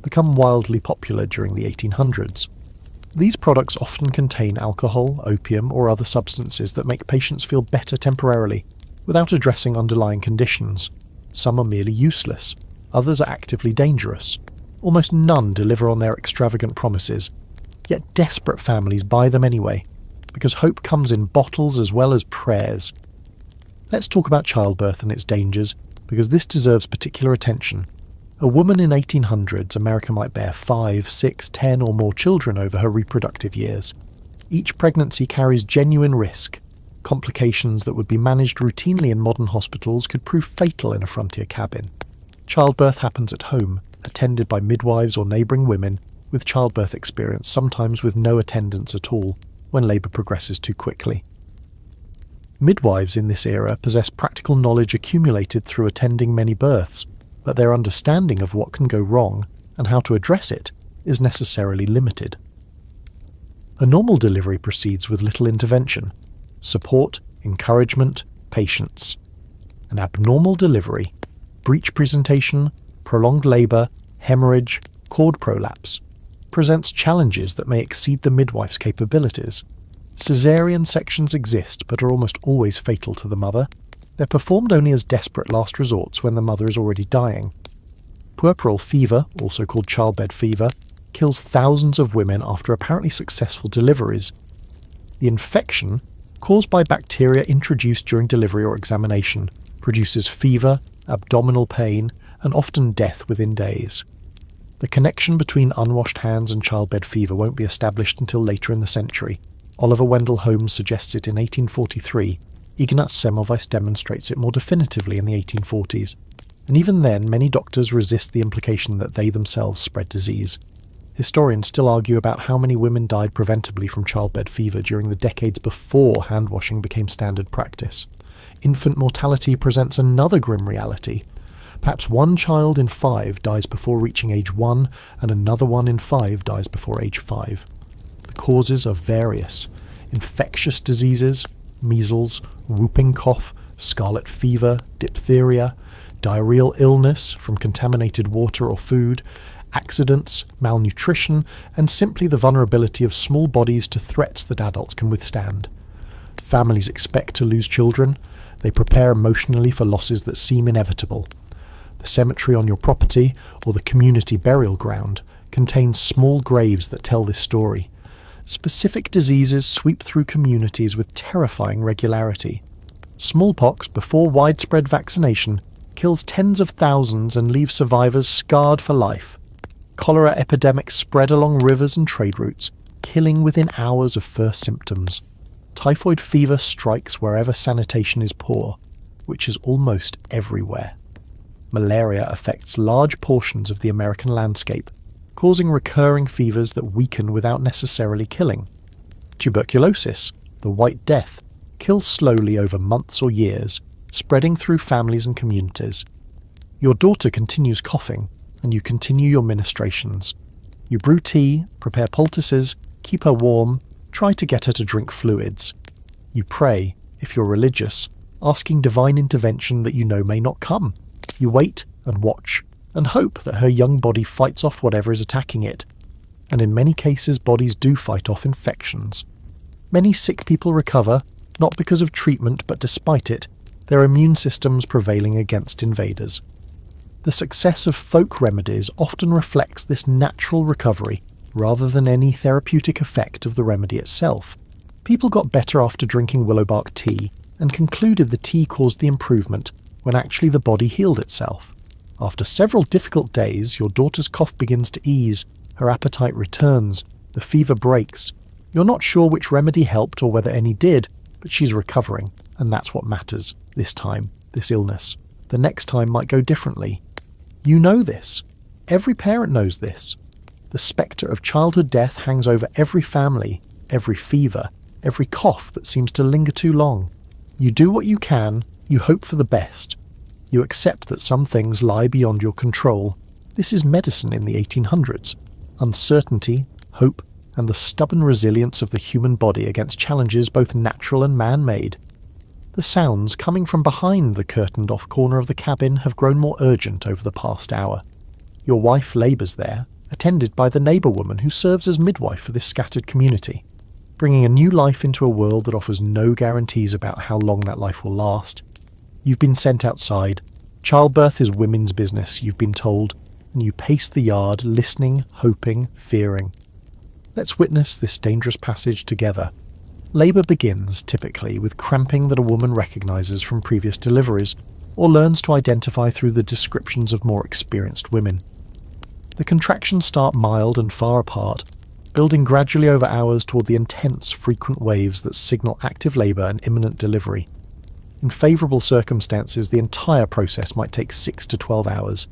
become wildly popular during the 1800s. These products often contain alcohol, opium, or other substances that make patients feel better temporarily, without addressing underlying conditions. Some are merely useless, others are actively dangerous. Almost none deliver on their extravagant promises, yet desperate families buy them anyway, because hope comes in bottles as well as prayers. Let's talk about childbirth and its dangers, because this deserves particular attention. A woman in 1800s America might bear 5, 6, 10 or more children over her reproductive years. Each pregnancy carries genuine risk. Complications that would be managed routinely in modern hospitals could prove fatal in a frontier cabin. Childbirth happens at home, attended by midwives or neighbouring women with childbirth experience, sometimes with no attendance at all, when labour progresses too quickly. Midwives in this era possess practical knowledge accumulated through attending many births, but their understanding of what can go wrong and how to address it is necessarily limited. A normal delivery proceeds with little intervention, support, encouragement, patience. An abnormal delivery, breech presentation, prolonged labour, hemorrhage, cord prolapse, presents challenges that may exceed the midwife's capabilities. Caesarean sections exist but are almost always fatal to the mother. They're performed only as desperate last resorts when the mother is already dying. Puerperal fever, also called childbed fever, kills thousands of women after apparently successful deliveries. The infection, caused by bacteria introduced during delivery or examination, produces fever, abdominal pain, and often death within days. The connection between unwashed hands and childbed fever won't be established until later in the century. Oliver Wendell Holmes suggests it in 1843. Ignaz Semmelweis demonstrates it more definitively in the 1840s. And even then, many doctors resist the implication that they themselves spread disease. Historians still argue about how many women died preventably from childbed fever during the decades before hand-washing became standard practice. Infant mortality presents another grim reality. Perhaps 1 child in 5 dies before reaching age 1, and another 1 in 5 dies before age 5. The causes are various. Infectious diseases, measles, whooping cough, scarlet fever, diphtheria, diarrheal illness from contaminated water or food, accidents, malnutrition, and simply the vulnerability of small bodies to threats that adults can withstand. Families expect to lose children. They prepare emotionally for losses that seem inevitable. The cemetery on your property, or the community burial ground, contains small graves that tell this story. Specific diseases sweep through communities with terrifying regularity. Smallpox, before widespread vaccination, kills tens of thousands and leaves survivors scarred for life. Cholera epidemics spread along rivers and trade routes, killing within hours of first symptoms. Typhoid fever strikes wherever sanitation is poor, which is almost everywhere. Malaria affects large portions of the American landscape, causing recurring fevers that weaken without necessarily killing. Tuberculosis, the White Death, kills slowly over months or years, spreading through families and communities. Your daughter continues coughing, and you continue your ministrations. You brew tea, prepare poultices, keep her warm, try to get her to drink fluids. You pray, if you're religious, asking divine intervention that you know may not come. You wait and watch, and hope that her young body fights off whatever is attacking it. And in many cases, bodies do fight off infections. Many sick people recover, not because of treatment, but despite it, their immune systems prevailing against invaders. The success of folk remedies often reflects this natural recovery, rather than any therapeutic effect of the remedy itself. People got better after drinking willowbark tea, and concluded the tea caused the improvement, when actually the body healed itself. After several difficult days, your daughter's cough begins to ease, her appetite returns, the fever breaks. You're not sure which remedy helped or whether any did, but she's recovering, and that's what matters, this time, this illness. The next time might go differently. You know this. Every parent knows this. The spectre of childhood death hangs over every family, every fever, every cough that seems to linger too long. You do what you can, you hope for the best. You accept that some things lie beyond your control. This is medicine in the 1800s. Uncertainty, hope, and the stubborn resilience of the human body against challenges both natural and man-made. The sounds coming from behind the curtained-off corner of the cabin have grown more urgent over the past hour. Your wife labours there, attended by the neighbour woman who serves as midwife for this scattered community, bringing a new life into a world that offers no guarantees about how long that life will last. You've been sent outside. Childbirth is women's business, you've been told, and you pace the yard, listening, hoping, fearing. Let's witness this dangerous passage together. Labour begins, typically, with cramping that a woman recognises from previous deliveries, or learns to identify through the descriptions of more experienced women. The contractions start mild and far apart, building gradually over hours toward the intense, frequent waves that signal active labour and imminent delivery. In favourable circumstances, the entire process might take 6 to 12 hours.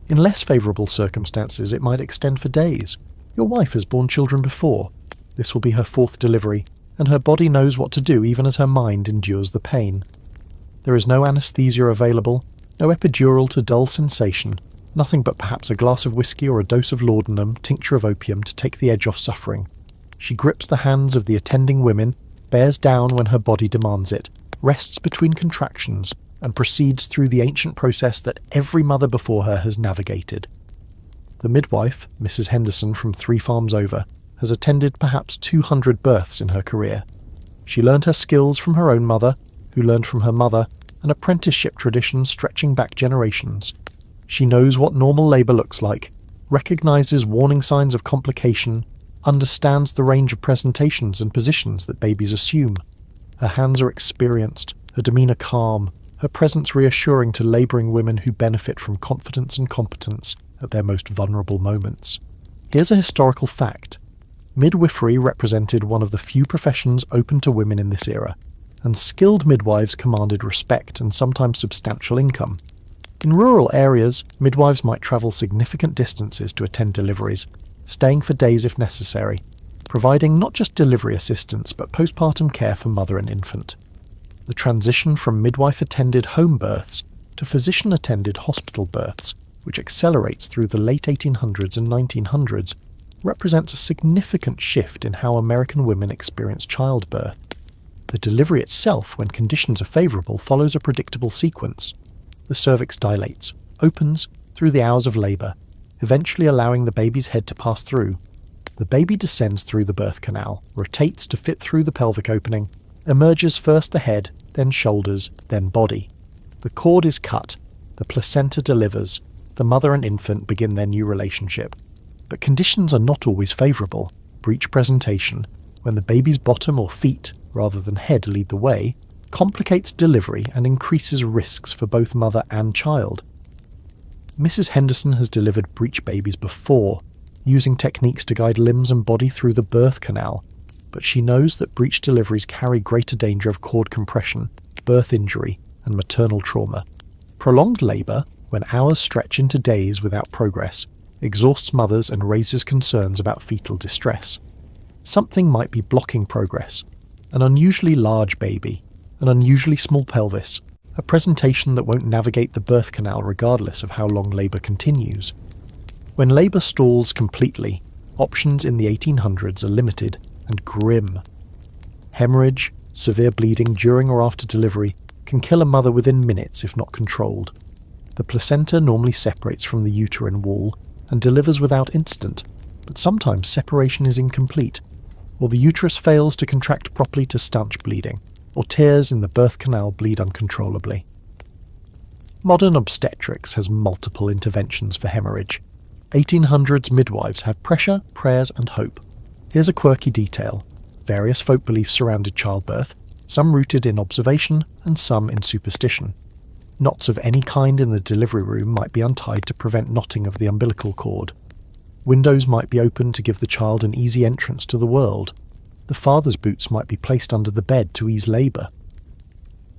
In less favourable circumstances, it might extend for days. Your wife has borne children before. This will be her 4th delivery, and her body knows what to do even as her mind endures the pain. There is no anaesthesia available, no epidural to dull sensation, nothing but perhaps a glass of whiskey or a dose of laudanum, tincture of opium, to take the edge off suffering. She grips the hands of the attending women, bears down when her body demands it, rests between contractions, and proceeds through the ancient process that every mother before her has navigated. The midwife, Mrs. Henderson from 3 farms over, has attended perhaps 200 births in her career. She learned her skills from her own mother, who learned from her mother, an apprenticeship tradition stretching back generations. She knows what normal labour looks like, recognises warning signs of complication, understands the range of presentations and positions that babies assume. Her hands are experienced, her demeanour calm, her presence reassuring to labouring women who benefit from confidence and competence at their most vulnerable moments. Here's a historical fact. Midwifery represented one of the few professions open to women in this era, and skilled midwives commanded respect and sometimes substantial income. In rural areas, midwives might travel significant distances to attend deliveries, staying for days if necessary, providing not just delivery assistance but postpartum care for mother and infant. The transition from midwife-attended home births to physician-attended hospital births, which accelerates through the late 1800s and 1900s, represents a significant shift in how American women experience childbirth. The delivery itself, when conditions are favourable, follows a predictable sequence. The cervix dilates, opens through the hours of labour, eventually allowing the baby's head to pass through. The baby descends through the birth canal, rotates to fit through the pelvic opening, emerges first the head, then shoulders, then body. The cord is cut, the placenta delivers, the mother and infant begin their new relationship. But conditions are not always favourable. Breech presentation, when the baby's bottom or feet, rather than head, lead the way, complicates delivery and increases risks for both mother and child. Mrs. Henderson has delivered breech babies before, using techniques to guide limbs and body through the birth canal, but she knows that breech deliveries carry greater danger of cord compression, birth injury, and maternal trauma. Prolonged labour, when hours stretch into days without progress, exhausts mothers and raises concerns about fetal distress. Something might be blocking progress. An unusually large baby, an unusually small pelvis, a presentation that won't navigate the birth canal regardless of how long labour continues. When labour stalls completely, options in the 1800s are limited and grim. Hemorrhage, severe bleeding during or after delivery, can kill a mother within minutes if not controlled. The placenta normally separates from the uterine wall and delivers without incident, but sometimes separation is incomplete, or the uterus fails to contract properly to stanch bleeding, or tears in the birth canal bleed uncontrollably. Modern obstetrics has multiple interventions for hemorrhage. 1800s midwives have pressure, prayers and hope. Here's a quirky detail. Various folk beliefs surrounded childbirth, some rooted in observation and some in superstition. Knots of any kind in the delivery room might be untied to prevent knotting of the umbilical cord. Windows might be opened to give the child an easy entrance to the world. The father's boots might be placed under the bed to ease labour.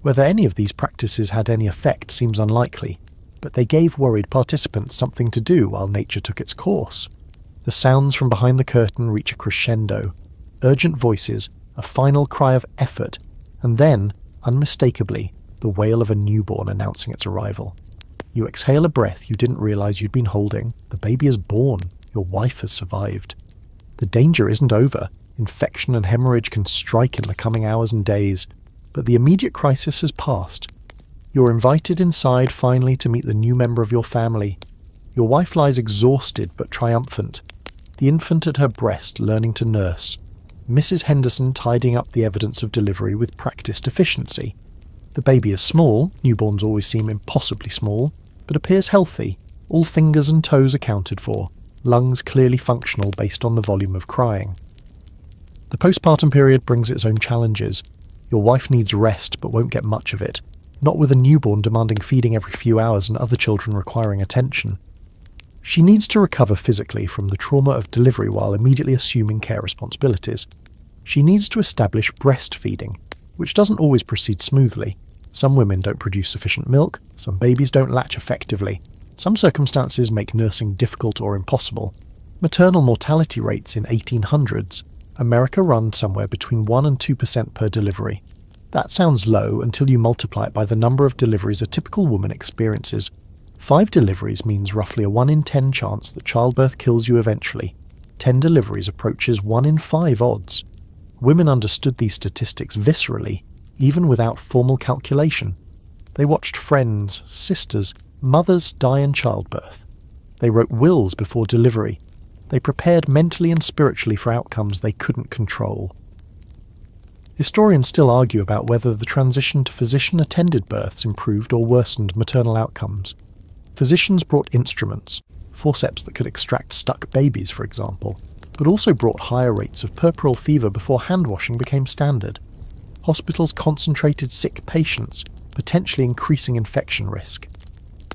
Whether any of these practices had any effect seems unlikely, but they gave worried participants something to do while nature took its course. The sounds from behind the curtain reach a crescendo, urgent voices, a final cry of effort, and then, unmistakably, the wail of a newborn announcing its arrival. You exhale a breath you didn't realise you'd been holding. The baby is born. Your wife has survived. The danger isn't over. Infection and hemorrhage can strike in the coming hours and days, but the immediate crisis has passed. You're invited inside finally to meet the new member of your family. Your wife lies exhausted but triumphant, the infant at her breast learning to nurse, Mrs. Henderson tidying up the evidence of delivery with practiced efficiency. The baby is small, newborns always seem impossibly small, but appears healthy, all fingers and toes accounted for, lungs clearly functional based on the volume of crying. The postpartum period brings its own challenges. Your wife needs rest but won't get much of it, not with a newborn demanding feeding every few hours and other children requiring attention. She needs to recover physically from the trauma of delivery while immediately assuming care responsibilities. She needs to establish breastfeeding, which doesn't always proceed smoothly. Some women don't produce sufficient milk, some babies don't latch effectively, some circumstances make nursing difficult or impossible. Maternal mortality rates in 1800s, America run somewhere between 1 and 2% per delivery. That sounds low until you multiply it by the number of deliveries a typical woman experiences. 5 deliveries means roughly a 1 in 10 chance that childbirth kills you eventually. 10 deliveries approaches 1 in 5 odds. Women understood these statistics viscerally, even without formal calculation. They watched friends, sisters, mothers die in childbirth. They wrote wills before delivery. They prepared mentally and spiritually for outcomes they couldn't control. Historians still argue about whether the transition to physician-attended births improved or worsened maternal outcomes. Physicians brought instruments, forceps that could extract stuck babies, for example, but also brought higher rates of puerperal fever before hand-washing became standard. Hospitals concentrated sick patients, potentially increasing infection risk.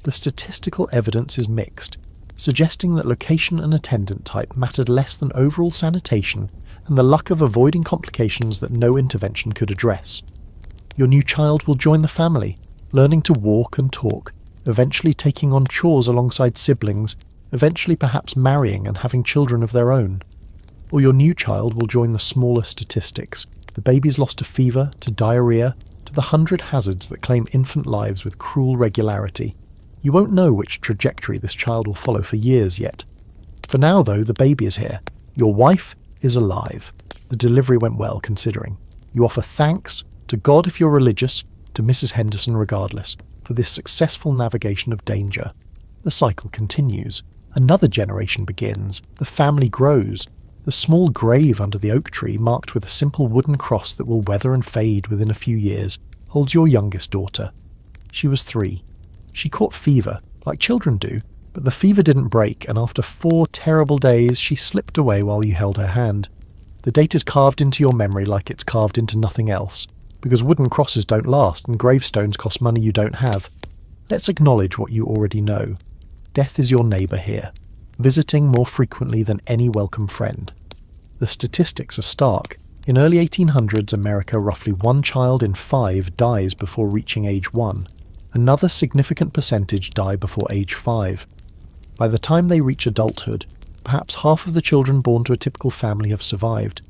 The statistical evidence is mixed, suggesting that location and attendant type mattered less than overall sanitation and the luck of avoiding complications that no intervention could address. Your new child will join the family, learning to walk and talk, eventually taking on chores alongside siblings, eventually perhaps marrying and having children of their own. Or your new child will join the smaller statistics, the babies lost to fever, to diarrhea, to the 100 hazards that claim infant lives with cruel regularity. You won't know which trajectory this child will follow for years yet. For now, though, the baby is here. Your wife is alive. The delivery went well, considering. You offer thanks to God if you're religious, to Mrs. Henderson regardless, for this successful navigation of danger. The cycle continues. Another generation begins. The family grows. The small grave under the oak tree, marked with a simple wooden cross that will weather and fade within a few years, holds your youngest daughter. She was 3. She caught fever, like children do, but the fever didn't break, and after 4 terrible days she slipped away while you held her hand. The date is carved into your memory like it's carved into nothing else, because wooden crosses don't last and gravestones cost money you don't have. Let's acknowledge what you already know. Death is your neighbour here, visiting more frequently than any welcome friend. The statistics are stark. In early 1800s America, roughly 1 child in 5 dies before reaching age 1. Another significant percentage die before age 5. By the time they reach adulthood, perhaps half of the children born to a typical family have survived.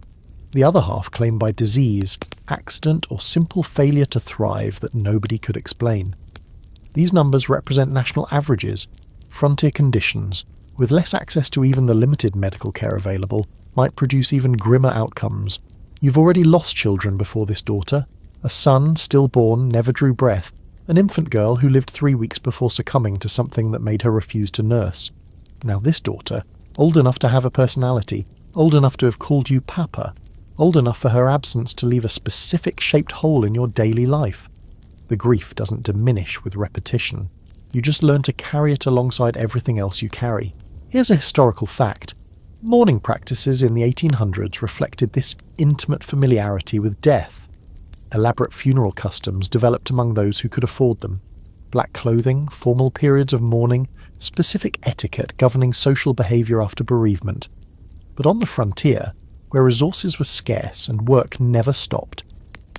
The other half claimed by disease, accident, or simple failure to thrive that nobody could explain. These numbers represent national averages. Frontier conditions, with less access to even the limited medical care available, might produce even grimmer outcomes. You've already lost children before this daughter. A son, stillborn, never drew breath. An infant girl who lived 3 weeks before succumbing to something that made her refuse to nurse. Now this daughter, old enough to have a personality, old enough to have called you Papa, old enough for her absence to leave a specific shaped hole in your daily life. The grief doesn't diminish with repetition. You just learn to carry it alongside everything else you carry. Here's a historical fact. Mourning practices in the 1800s reflected this intimate familiarity with death. Elaborate funeral customs developed among those who could afford them. Black clothing, formal periods of mourning, specific etiquette governing social behaviour after bereavement. But on the frontier, where resources were scarce and work never stopped,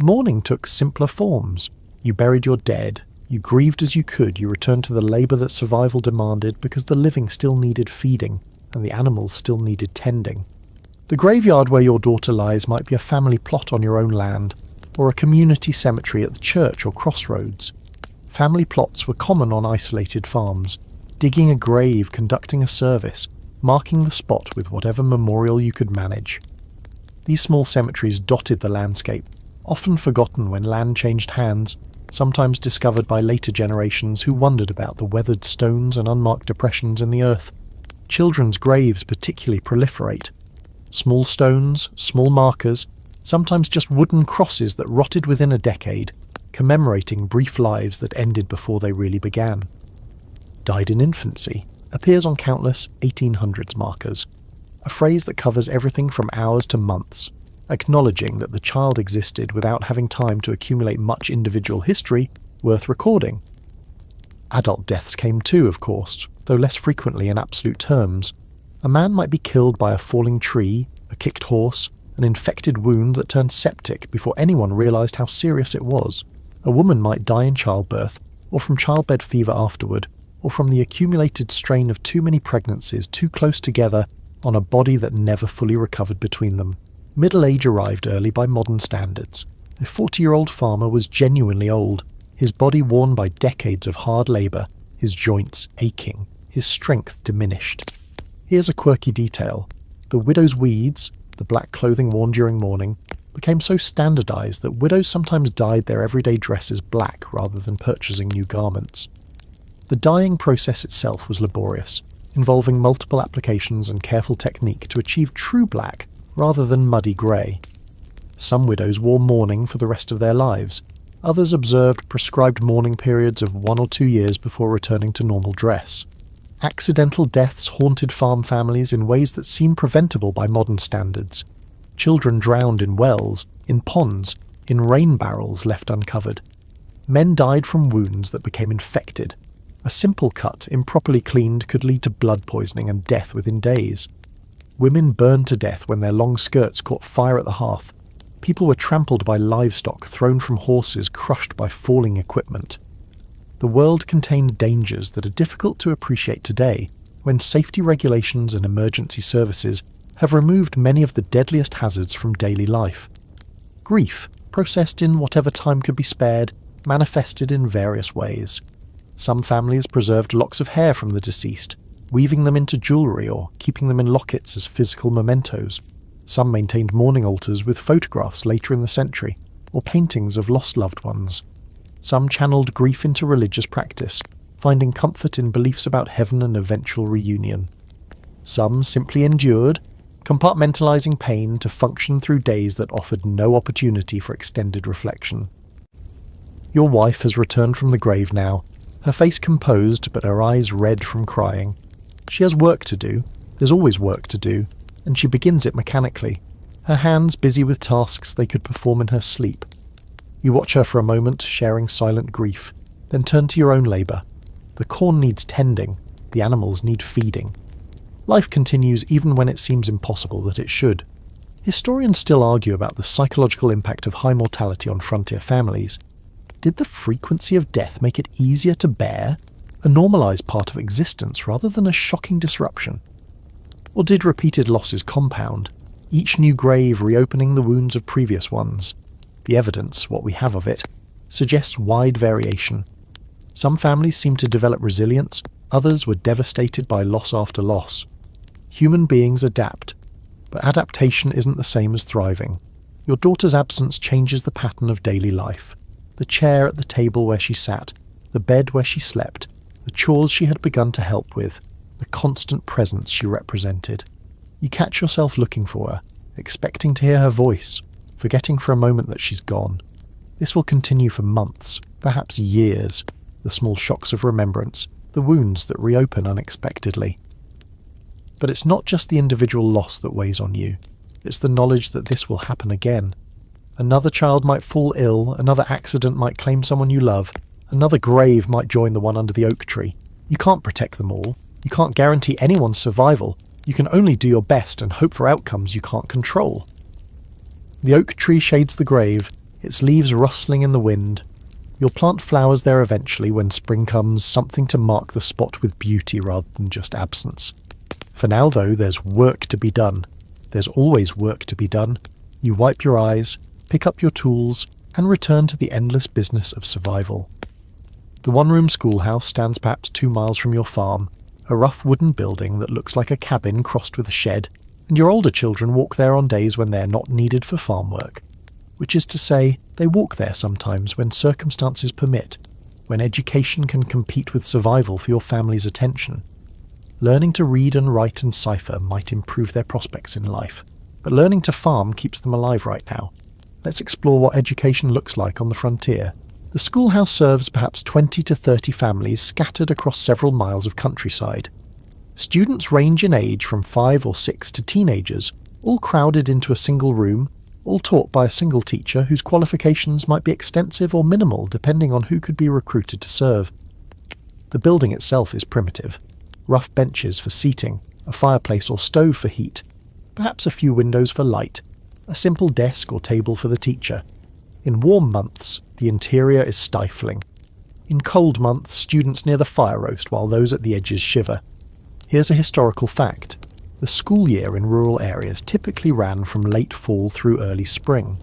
mourning took simpler forms. You buried your dead, you grieved as you could, you returned to the labour that survival demanded because the living still needed feeding and the animals still needed tending. The graveyard where your daughter lies might be a family plot on your own land, or a community cemetery at the church or crossroads. Family plots were common on isolated farms, digging a grave, conducting a service, marking the spot with whatever memorial you could manage. These small cemeteries dotted the landscape, often forgotten when land changed hands, sometimes discovered by later generations who wondered about the weathered stones and unmarked depressions in the earth. Children's graves particularly proliferate. Small stones, small markers, sometimes just wooden crosses that rotted within a decade, commemorating brief lives that ended before they really began. Died in infancy appears on countless 1800s markers, a phrase that covers everything from hours to months, acknowledging that the child existed without having time to accumulate much individual history worth recording. Adult deaths came too, of course, though less frequently in absolute terms. A man might be killed by a falling tree, a kicked horse, an infected wound that turned septic before anyone realised how serious it was. A woman might die in childbirth, or from childbed fever afterward, or from the accumulated strain of too many pregnancies too close together on a body that never fully recovered between them. Middle age arrived early by modern standards. A 40-year-old farmer was genuinely old, his body worn by decades of hard labour, his joints aching, his strength diminished. Here's a quirky detail. The widow's weeds, the black clothing worn during mourning, became so standardised that widows sometimes dyed their everyday dresses black rather than purchasing new garments. The dyeing process itself was laborious, involving multiple applications and careful technique to achieve true black rather than muddy grey. Some widows wore mourning for the rest of their lives. Others observed prescribed mourning periods of 1 or 2 years before returning to normal dress. Accidental deaths haunted farm families in ways that seem preventable by modern standards. Children drowned in wells, in ponds, in rain barrels left uncovered. Men died from wounds that became infected. A simple cut, improperly cleaned, could lead to blood poisoning and death within days. Women burned to death when their long skirts caught fire at the hearth. People were trampled by livestock, thrown from horses, crushed by falling equipment. The world contained dangers that are difficult to appreciate today, when safety regulations and emergency services have removed many of the deadliest hazards from daily life. Grief, processed in whatever time could be spared, manifested in various ways. Some families preserved locks of hair from the deceased, weaving them into jewellery or keeping them in lockets as physical mementos. Some maintained mourning altars with photographs later in the century, or paintings of lost loved ones. Some channeled grief into religious practice, finding comfort in beliefs about heaven and eventual reunion. Some simply endured, compartmentalizing pain to function through days that offered no opportunity for extended reflection. Your wife has returned from the grave now, her face composed but her eyes red from crying. She has work to do, there's always work to do, and she begins it mechanically, her hands busy with tasks they could perform in her sleep. You watch her for a moment, sharing silent grief, then turn to your own labour. The corn needs tending, the animals need feeding. Life continues even when it seems impossible that it should. Historians still argue about the psychological impact of high mortality on frontier families. Did the frequency of death make it easier to bear, a normalised part of existence rather than a shocking disruption? Or did repeated losses compound, each new grave reopening the wounds of previous ones? The evidence, what we have of it, suggests wide variation. Some families seem to develop resilience, others were devastated by loss after loss. Human beings adapt, but adaptation isn't the same as thriving. Your daughter's absence changes the pattern of daily life. The chair at the table where she sat, the bed where she slept, the chores she had begun to help with, the constant presence she represented. You catch yourself looking for her, expecting to hear her voice, forgetting for a moment that she's gone. This will continue for months, perhaps years, the small shocks of remembrance, the wounds that reopen unexpectedly. But it's not just the individual loss that weighs on you, it's the knowledge that this will happen again. Another child might fall ill, another accident might claim someone you love, another grave might join the one under the oak tree. You can't protect them all, you can't guarantee anyone's survival, you can only do your best and hope for outcomes you can't control. The oak tree shades the grave, its leaves rustling in the wind. You'll plant flowers there eventually when spring comes, something to mark the spot with beauty rather than just absence. For now, though, there's work to be done. There's always work to be done. You wipe your eyes, pick up your tools, and return to the endless business of survival. The one-room schoolhouse stands perhaps 2 miles from your farm, a rough wooden building that looks like a cabin crossed with a shed, and your older children walk there on days when they're not needed for farm work. Which is to say, they walk there sometimes when circumstances permit, when education can compete with survival for your family's attention. Learning to read and write and cipher might improve their prospects in life, but learning to farm keeps them alive right now. Let's explore what education looks like on the frontier. The schoolhouse serves perhaps 20 to 30 families scattered across several miles of countryside. Students range in age from 5 or 6 to teenagers, all crowded into a single room, all taught by a single teacher whose qualifications might be extensive or minimal depending on who could be recruited to serve. The building itself is primitive. Rough benches for seating, a fireplace or stove for heat, perhaps a few windows for light, a simple desk or table for the teacher. In warm months, the interior is stifling. In cold months, students near the fire roast while those at the edges shiver. Here's a historical fact. The school year in rural areas typically ran from late fall through early spring,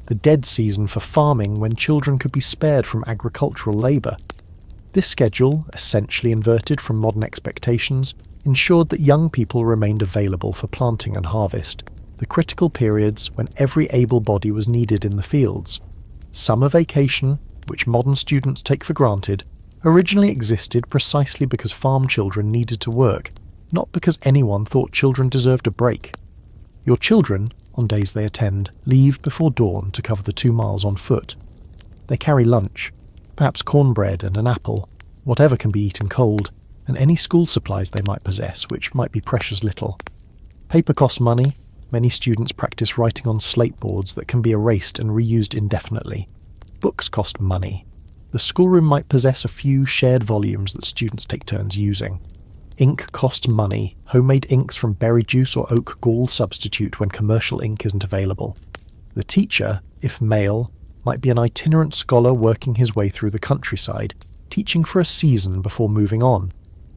the dead season for farming when children could be spared from agricultural labour. This schedule, essentially inverted from modern expectations, ensured that young people remained available for planting and harvest, the critical periods when every able body was needed in the fields. Summer vacation, which modern students take for granted, originally existed precisely because farm children needed to work, not because anyone thought children deserved a break. Your children, on days they attend, leave before dawn to cover the 2 miles on foot. They carry lunch, perhaps cornbread and an apple, whatever can be eaten cold, and any school supplies they might possess, which might be precious little. Paper costs money, Many students practice writing on slate boards that can be erased and reused indefinitely. Books cost money. The schoolroom might possess a few shared volumes that students take turns using. Ink costs money. Homemade inks from berry juice or oak gall substitute when commercial ink isn't available. The teacher, if male, might be an itinerant scholar working his way through the countryside, teaching for a season before moving on.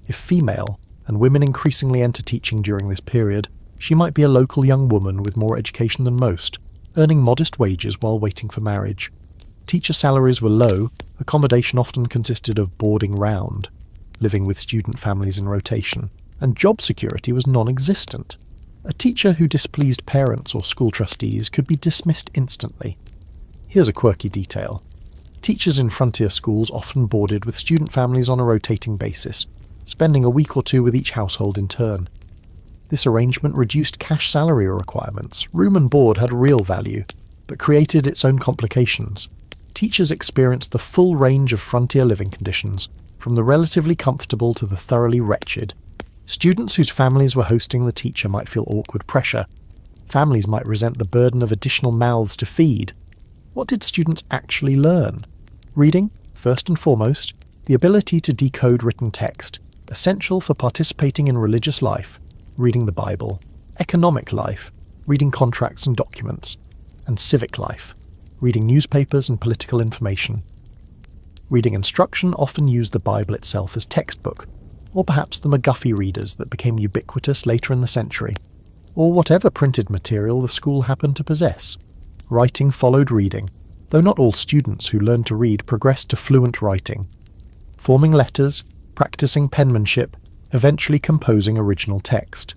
If female, and women increasingly enter teaching during this period, she might be a local young woman with more education than most, earning modest wages while waiting for marriage. Teacher salaries were low, accommodation often consisted of boarding round, living with student families in rotation, and job security was non-existent. A teacher who displeased parents or school trustees could be dismissed instantly. Here's a quirky detail. Teachers in frontier schools often boarded with student families on a rotating basis, spending a week or two with each household in turn. This arrangement reduced cash salary requirements. Room and board had real value, but created its own complications. Teachers experienced the full range of frontier living conditions, from the relatively comfortable to the thoroughly wretched. Students whose families were hosting the teacher might feel awkward pressure. Families might resent the burden of additional mouths to feed. What did students actually learn? Reading, first and foremost, the ability to decode written text, essential for participating in religious life, reading the Bible, economic life, reading contracts and documents, and civic life, reading newspapers and political information. Reading instruction often used the Bible itself as textbook, or perhaps the McGuffey readers that became ubiquitous later in the century, or whatever printed material the school happened to possess. Writing followed reading, though not all students who learned to read progressed to fluent writing. Forming letters, practicing penmanship, eventually composing original text.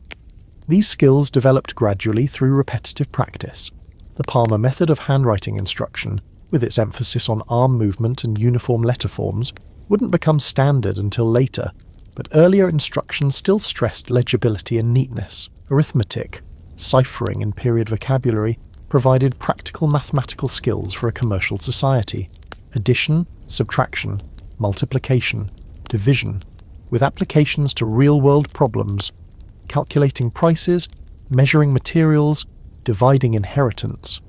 These skills developed gradually through repetitive practice. The Palmer method of handwriting instruction, with its emphasis on arm movement and uniform letter forms, wouldn't become standard until later, but earlier instruction still stressed legibility and neatness. Arithmetic, ciphering in period vocabulary, provided practical mathematical skills for a commercial society. Addition, subtraction, multiplication, division, with applications to real-world problems, calculating prices, measuring materials, dividing inheritance.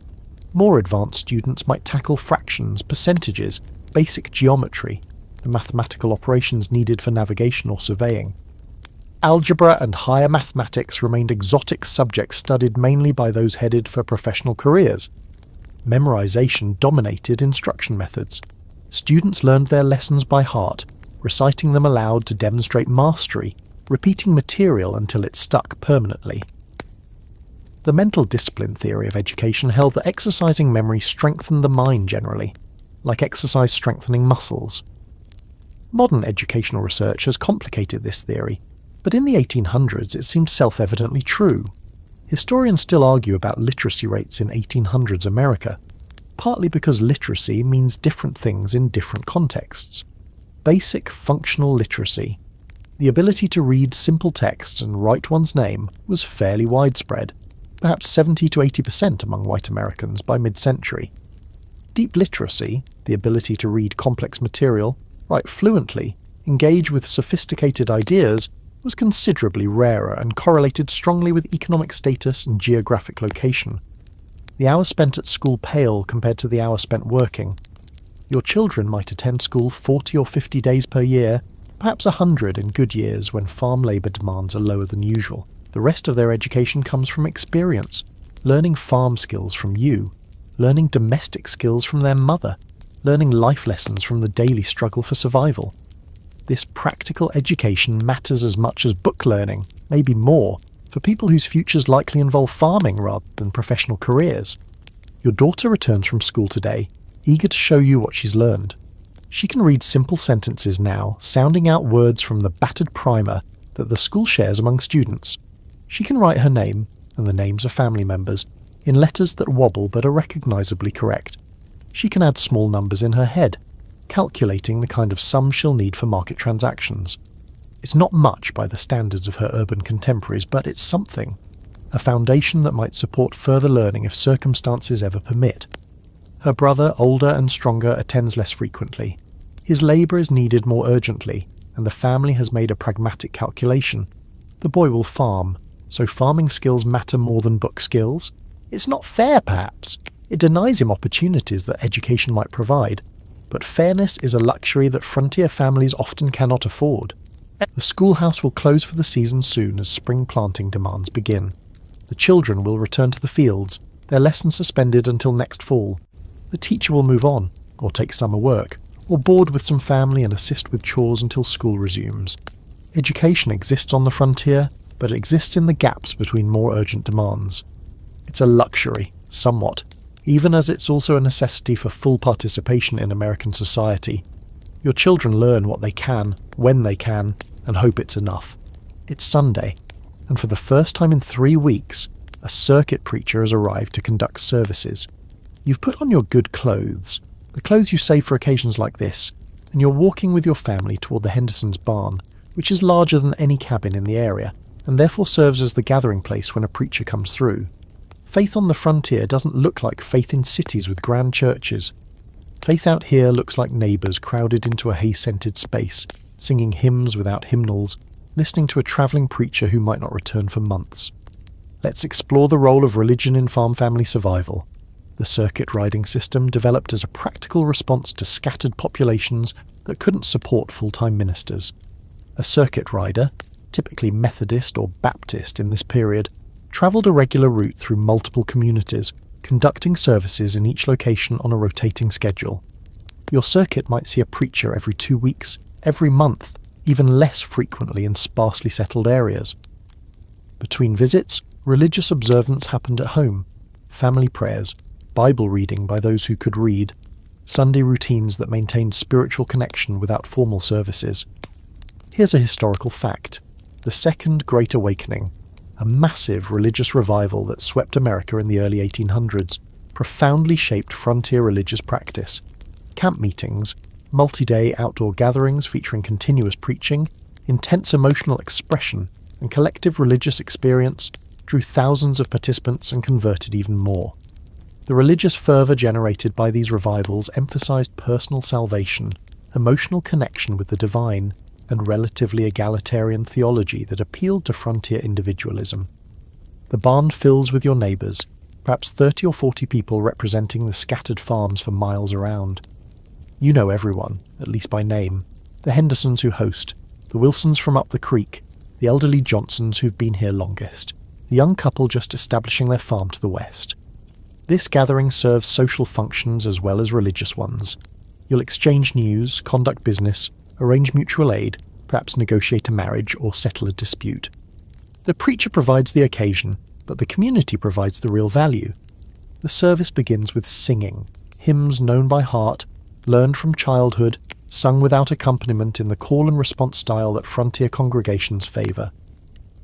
More advanced students might tackle fractions, percentages, basic geometry, the mathematical operations needed for navigation or surveying. Algebra and higher mathematics remained exotic subjects studied mainly by those headed for professional careers. Memorization dominated instruction methods. Students learned their lessons by heart, reciting them aloud to demonstrate mastery, repeating material until it stuck permanently. The mental discipline theory of education held that exercising memory strengthened the mind generally, like exercise strengthening muscles. Modern educational research has complicated this theory, but in the 1800s it seemed self-evidently true. Historians still argue about literacy rates in 1800s America, partly because literacy means different things in different contexts. Basic functional literacy, the ability to read simple texts and write one's name, was fairly widespread, perhaps 70 to 80% among white Americans by mid-century. Deep literacy, the ability to read complex material, write fluently, engage with sophisticated ideas, was considerably rarer and correlated strongly with economic status and geographic location. The hours spent at school pale compared to the hours spent working. Your children might attend school 40 or 50 days per year, perhaps 100 in good years when farm labour demands are lower than usual. The rest of their education comes from experience, learning farm skills from you, learning domestic skills from their mother, learning life lessons from the daily struggle for survival. This practical education matters as much as book learning, maybe more, for people whose futures likely involve farming rather than professional careers. Your daughter returns from school today, eager to show you what she's learned. She can read simple sentences now, sounding out words from the battered primer that the school shares among students. She can write her name, and the names of family members, in letters that wobble but are recognisably correct. She can add small numbers in her head, calculating the kind of sum she'll need for market transactions. It's not much by the standards of her urban contemporaries, but it's something. A foundation that might support further learning if circumstances ever permit. Her brother, older and stronger, attends less frequently. His labour is needed more urgently, and the family has made a pragmatic calculation. The boy will farm, so farming skills matter more than book skills. It's not fair, perhaps. It denies him opportunities that education might provide. But fairness is a luxury that frontier families often cannot afford. The schoolhouse will close for the season soon as spring planting demands begin. The children will return to the fields, their lessons suspended until next fall. The teacher will move on, or take summer work, or board with some family and assist with chores until school resumes. Education exists on the frontier, but it exists in the gaps between more urgent demands. It's a luxury, somewhat, even as it's also a necessity for full participation in American society. Your children learn what they can, when they can, and hope it's enough. It's Sunday, and for the first time in 3 weeks, a circuit preacher has arrived to conduct services. You've put on your good clothes, the clothes you save for occasions like this, and you're walking with your family toward the Hendersons' barn, which is larger than any cabin in the area, and therefore serves as the gathering place when a preacher comes through. Faith on the frontier doesn't look like faith in cities with grand churches. Faith out here looks like neighbours crowded into a hay-scented space, singing hymns without hymnals, listening to a travelling preacher who might not return for months. Let's explore the role of religion in farm family survival. The circuit riding system developed as a practical response to scattered populations that couldn't support full-time ministers. A circuit rider, typically Methodist or Baptist in this period, travelled a regular route through multiple communities, conducting services in each location on a rotating schedule. Your circuit might see a preacher every 2 weeks, every month, even less frequently in sparsely settled areas. Between visits, religious observance happened at home, family prayers, Bible reading by those who could read, Sunday routines that maintained spiritual connection without formal services. Here's a historical fact. The Second Great Awakening, a massive religious revival that swept America in the early 1800s, profoundly shaped frontier religious practice. Camp meetings, multi-day outdoor gatherings featuring continuous preaching, intense emotional expression, and collective religious experience drew thousands of participants and converted even more. The religious fervour generated by these revivals emphasised personal salvation, emotional connection with the divine, and relatively egalitarian theology that appealed to frontier individualism. The barn fills with your neighbours, perhaps 30 or 40 people representing the scattered farms for miles around. You know everyone, at least by name, the Hendersons who host, the Wilsons from up the creek, the elderly Johnsons who've been here longest, the young couple just establishing their farm to the west. This gathering serves social functions as well as religious ones. You'll exchange news, conduct business, arrange mutual aid, perhaps negotiate a marriage or settle a dispute. The preacher provides the occasion, but the community provides the real value. The service begins with singing, hymns known by heart, learned from childhood, sung without accompaniment in the call and response style that frontier congregations favour.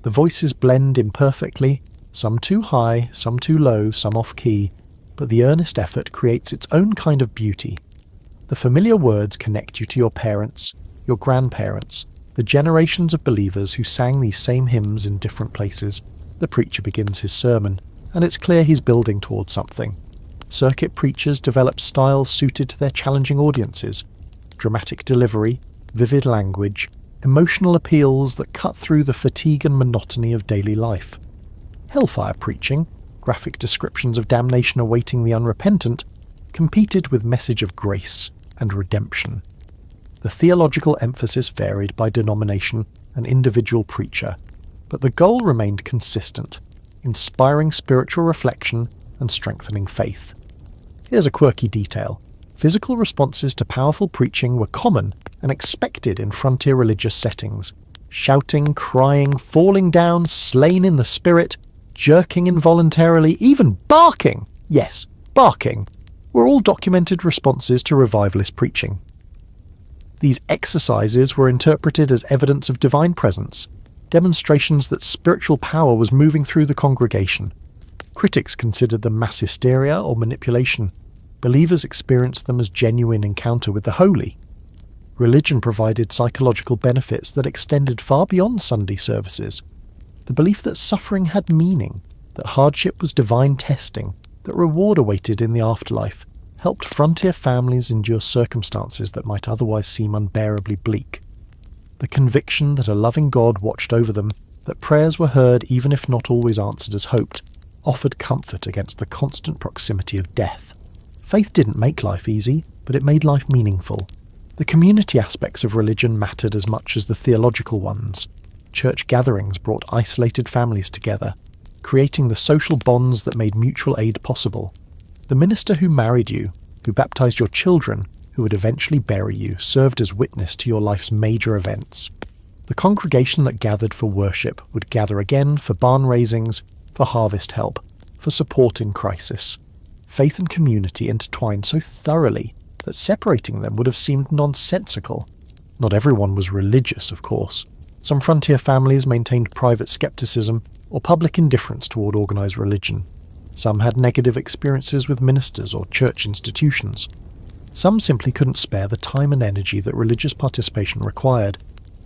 The voices blend imperfectly, some too high, some too low, some off-key, but the earnest effort creates its own kind of beauty. The familiar words connect you to your parents, your grandparents, the generations of believers who sang these same hymns in different places. The preacher begins his sermon, and it's clear he's building towards something. Circuit preachers develop styles suited to their challenging audiences, dramatic delivery, vivid language, emotional appeals that cut through the fatigue and monotony of daily life. Hellfire preaching, graphic descriptions of damnation awaiting the unrepentant, competed with message of grace and redemption. The theological emphasis varied by denomination and individual preacher, but the goal remained consistent, inspiring spiritual reflection and strengthening faith. Here's a quirky detail. Physical responses to powerful preaching were common and expected in frontier religious settings. Shouting, crying, falling down, slain in the spirit, jerking involuntarily, even barking, yes, barking, were all documented responses to revivalist preaching. These exercises were interpreted as evidence of divine presence, demonstrations that spiritual power was moving through the congregation. Critics considered them mass hysteria or manipulation. Believers experienced them as genuine encounter with the holy. Religion provided psychological benefits that extended far beyond Sunday services. The belief that suffering had meaning, that hardship was divine testing, that reward awaited in the afterlife, helped frontier families endure circumstances that might otherwise seem unbearably bleak. The conviction that a loving God watched over them, that prayers were heard even if not always answered as hoped, offered comfort against the constant proximity of death. Faith didn't make life easy, but it made life meaningful. The community aspects of religion mattered as much as the theological ones. Church gatherings brought isolated families together, creating the social bonds that made mutual aid possible. The minister who married you, who baptized your children, who would eventually bury you, served as witness to your life's major events. The congregation that gathered for worship would gather again for barn raisings, for harvest help, for support in crisis. Faith and community intertwined so thoroughly that separating them would have seemed nonsensical. Not everyone was religious, of course. Some frontier families maintained private skepticism or public indifference toward organized religion. Some had negative experiences with ministers or church institutions. Some simply couldn't spare the time and energy that religious participation required.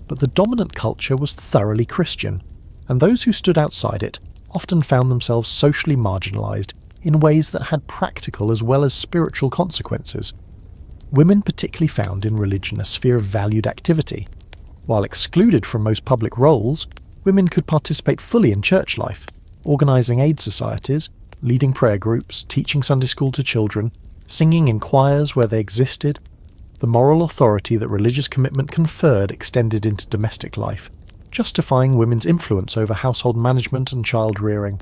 But the dominant culture was thoroughly Christian, and those who stood outside it often found themselves socially marginalized in ways that had practical as well as spiritual consequences. Women particularly found in religion a sphere of valued activity. While excluded from most public roles, women could participate fully in church life, organising aid societies, leading prayer groups, teaching Sunday school to children, singing in choirs where they existed. The moral authority that religious commitment conferred extended into domestic life, justifying women's influence over household management and child rearing.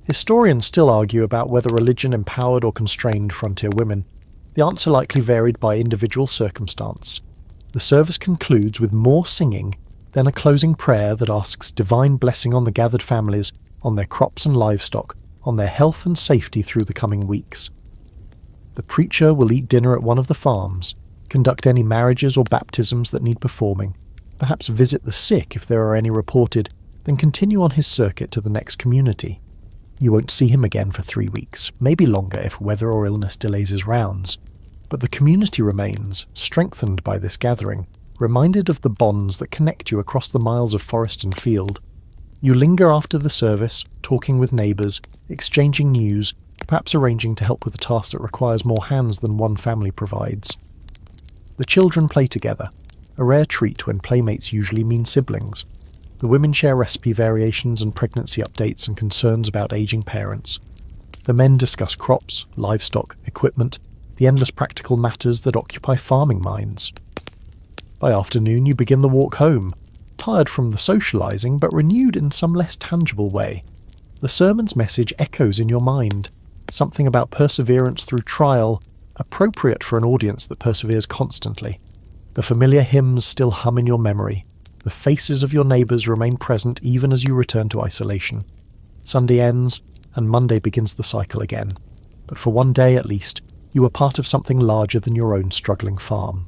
Historians still argue about whether religion empowered or constrained frontier women. The answer likely varied by individual circumstance. The service concludes with more singing than a closing prayer that asks divine blessing on the gathered families, on their crops and livestock, on their health and safety through the coming weeks. The preacher will eat dinner at one of the farms, conduct any marriages or baptisms that need performing, perhaps visit the sick if there are any reported, then continue on his circuit to the next community. You won't see him again for 3 weeks, maybe longer if weather or illness delays his rounds. But the community remains, strengthened by this gathering, reminded of the bonds that connect you across the miles of forest and field. You linger after the service, talking with neighbours, exchanging news, perhaps arranging to help with a task that requires more hands than one family provides. The children play together, a rare treat when playmates usually mean siblings. The women share recipe variations and pregnancy updates and concerns about aging parents. The men discuss crops, livestock, equipment, the endless practical matters that occupy farming minds. By afternoon you begin the walk home, tired from the socialising but renewed in some less tangible way. The sermon's message echoes in your mind, something about perseverance through trial, appropriate for an audience that perseveres constantly. The familiar hymns still hum in your memory. The faces of your neighbours remain present even as you return to isolation. Sunday ends, and Monday begins the cycle again. But for one day at least, you were part of something larger than your own struggling farm.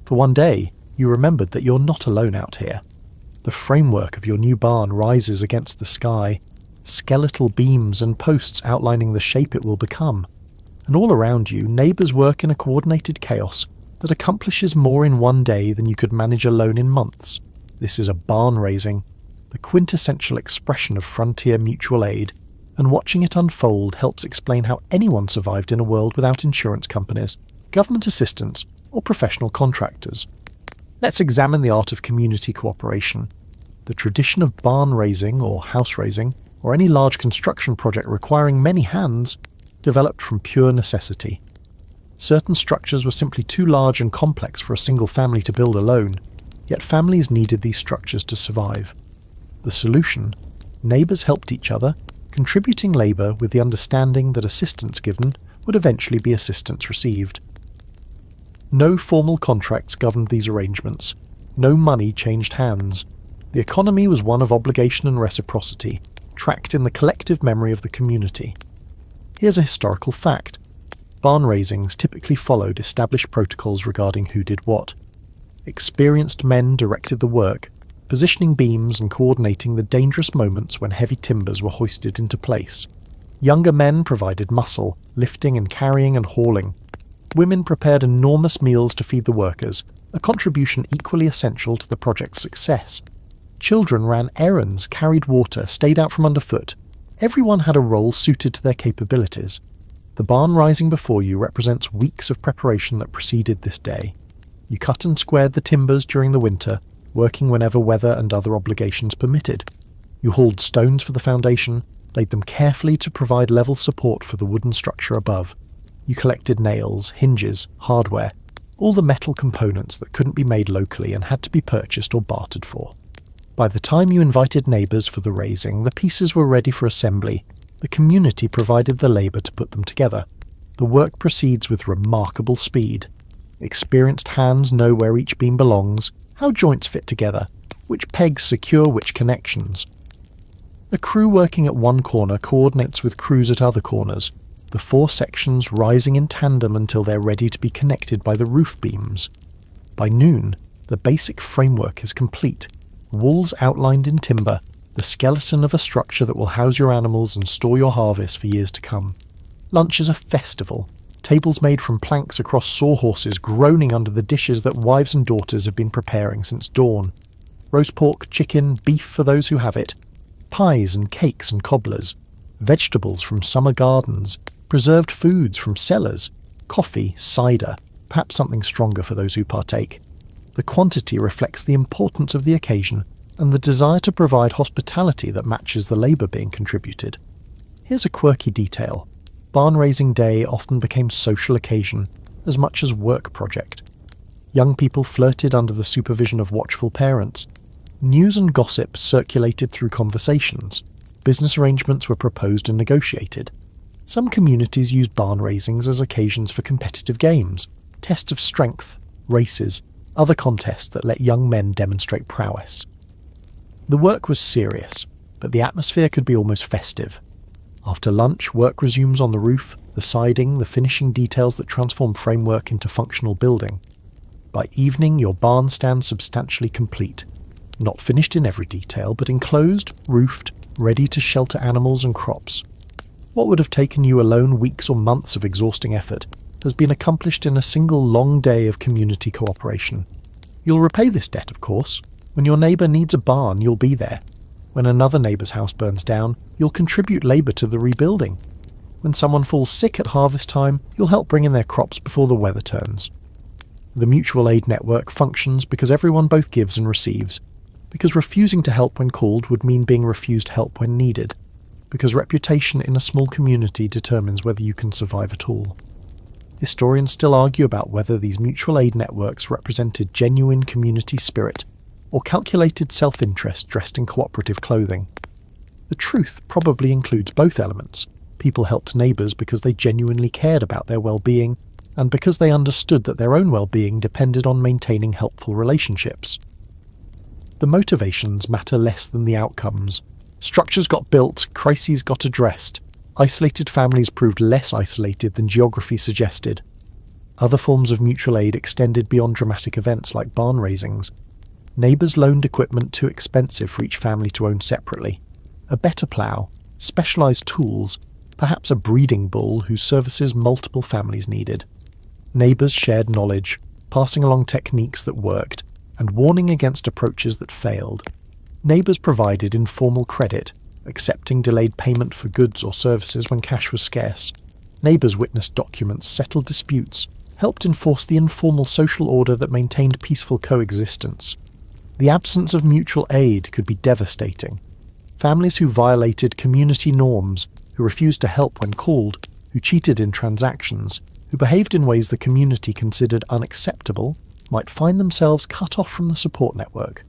For one day, you remembered that you're not alone out here. The framework of your new barn rises against the sky, skeletal beams and posts outlining the shape it will become. And all around you, neighbours work in a coordinated chaos that accomplishes more in one day than you could manage alone in months. This is a barn raising, the quintessential expression of frontier mutual aid, and watching it unfold helps explain how anyone survived in a world without insurance companies, government assistance, or professional contractors. Let's examine the art of community cooperation. The tradition of barn raising or house raising, or any large construction project requiring many hands, developed from pure necessity. Certain structures were simply too large and complex for a single family to build alone, yet families needed these structures to survive. The solution? Neighbours helped each other, contributing labour with the understanding that assistance given would eventually be assistance received. No formal contracts governed these arrangements. No money changed hands. The economy was one of obligation and reciprocity, tracked in the collective memory of the community. Here's a historical fact. Barn raisings typically followed established protocols regarding who did what. Experienced men directed the work, positioning beams and coordinating the dangerous moments when heavy timbers were hoisted into place. Younger men provided muscle, lifting and carrying and hauling. Women prepared enormous meals to feed the workers, a contribution equally essential to the project's success. Children ran errands, carried water, stayed out from underfoot. Everyone had a role suited to their capabilities. The barn rising before you represents weeks of preparation that preceded this day. You cut and squared the timbers during the winter, working whenever weather and other obligations permitted. You hauled stones for the foundation, laid them carefully to provide level support for the wooden structure above. You collected nails, hinges, hardware, all the metal components that couldn't be made locally and had to be purchased or bartered for. By the time you invited neighbours for the raising, the pieces were ready for assembly. The community provided the labour to put them together. The work proceeds with remarkable speed. Experienced hands know where each beam belongs, how joints fit together, which pegs secure which connections. A crew working at one corner coordinates with crews at other corners, the 4 sections rising in tandem until they're ready to be connected by the roof beams. By noon, the basic framework is complete, walls outlined in timber, the skeleton of a structure that will house your animals and store your harvest for years to come. Lunch is a festival, tables made from planks across sawhorses groaning under the dishes that wives and daughters have been preparing since dawn. Roast pork, chicken, beef for those who have it, pies and cakes and cobblers, vegetables from summer gardens, preserved foods from cellars, coffee, cider, perhaps something stronger for those who partake. The quantity reflects the importance of the occasion and the desire to provide hospitality that matches the labour being contributed. Here's a quirky detail. Barn raising day often became social occasion as much as work project. Young people flirted under the supervision of watchful parents. News and gossip circulated through conversations. Business arrangements were proposed and negotiated. Some communities used barn raisings as occasions for competitive games, tests of strength, races, other contests that let young men demonstrate prowess. The work was serious, but the atmosphere could be almost festive. After lunch, work resumes on the roof, the siding, the finishing details that transform framework into functional building. By evening, your barn stands substantially complete. Not finished in every detail, but enclosed, roofed, ready to shelter animals and crops. What would have taken you alone weeks or months of exhausting effort has been accomplished in a single long day of community cooperation. You'll repay this debt, of course. When your neighbour needs a barn, you'll be there. When another neighbour's house burns down, you'll contribute labour to the rebuilding. When someone falls sick at harvest time, you'll help bring in their crops before the weather turns. The mutual aid network functions because everyone both gives and receives, because refusing to help when called would mean being refused help when needed, because reputation in a small community determines whether you can survive at all. Historians still argue about whether these mutual aid networks represented genuine community spirit, or calculated self-interest dressed in cooperative clothing. The truth probably includes both elements. People helped neighbours because they genuinely cared about their well-being, and because they understood that their own well-being depended on maintaining helpful relationships. The motivations matter less than the outcomes. Structures got built, crises got addressed. Isolated families proved less isolated than geography suggested. Other forms of mutual aid extended beyond dramatic events like barn raisings. Neighbours loaned equipment too expensive for each family to own separately. A better plough, specialised tools, perhaps a breeding bull whose services multiple families needed. Neighbours shared knowledge, passing along techniques that worked, and warning against approaches that failed. Neighbours provided informal credit, accepting delayed payment for goods or services when cash was scarce. Neighbours witnessed documents, settled disputes, helped enforce the informal social order that maintained peaceful coexistence. The absence of mutual aid could be devastating. Families who violated community norms, who refused to help when called, who cheated in transactions, who behaved in ways the community considered unacceptable, might find themselves cut off from the support network.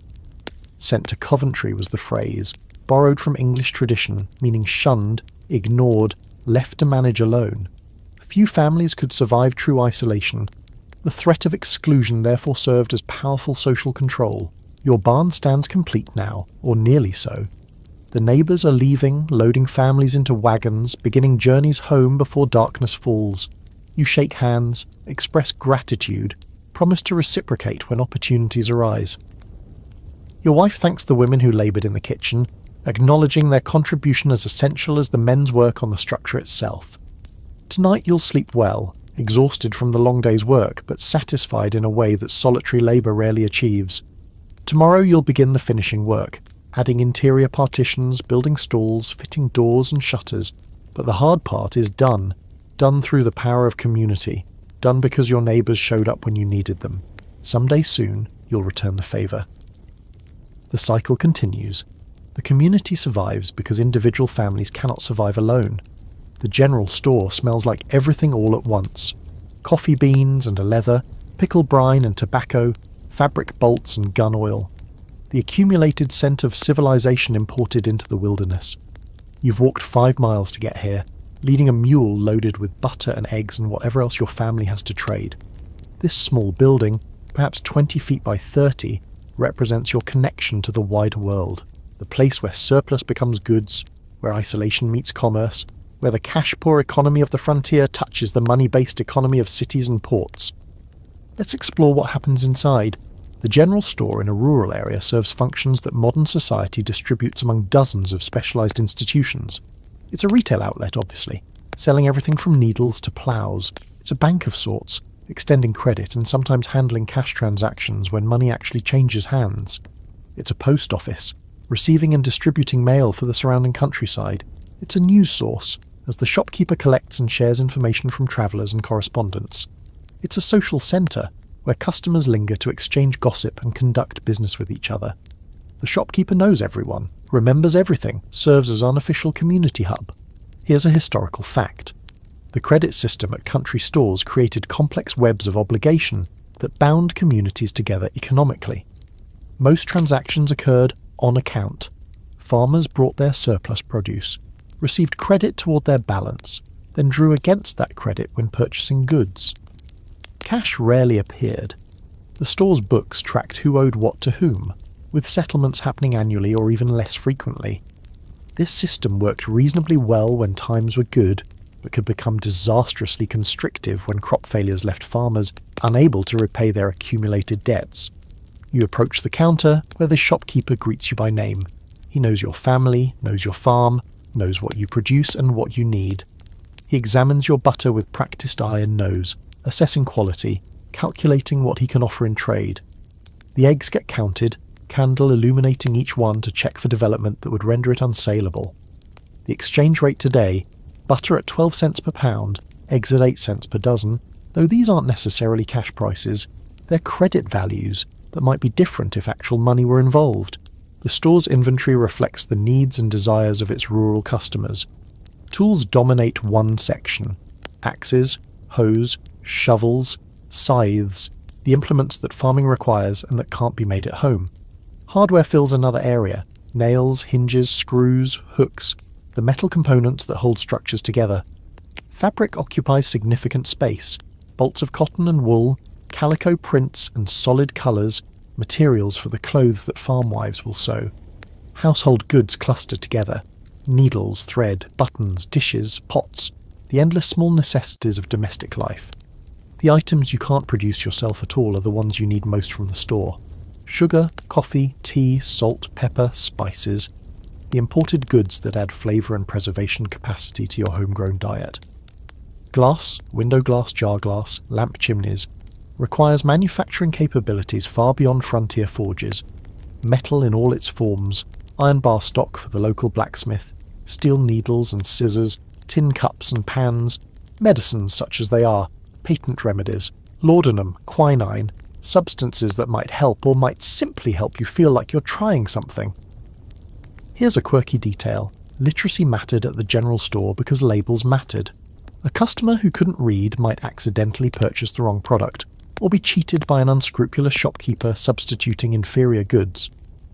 Sent to Coventry was the phrase, borrowed from English tradition, meaning shunned, ignored, left to manage alone. Few families could survive true isolation. The threat of exclusion therefore served as powerful social control. Your barn stands complete now, or nearly so. The neighbours are leaving, loading families into wagons, beginning journeys home before darkness falls. You shake hands, express gratitude, promise to reciprocate when opportunities arise. Your wife thanks the women who laboured in the kitchen, acknowledging their contribution as essential as the men's work on the structure itself. Tonight you'll sleep well, exhausted from the long day's work, but satisfied in a way that solitary labour rarely achieves. Tomorrow you'll begin the finishing work, adding interior partitions, building stalls, fitting doors and shutters, but the hard part is done through the power of community, done because your neighbours showed up when you needed them. Someday soon you'll return the favour. The cycle continues. The community survives because individual families cannot survive alone. The general store smells like everything all at once. Coffee beans and a leather, pickle brine and tobacco, fabric bolts and gun oil. The accumulated scent of civilization imported into the wilderness. You've walked 5 miles to get here, leading a mule loaded with butter and eggs and whatever else your family has to trade. This small building, perhaps 20 feet by 30, represents your connection to the wider world, the place where surplus becomes goods, where isolation meets commerce, where the cash-poor economy of the frontier touches the money-based economy of cities and ports. Let's explore what happens inside. The general store in a rural area serves functions that modern society distributes among dozens of specialised institutions. It's a retail outlet, obviously, selling everything from needles to ploughs. It's a bank of sorts, extending credit and sometimes handling cash transactions when money actually changes hands. It's a post office, receiving and distributing mail for the surrounding countryside. It's a news source, as the shopkeeper collects and shares information from travellers and correspondents. It's a social centre, where customers linger to exchange gossip and conduct business with each other. The shopkeeper knows everyone, remembers everything, serves as unofficial community hub. Here's a historical fact. The credit system at country stores created complex webs of obligation that bound communities together economically. Most transactions occurred on account. Farmers brought their surplus produce, received credit toward their balance, then drew against that credit when purchasing goods. Cash rarely appeared. The store's books tracked who owed what to whom, with settlements happening annually or even less frequently. This system worked reasonably well when times were good, but could become disastrously constrictive when crop failures left farmers unable to repay their accumulated debts. You approach the counter, where the shopkeeper greets you by name. He knows your family, knows your farm, knows what you produce and what you need. He examines your butter with practiced eye and nose, assessing quality, calculating what he can offer in trade. The eggs get counted, candle illuminating each one to check for development that would render it unsaleable. The exchange rate today, butter at 12 cents per pound, eggs at 8 cents per dozen, though these aren't necessarily cash prices, they're credit values that might be different if actual money were involved. The store's inventory reflects the needs and desires of its rural customers. Tools dominate one section: axes, hoes, shovels, scythes, the implements that farming requires and that can't be made at home. Hardware fills another area: nails, hinges, screws, hooks, the metal components that hold structures together. Fabric occupies significant space: bolts of cotton and wool, calico prints and solid colours, materials for the clothes that farm wives will sew. Household goods cluster together: needles, thread, buttons, dishes, pots, the endless small necessities of domestic life. The items you can't produce yourself at all are the ones you need most from the store. Sugar, coffee, tea, salt, pepper, spices, the imported goods that add flavour and preservation capacity to your homegrown diet. Glass, window glass, jar glass, lamp chimneys, requires manufacturing capabilities far beyond frontier forges. Metal in all its forms, iron bar stock for the local blacksmith, steel needles and scissors, tin cups and pans, medicines such as they are, patent remedies, laudanum, quinine, substances that might help or might simply help you feel like you're trying something. Here's a quirky detail. Literacy mattered at the general store because labels mattered. A customer who couldn't read might accidentally purchase the wrong product, or be cheated by an unscrupulous shopkeeper substituting inferior goods.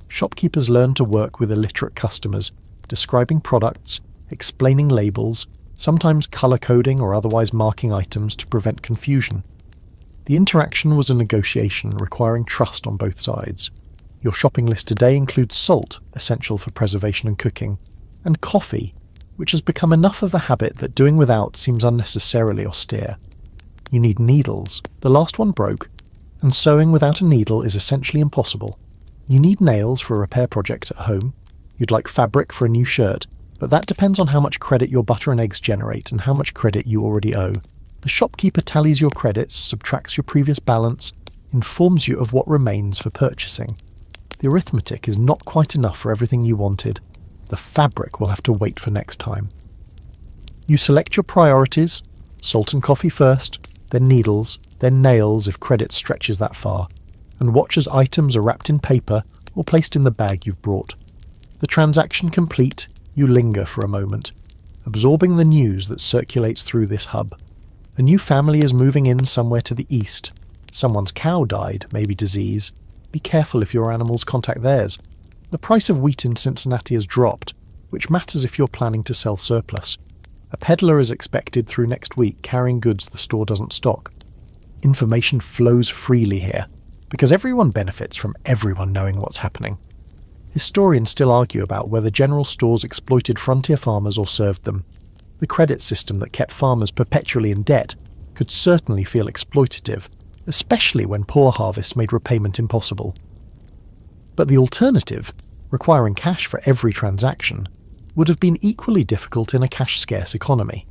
Shopkeepers learned to work with illiterate customers, describing products, explaining labels, sometimes colour-coding or otherwise marking items to prevent confusion. The interaction was a negotiation requiring trust on both sides. Your shopping list today includes salt, essential for preservation and cooking, and coffee, which has become enough of a habit that doing without seems unnecessarily austere. You need needles. The last one broke, and sewing without a needle is essentially impossible. You need nails for a repair project at home. You'd like fabric for a new shirt, but that depends on how much credit your butter and eggs generate and how much credit you already owe. The shopkeeper tallies your credits, subtracts your previous balance, informs you of what remains for purchasing. The arithmetic is not quite enough for everything you wanted. The fabric will have to wait for next time. You select your priorities: salt and coffee first, then needles, then nails if credit stretches that far, and watch as items are wrapped in paper or placed in the bag you've brought. The transaction complete, you linger for a moment, absorbing the news that circulates through this hub. A new family is moving in somewhere to the east. Someone's cow died, maybe disease. Be careful if your animals contact theirs. The price of wheat in Cincinnati has dropped, which matters if you're planning to sell surplus. A peddler is expected through next week carrying goods the store doesn't stock. Information flows freely here, because everyone benefits from everyone knowing what's happening. Historians still argue about whether general stores exploited frontier farmers or served them. The credit system that kept farmers perpetually in debt could certainly feel exploitative, especially when poor harvests made repayment impossible. But the alternative, requiring cash for every transaction, would have been equally difficult in a cash-scarce economy.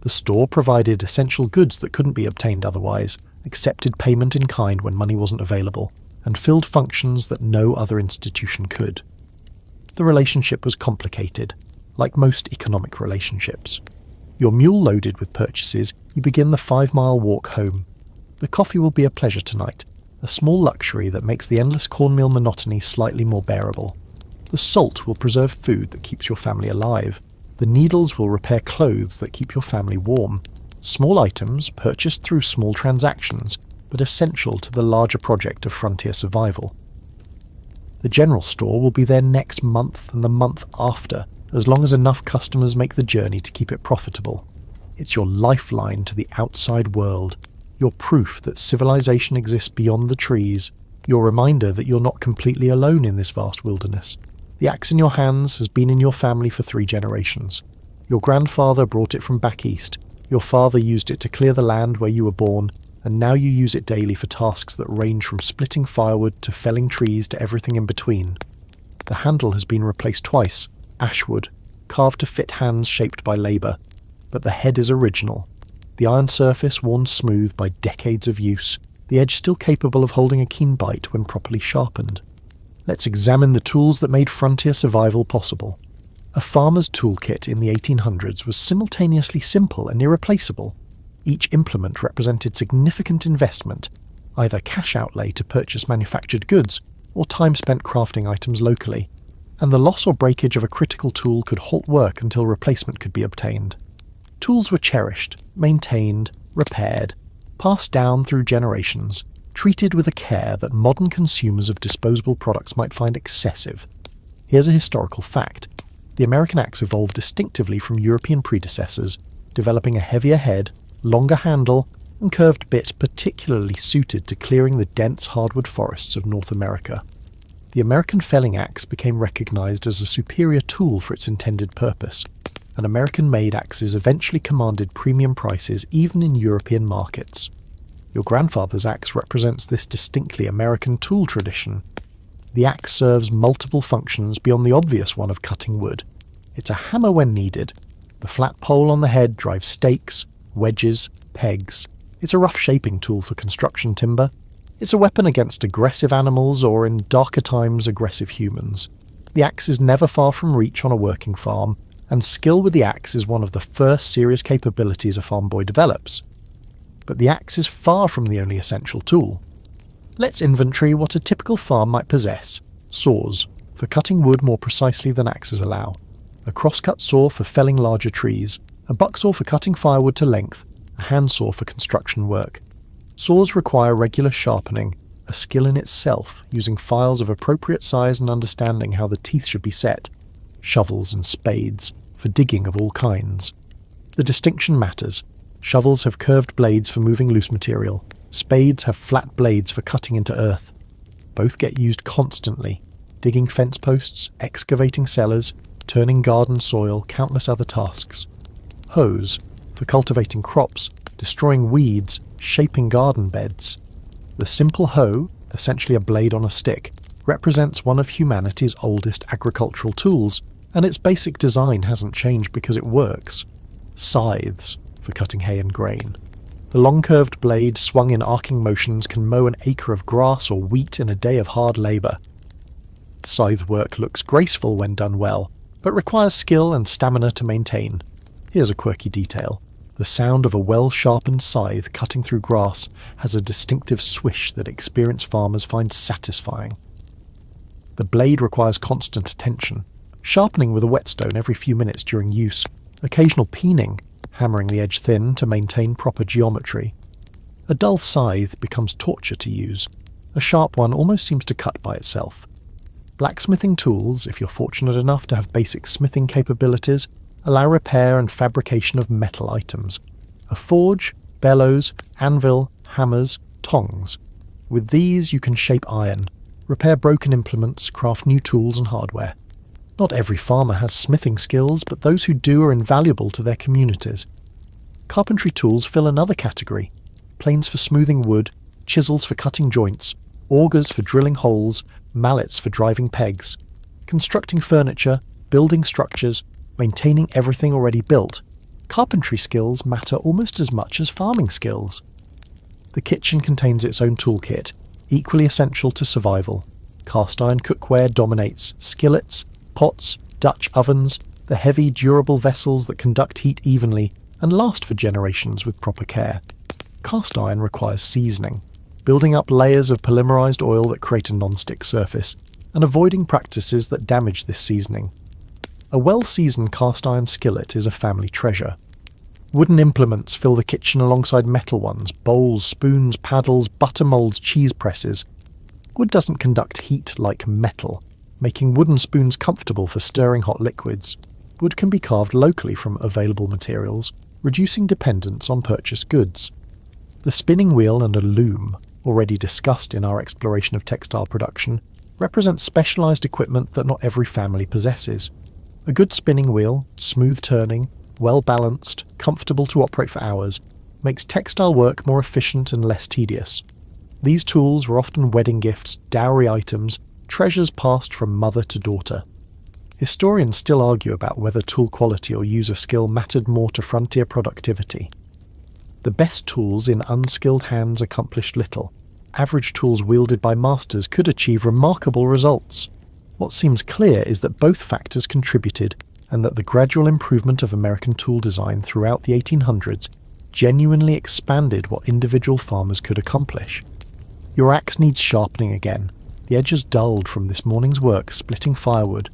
The store provided essential goods that couldn't be obtained otherwise, accepted payment in kind when money wasn't available, and filled functions that no other institution could. The relationship was complicated, like most economic relationships. Your mule loaded with purchases, you begin the 5-mile walk home. The coffee will be a pleasure tonight, a small luxury that makes the endless cornmeal monotony slightly more bearable. The salt will preserve food that keeps your family alive. The needles will repair clothes that keep your family warm. Small items purchased through small transactions, but essential to the larger project of frontier survival. The general store will be there next month and the month after, as long as enough customers make the journey to keep it profitable. It's your lifeline to the outside world, your proof that civilization exists beyond the trees, your reminder that you're not completely alone in this vast wilderness. The axe in your hands has been in your family for 3 generations. Your grandfather brought it from back east, your father used it to clear the land where you were born, and now you use it daily for tasks that range from splitting firewood to felling trees to everything in between. The handle has been replaced twice, ashwood, carved to fit hands shaped by labour, but the head is original. The iron surface worn smooth by decades of use, the edge still capable of holding a keen bite when properly sharpened. Let's examine the tools that made frontier survival possible. A farmer's toolkit in the 1800s was simultaneously simple and irreplaceable. Each implement represented significant investment, either cash outlay to purchase manufactured goods or time spent crafting items locally, and the loss or breakage of a critical tool could halt work until replacement could be obtained. Tools were cherished, maintained, repaired, passed down through generations, treated with a care that modern consumers of disposable products might find excessive. Here's a historical fact. The American axe evolved distinctively from European predecessors, developing a heavier head, longer handle, and curved bit particularly suited to clearing the dense hardwood forests of North America. The American felling axe became recognized as a superior tool for its intended purpose, and American-made axes eventually commanded premium prices even in European markets. Your grandfather's axe represents this distinctly American tool tradition. The axe serves multiple functions beyond the obvious one of cutting wood. It's a hammer when needed. The flat pole on the head drives stakes, wedges, pegs. It's a rough shaping tool for construction timber. It's a weapon against aggressive animals or, in darker times, aggressive humans. The axe is never far from reach on a working farm, and skill with the axe is one of the first serious capabilities a farm boy develops. But the axe is far from the only essential tool. Let's inventory what a typical farm might possess. Saws, for cutting wood more precisely than axes allow. A crosscut saw for felling larger trees. A bucksaw for cutting firewood to length. A handsaw for construction work. Saws require regular sharpening, a skill in itself, using files of appropriate size and understanding how the teeth should be set. Shovels and spades, for digging of all kinds. The distinction matters. Shovels have curved blades for moving loose material. Spades have flat blades for cutting into earth. Both get used constantly, digging fence posts, excavating cellars, turning garden soil, countless other tasks. Hoes, for cultivating crops, destroying weeds, shaping garden beds. The simple hoe, essentially a blade on a stick, represents one of humanity's oldest agricultural tools, and its basic design hasn't changed because it works. Scythes, for cutting hay and grain. The long curved blade swung in arcing motions can mow an acre of grass or wheat in a day of hard labour. Scythe work looks graceful when done well, but requires skill and stamina to maintain. Here's a quirky detail. The sound of a well-sharpened scythe cutting through grass has a distinctive swish that experienced farmers find satisfying. The blade requires constant attention. sharpening with a whetstone every few minutes during use, occasional peening, hammering the edge thin to maintain proper geometry. A dull scythe becomes torture to use. A sharp one almost seems to cut by itself. Blacksmithing tools, if you're fortunate enough to have basic smithing capabilities, allow repair and fabrication of metal items. A forge, bellows, anvil, hammers, tongs. With these you can shape iron, repair broken implements, craft new tools and hardware. Not every farmer has smithing skills, but those who do are invaluable to their communities. Carpentry tools fill another category. Planes for smoothing wood, chisels for cutting joints, augers for drilling holes, mallets for driving pegs. Constructing furniture, building structures, maintaining everything already built. Carpentry skills matter almost as much as farming skills. The kitchen contains its own toolkit, equally essential to survival. Cast iron cookware dominates. Skillets, pots, Dutch ovens, the heavy, durable vessels that conduct heat evenly and last for generations with proper care. Cast iron requires seasoning, building up layers of polymerized oil that create a non-stick surface, and avoiding practices that damage this seasoning. A well-seasoned cast iron skillet is a family treasure. Wooden implements fill the kitchen alongside metal ones: bowls, spoons, paddles, butter molds, cheese presses. Wood doesn't conduct heat like metal, making wooden spoons comfortable for stirring hot liquids. Wood can be carved locally from available materials, reducing dependence on purchased goods. The spinning wheel and a loom, already discussed in our exploration of textile production, represent specialized equipment that not every family possesses. A good spinning wheel, smooth turning, well balanced, comfortable to operate for hours, makes textile work more efficient and less tedious. These tools were often wedding gifts, dowry items, treasures passed from mother to daughter. Historians still argue about whether tool quality or user skill mattered more to frontier productivity. The best tools in unskilled hands accomplished little. Average tools wielded by masters could achieve remarkable results. What seems clear is that both factors contributed, and that the gradual improvement of American tool design throughout the 1800s genuinely expanded what individual farmers could accomplish. Your axe needs sharpening again, the edges dulled from this morning's work splitting firewood,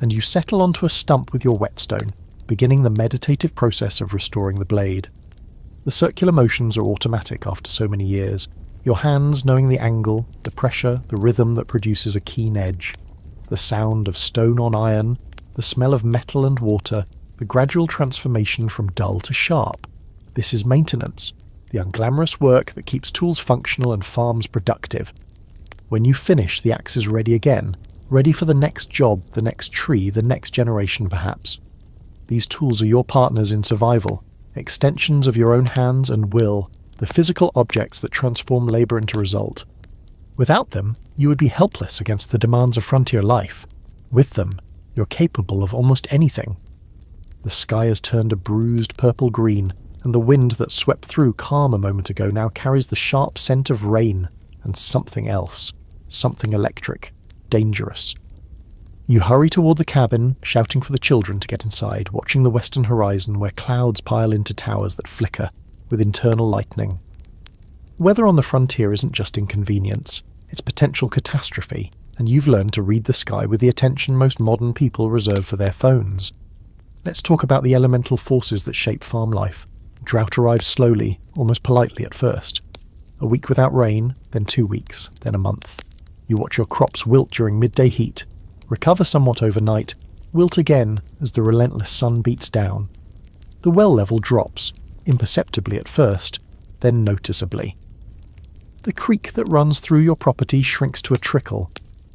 and you settle onto a stump with your whetstone, beginning the meditative process of restoring the blade. The circular motions are automatic after so many years, your hands knowing the angle, the pressure, the rhythm that produces a keen edge. The sound of stone on iron, the smell of metal and water, the gradual transformation from dull to sharp. This is maintenance, the unglamorous work that keeps tools functional and farms productive. When you finish, the axe is ready again, ready for the next job, the next tree, the next generation perhaps. These tools are your partners in survival, extensions of your own hands and will, the physical objects that transform labour into result. Without them, you would be helpless against the demands of frontier life. With them, you're capable of almost anything. The sky has turned a bruised purple-green, and the wind that swept through calm a moment ago now carries the sharp scent of rain and something else, something electric, dangerous. You hurry toward the cabin, shouting for the children to get inside, watching the western horizon where clouds pile into towers that flicker with internal lightning. Weather on the frontier isn't just inconvenience, it's potential catastrophe, and you've learned to read the sky with the attention most modern people reserve for their phones. Let's talk about the elemental forces that shape farm life. Drought arrives slowly, almost politely at first. A week without rain, then 2 weeks, then a month. You watch your crops wilt during midday heat, recover somewhat overnight, wilt again as the relentless sun beats down. The well level drops, imperceptibly at first, then noticeably. The creek that runs through your property shrinks to a trickle,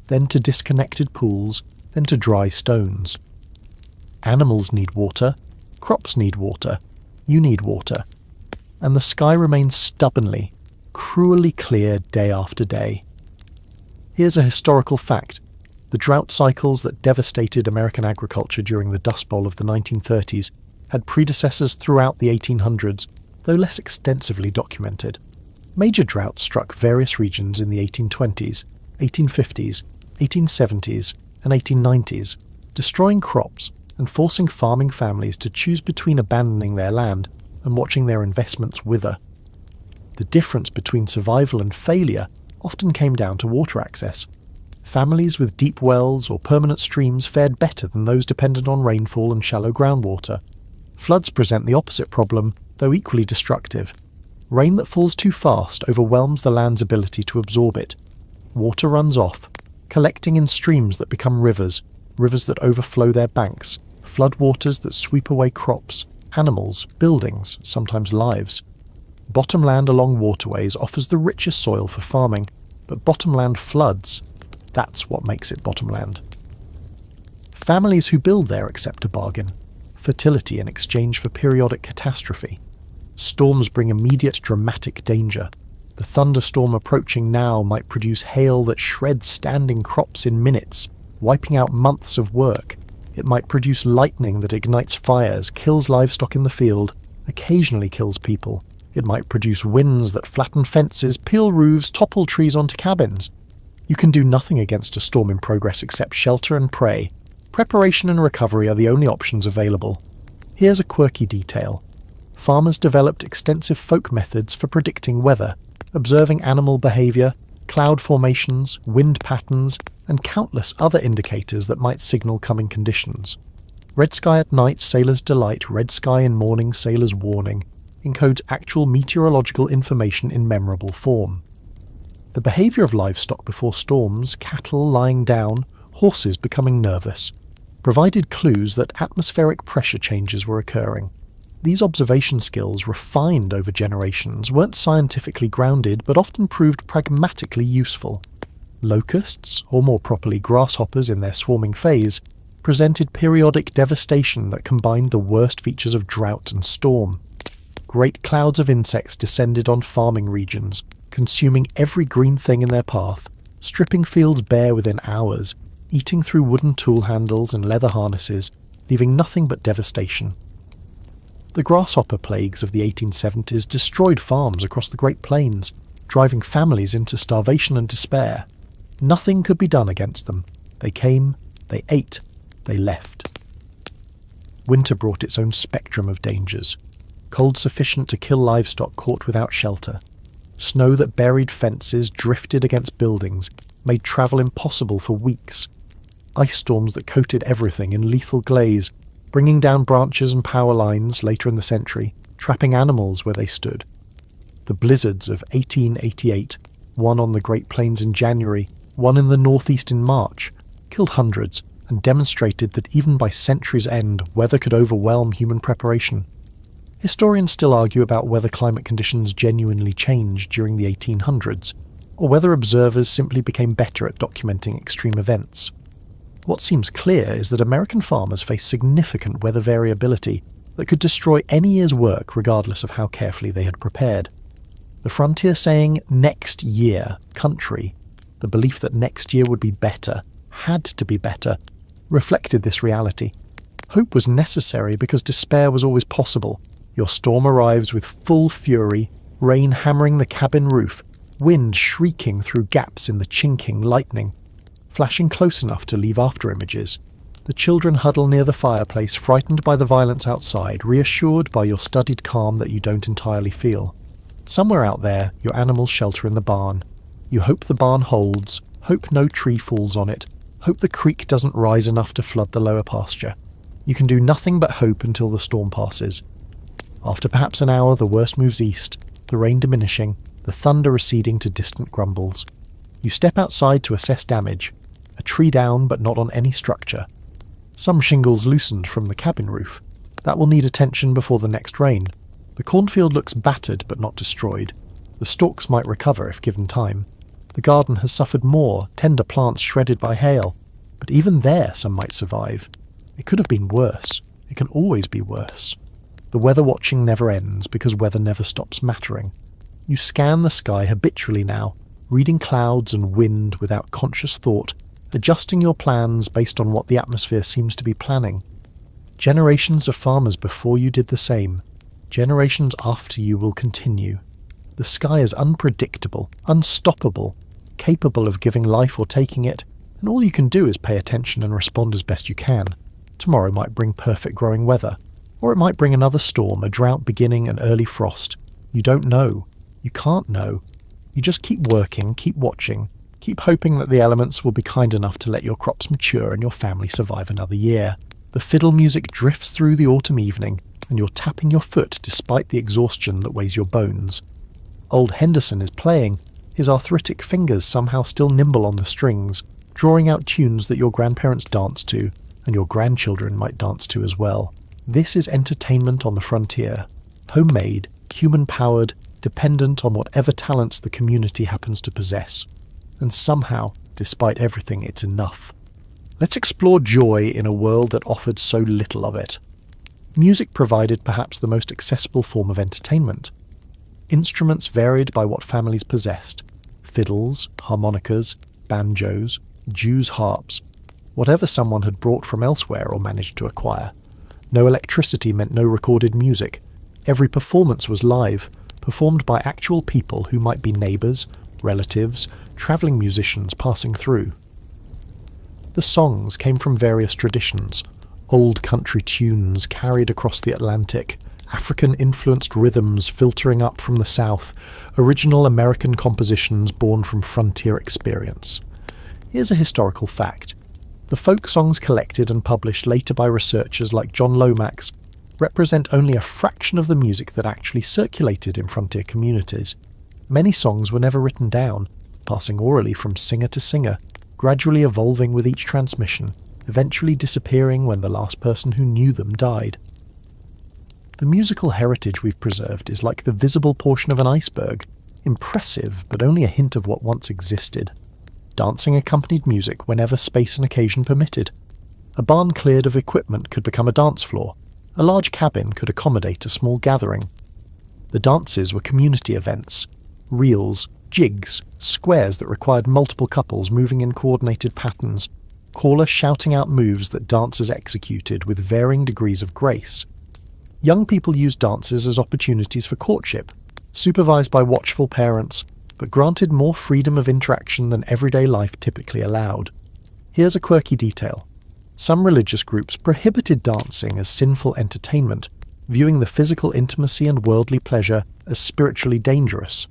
then to disconnected pools, then to dry stones. Animals need water, crops need water, you need water, and the sky remains stubbornly, cruelly clear day after day. Here's a historical fact. The drought cycles that devastated American agriculture during the Dust Bowl of the 1930s had predecessors throughout the 1800s, though less extensively documented. Major droughts struck various regions in the 1820s, 1850s, 1870s, and 1890s, destroying crops and forcing farming families to choose between abandoning their land and watching their investments wither. The difference between survival and failure often came down to water access. Families with deep wells or permanent streams fared better than those dependent on rainfall and shallow groundwater. Floods present the opposite problem, though equally destructive. Rain that falls too fast overwhelms the land's ability to absorb it. Water runs off, collecting in streams that become rivers, rivers that overflow their banks, floodwaters that sweep away crops, animals, buildings, sometimes lives. Bottomland along waterways offers the richest soil for farming, but bottomland floods. That's what makes it bottomland. Families who build there accept a bargain: fertility in exchange for periodic catastrophe. Storms bring immediate dramatic danger. The thunderstorm approaching now might produce hail that shreds standing crops in minutes, wiping out months of work. It might produce lightning that ignites fires, kills livestock in the field, occasionally kills people. It might produce winds that flatten fences, peel roofs, topple trees onto cabins. You can do nothing against a storm in progress except shelter and pray. Preparation and recovery are the only options available. Here's a quirky detail. Farmers developed extensive folk methods for predicting weather, observing animal behaviour, cloud formations, wind patterns, and countless other indicators that might signal coming conditions. Red sky at night, sailor's delight; red sky in morning, sailor's warning, encodes actual meteorological information in memorable form. The behaviour of livestock before storms, cattle lying down, horses becoming nervous, provided clues that atmospheric pressure changes were occurring. These observation skills, refined over generations, weren't scientifically grounded but often proved pragmatically useful. Locusts, or more properly grasshoppers in their swarming phase, presented periodic devastation that combined the worst features of drought and storm. Great clouds of insects descended on farming regions, consuming every green thing in their path, stripping fields bare within hours, eating through wooden tool handles and leather harnesses, leaving nothing but devastation. The grasshopper plagues of the 1870s destroyed farms across the Great Plains, driving families into starvation and despair. Nothing could be done against them. They came, they ate, they left. Winter brought its own spectrum of dangers. Cold sufficient to kill livestock caught without shelter. Snow that buried fences, drifted against buildings, made travel impossible for weeks. Ice storms that coated everything in lethal glaze, bringing down branches and power lines later in the century, trapping animals where they stood. The blizzards of 1888, one on the Great Plains in January, one in the northeast in March, killed hundreds and demonstrated that even by century's end, weather could overwhelm human preparation. Historians still argue about whether climate conditions genuinely changed during the 1800s, or whether observers simply became better at documenting extreme events. What seems clear is that American farmers faced significant weather variability that could destroy any year's work regardless of how carefully they had prepared. The frontier saying, "next year, country," the belief that next year would be better, had to be better, reflected this reality. Hope was necessary because despair was always possible. Your storm arrives with full fury, rain hammering the cabin roof, wind shrieking through gaps in the chinking lightning, flashing close enough to leave after images. The children huddle near the fireplace, frightened by the violence outside, reassured by your studied calm that you don't entirely feel. Somewhere out there, your animals shelter in the barn. You hope the barn holds, hope no tree falls on it, hope the creek doesn't rise enough to flood the lower pasture. You can do nothing but hope until the storm passes. After perhaps an hour, the worst moves east, the rain diminishing, the thunder receding to distant grumbles. You step outside to assess damage. A tree down, but not on any structure. Some shingles loosened from the cabin roof. That will need attention before the next rain. The cornfield looks battered but not destroyed. The stalks might recover if given time. The garden has suffered more, tender plants shredded by hail. But even there some might survive. It could have been worse. It can always be worse. The weather watching never ends because weather never stops mattering. You scan the sky habitually now, reading clouds and wind without conscious thought, adjusting your plans based on what the atmosphere seems to be planning. Generations of farmers before you did the same. Generations after you will continue. The sky is unpredictable, unstoppable, capable of giving life or taking it, and all you can do is pay attention and respond as best you can. Tomorrow might bring perfect growing weather, or it might bring another storm, a drought beginning, an early frost. You don't know. You can't know. You just keep working, keep watching, Keep hoping that the elements will be kind enough to let your crops mature and your family survive another year. The fiddle music drifts through the autumn evening, and you're tapping your foot despite the exhaustion that weighs your bones. Old Henderson is playing, his arthritic fingers somehow still nimble on the strings, drawing out tunes that your grandparents danced to, and your grandchildren might dance to as well. This is entertainment on the frontier. Homemade, human-powered, dependent on whatever talents the community happens to possess. And somehow, despite everything, it's enough. Let's explore joy in a world that offered so little of it. Music provided perhaps the most accessible form of entertainment. Instruments varied by what families possessed. Fiddles, harmonicas, banjos, Jews' harps, whatever someone had brought from elsewhere or managed to acquire. No electricity meant no recorded music. Every performance was live, performed by actual people who might be neighbours, relatives, travelling musicians passing through. The songs came from various traditions, old country tunes carried across the Atlantic, African-influenced rhythms filtering up from the South, original American compositions born from frontier experience. Here's a historical fact. The folk songs collected and published later by researchers like John Lomax represent only a fraction of the music that actually circulated in frontier communities. Many songs were never written down, passing orally from singer to singer, gradually evolving with each transmission, eventually disappearing when the last person who knew them died. The musical heritage we've preserved is like the visible portion of an iceberg, impressive but only a hint of what once existed. Dancing accompanied music whenever space and occasion permitted. A barn cleared of equipment could become a dance floor. A large cabin could accommodate a small gathering. The dances were community events, reels, jigs, squares that required multiple couples moving in coordinated patterns, caller shouting out moves that dancers executed with varying degrees of grace. Young people used dances as opportunities for courtship, supervised by watchful parents, but granted more freedom of interaction than everyday life typically allowed. Here's a quirky detail. Some religious groups prohibited dancing as sinful entertainment, viewing the physical intimacy and worldly pleasure as spiritually dangerous.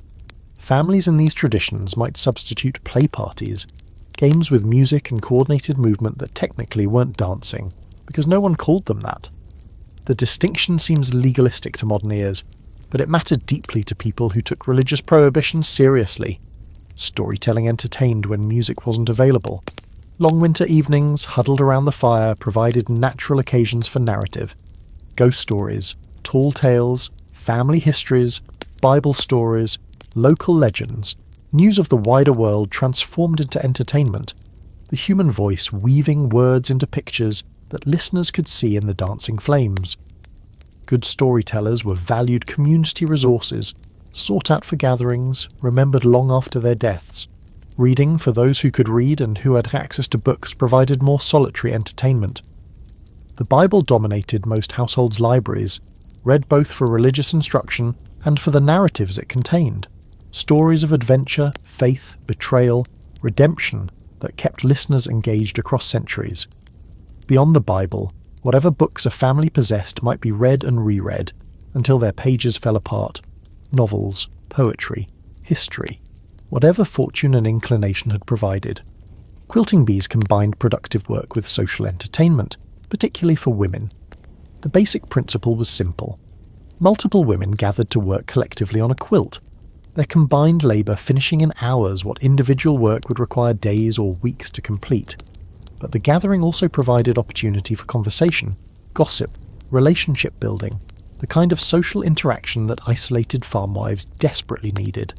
Families in these traditions might substitute play parties, games with music and coordinated movement that technically weren't dancing, because no one called them that. The distinction seems legalistic to modern ears, but it mattered deeply to people who took religious prohibitions seriously. Storytelling entertained when music wasn't available. Long winter evenings, huddled around the fire, provided natural occasions for narrative. Ghost stories, tall tales, family histories, Bible stories, local legends, news of the wider world transformed into entertainment, the human voice weaving words into pictures that listeners could see in the dancing flames. Good storytellers were valued community resources, sought out for gatherings, remembered long after their deaths. Reading, for those who could read and who had access to books, provided more solitary entertainment. The Bible dominated most households' libraries, read both for religious instruction and for the narratives it contained. Stories of adventure, faith, betrayal, redemption that kept listeners engaged across centuries. Beyond the Bible, whatever books a family possessed might be read and reread until their pages fell apart. Novels, poetry, history, whatever fortune and inclination had provided. Quilting bees combined productive work with social entertainment, particularly for women. The basic principle was simple. Multiple women gathered to work collectively on a quilt, their combined labour finishing in hours what individual work would require days or weeks to complete. But the gathering also provided opportunity for conversation, gossip, relationship building, the kind of social interaction that isolated farmwives desperately needed.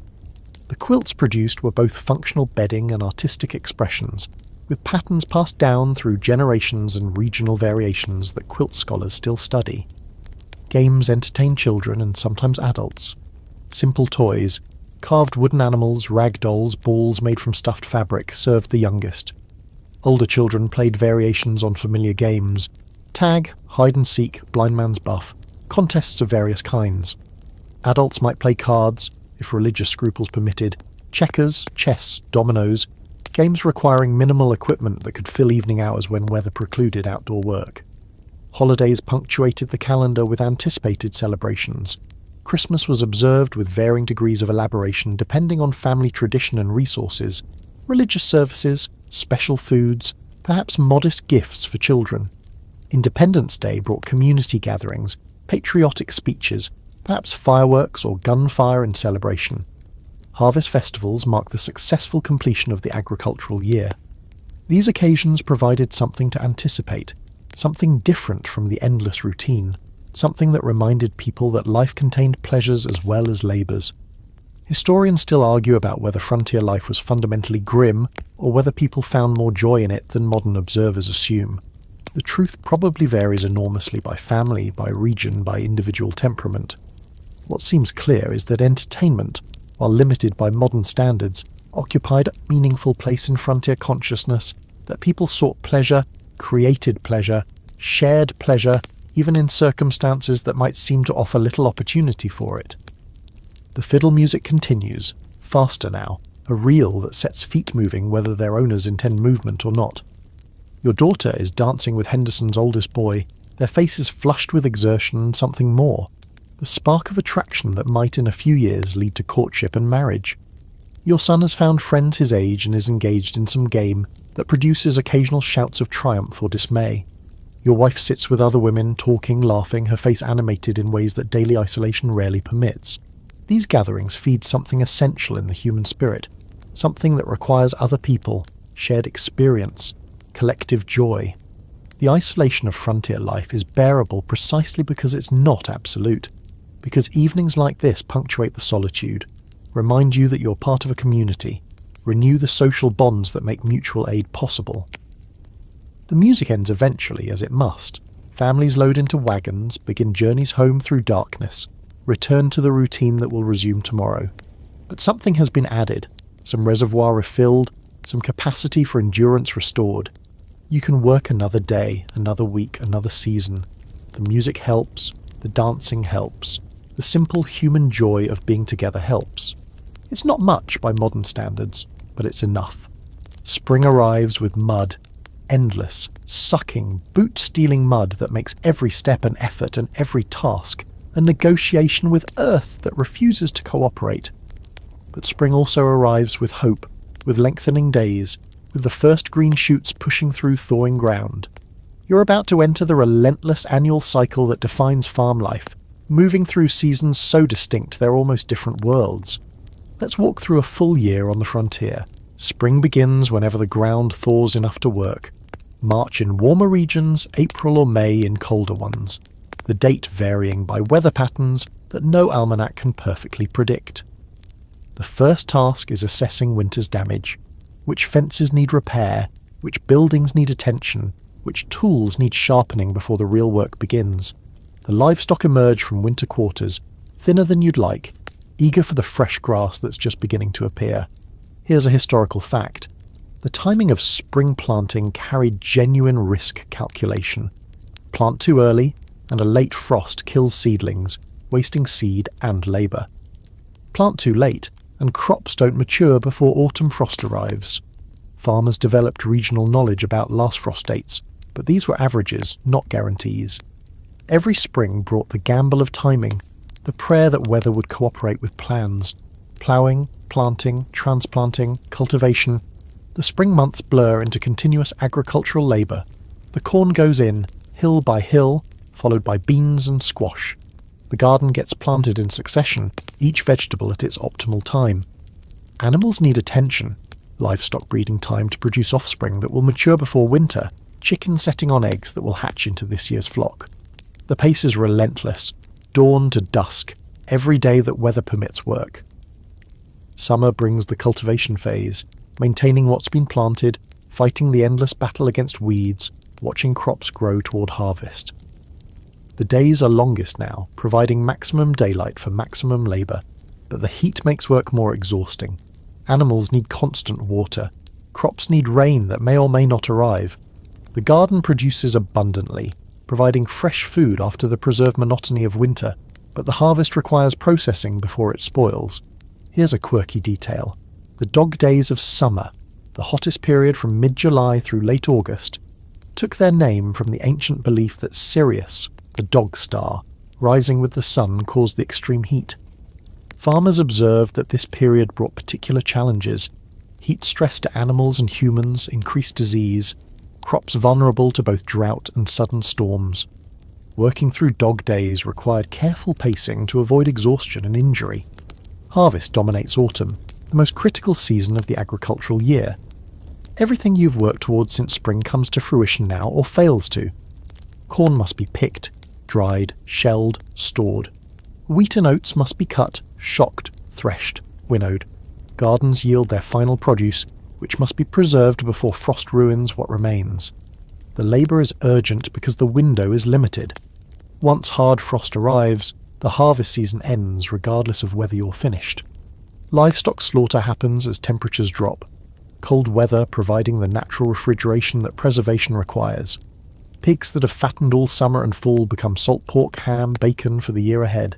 The quilts produced were both functional bedding and artistic expressions, with patterns passed down through generations and regional variations that quilt scholars still study. Games entertained children and sometimes adults. Simple toys, carved wooden animals, rag dolls, balls made from stuffed fabric served the youngest. Older children played variations on familiar games, tag, hide and seek, blind man's buff, contests of various kinds. Adults might play cards, if religious scruples permitted, checkers, chess, dominoes, games requiring minimal equipment that could fill evening hours when weather precluded outdoor work. Holidays punctuated the calendar with anticipated celebrations. Christmas was observed with varying degrees of elaboration depending on family tradition and resources, Religious services, special foods, perhaps modest gifts for children. Independence Day brought community gatherings, patriotic speeches, perhaps fireworks or gunfire in celebration. Harvest festivals mark the successful completion of the agricultural year. These occasions provided something to anticipate, something different from the endless routine, something that reminded people that life contained pleasures as well as labours. Historians still argue about whether frontier life was fundamentally grim or whether people found more joy in it than modern observers assume. The truth probably varies enormously by family, by region, by individual temperament. What seems clear is that entertainment, while limited by modern standards, occupied a meaningful place in frontier consciousness, that people sought pleasure, created pleasure, shared pleasure, even in circumstances that might seem to offer little opportunity for it. The fiddle music continues, faster now, a reel that sets feet moving whether their owners intend movement or not. Your daughter is dancing with Henderson's oldest boy, their faces flushed with exertion and something more, the spark of attraction that might in a few years lead to courtship and marriage. Your son has found friends his age and is engaged in some game that produces occasional shouts of triumph or dismay. Your wife sits with other women, talking, laughing, her face animated in ways that daily isolation rarely permits. These gatherings feed something essential in the human spirit, something that requires other people, shared experience, collective joy. The isolation of frontier life is bearable precisely because it's not absolute, because evenings like this punctuate the solitude, remind you that you're part of a community, renew the social bonds that make mutual aid possible. The music ends eventually, as it must. Families load into wagons, begin journeys home through darkness, return to the routine that will resume tomorrow. But something has been added, some reservoir refilled, some capacity for endurance restored. You can work another day, another week, another season. The music helps, the dancing helps, the simple human joy of being together helps. It's not much by modern standards, but it's enough. Spring arrives with mud, endless, sucking, boot-stealing mud that makes every step an effort and every task a negotiation with earth that refuses to cooperate. But spring also arrives with hope, with lengthening days, with the first green shoots pushing through thawing ground. You're about to enter the relentless annual cycle that defines farm life, moving through seasons so distinct they're almost different worlds. Let's walk through a full year on the frontier. Spring begins whenever the ground thaws enough to work. March in warmer regions, April or May in colder ones. The date varying by weather patterns that no almanac can perfectly predict. The first task is assessing winter's damage. Which fences need repair, which buildings need attention, which tools need sharpening before the real work begins. The livestock emerge from winter quarters, thinner than you'd like, eager for the fresh grass that's just beginning to appear. Here's a historical fact. The timing of spring planting carried genuine risk calculation. Plant too early, and a late frost kills seedlings, wasting seed and labour. Plant too late, and crops don't mature before autumn frost arrives. Farmers developed regional knowledge about last frost dates, but these were averages, not guarantees. Every spring brought the gamble of timing, the prayer that weather would cooperate with plans. Ploughing, planting, transplanting, cultivation. The spring months blur into continuous agricultural labour. The corn goes in, hill by hill, followed by beans and squash. The garden gets planted in succession, each vegetable at its optimal time. Animals need attention, livestock breeding time to produce offspring that will mature before winter, chickens setting on eggs that will hatch into this year's flock. The pace is relentless, dawn to dusk, every day that weather permits work. Summer brings the cultivation phase, maintaining what's been planted, fighting the endless battle against weeds, watching crops grow toward harvest. The days are longest now, providing maximum daylight for maximum labour, but the heat makes work more exhausting. Animals need constant water. Crops need rain that may or may not arrive. The garden produces abundantly, providing fresh food after the preserved monotony of winter, but the harvest requires processing before it spoils. Here's a quirky detail. The dog days of summer, the hottest period from mid-July through late August, took their name from the ancient belief that Sirius, the dog star, rising with the sun caused the extreme heat. Farmers observed that this period brought particular challenges. Heat stress to animals and humans, increased disease, crops vulnerable to both drought and sudden storms. Working through dog days required careful pacing to avoid exhaustion and injury. Harvest dominates autumn, the most critical season of the agricultural year. Everything you've worked towards since spring comes to fruition now or fails to. Corn must be picked, dried, shelled, stored. Wheat and oats must be cut, shocked, threshed, winnowed. Gardens yield their final produce, which must be preserved before frost ruins what remains. The labour is urgent because the window is limited. Once hard frost arrives, the harvest season ends regardless of whether you're finished. Livestock slaughter happens as temperatures drop, cold weather providing the natural refrigeration that preservation requires. Pigs that have fattened all summer and fall become salt pork, ham, bacon for the year ahead.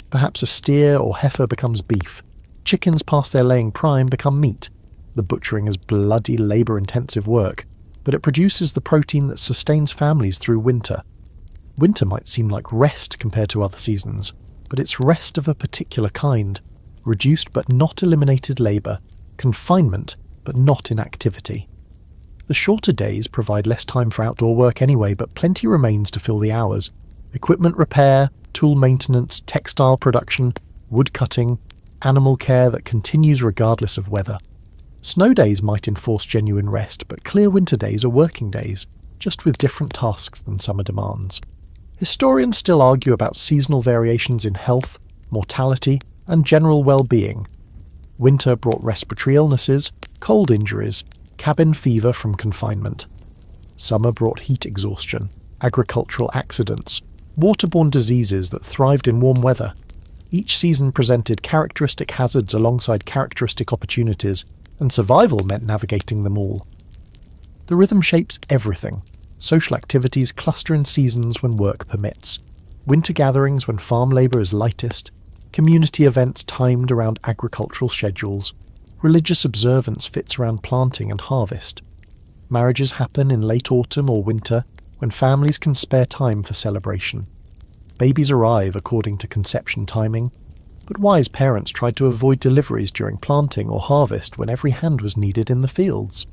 Perhaps a steer or heifer becomes beef. Chickens past their laying prime become meat. The butchering is bloody, labour-intensive work, but it produces the protein that sustains families through winter. Winter might seem like rest compared to other seasons, but it's rest of a particular kind. Reduced but not eliminated labour, confinement but not inactivity. The shorter days provide less time for outdoor work anyway, but plenty remains to fill the hours. Equipment repair, tool maintenance, textile production, wood cutting, animal care that continues regardless of weather. Snow days might enforce genuine rest, but clear winter days are working days, just with different tasks than summer demands. Historians still argue about seasonal variations in health, mortality, and general well-being. Winter brought respiratory illnesses, cold injuries, cabin fever from confinement. Summer brought heat exhaustion, agricultural accidents, waterborne diseases that thrived in warm weather. Each season presented characteristic hazards alongside characteristic opportunities, and survival meant navigating them all. The rhythm shapes everything. Social activities cluster in seasons when work permits. Winter gatherings when farm labour is lightest. Community events timed around agricultural schedules. Religious observance fits around planting and harvest. Marriages happen in late autumn or winter when families can spare time for celebration. Babies arrive according to conception timing, but wise parents tried to avoid deliveries during planting or harvest when every hand was needed in the fields.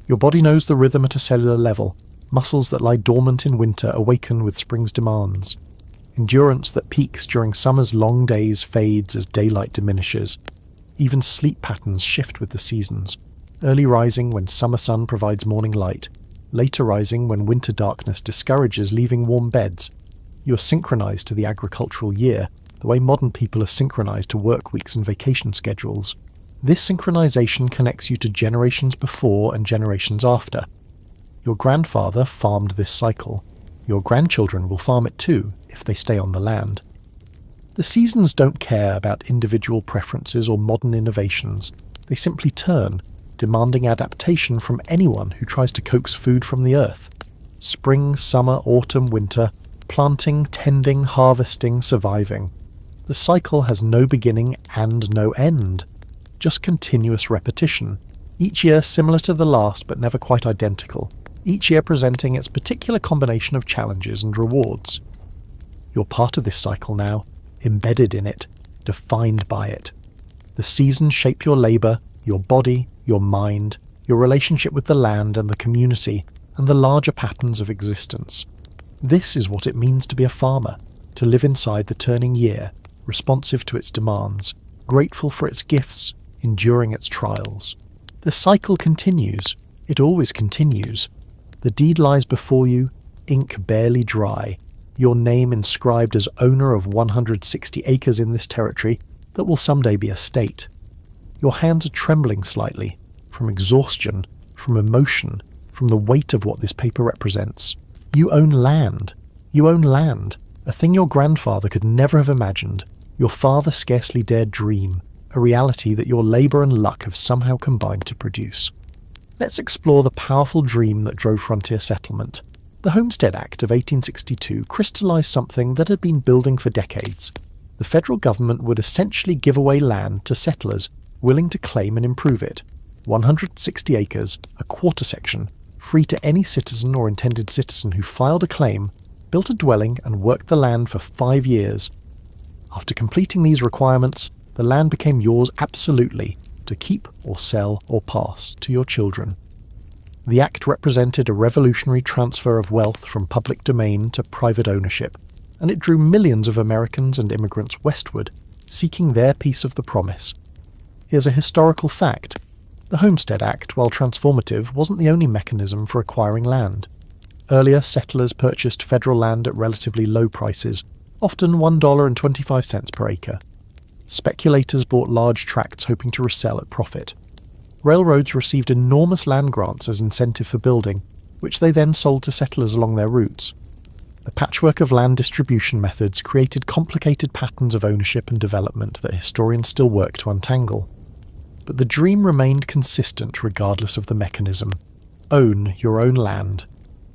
Your body knows the rhythm at a cellular level. Muscles that lie dormant in winter awaken with spring's demands. Endurance that peaks during summer's long days fades as daylight diminishes. Even sleep patterns shift with the seasons. Early rising when summer sun provides morning light. Later rising when winter darkness discourages leaving warm beds. You are synchronized to the agricultural year, the way modern people are synchronized to work weeks and vacation schedules. This synchronization connects you to generations before and generations after. Your grandfather farmed this cycle. Your grandchildren will farm it too, if they stay on the land. The seasons don't care about individual preferences or modern innovations. They simply turn, demanding adaptation from anyone who tries to coax food from the earth. Spring, summer, autumn, winter, planting, tending, harvesting, surviving. The cycle has no beginning and no end. Just continuous repetition. Each year similar to the last but never quite identical. Each year presenting its particular combination of challenges and rewards. You're part of this cycle now, embedded in it, defined by it. The seasons shape your labour, your body, your mind, your relationship with the land and the community, and the larger patterns of existence. This is what it means to be a farmer, to live inside the turning year, responsive to its demands, grateful for its gifts, enduring its trials. The cycle continues. It always continues. The deed lies before you, ink barely dry, your name inscribed as owner of 160 acres in this territory that will someday be a state. Your hands are trembling slightly, from exhaustion, from emotion, from the weight of what this paper represents. You own land. You own land, a thing your grandfather could never have imagined, your father scarcely dared dream, a reality that your labour and luck have somehow combined to produce. Let's explore the powerful dream that drove frontier settlement. The Homestead Act of 1862 crystallised something that had been building for decades. The federal government would essentially give away land to settlers willing to claim and improve it. 160 acres, a quarter section, free to any citizen or intended citizen who filed a claim, built a dwelling and worked the land for 5 years. After completing these requirements, the land became yours absolutely, to keep or sell or pass to your children. The act represented a revolutionary transfer of wealth from public domain to private ownership, and it drew millions of Americans and immigrants westward, seeking their piece of the promise. Here's a historical fact. The Homestead Act, while transformative, wasn't the only mechanism for acquiring land. Earlier, settlers purchased federal land at relatively low prices, often $1.25 per acre. Speculators bought large tracts hoping to resell at profit. Railroads received enormous land grants as incentive for building, which they then sold to settlers along their routes. The patchwork of land distribution methods created complicated patterns of ownership and development that historians still work to untangle. But the dream remained consistent regardless of the mechanism. Own your own land.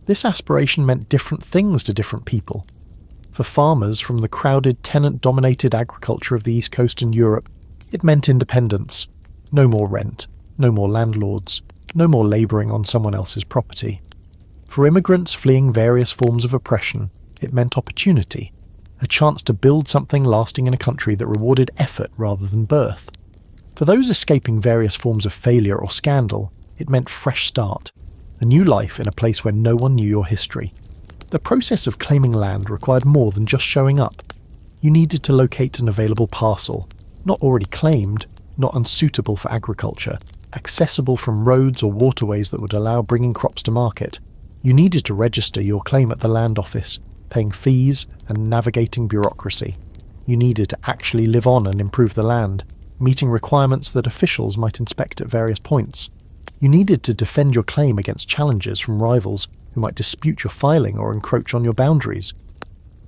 This aspiration meant different things to different people. For farmers from the crowded, tenant-dominated agriculture of the East Coast and Europe, it meant independence. No more rent, no more landlords, no more labouring on someone else's property. For immigrants fleeing various forms of oppression, it meant opportunity, a chance to build something lasting in a country that rewarded effort rather than birth. For those escaping various forms of failure or scandal, it meant fresh start, a new life in a place where no one knew your history. The process of claiming land required more than just showing up. You needed to locate an available parcel, not already claimed, not unsuitable for agriculture, accessible from roads or waterways that would allow bringing crops to market. You needed to register your claim at the land office, paying fees and navigating bureaucracy. You needed to actually live on and improve the land, meeting requirements that officials might inspect at various points. You needed to defend your claim against challenges from rivals who might dispute your filing or encroach on your boundaries.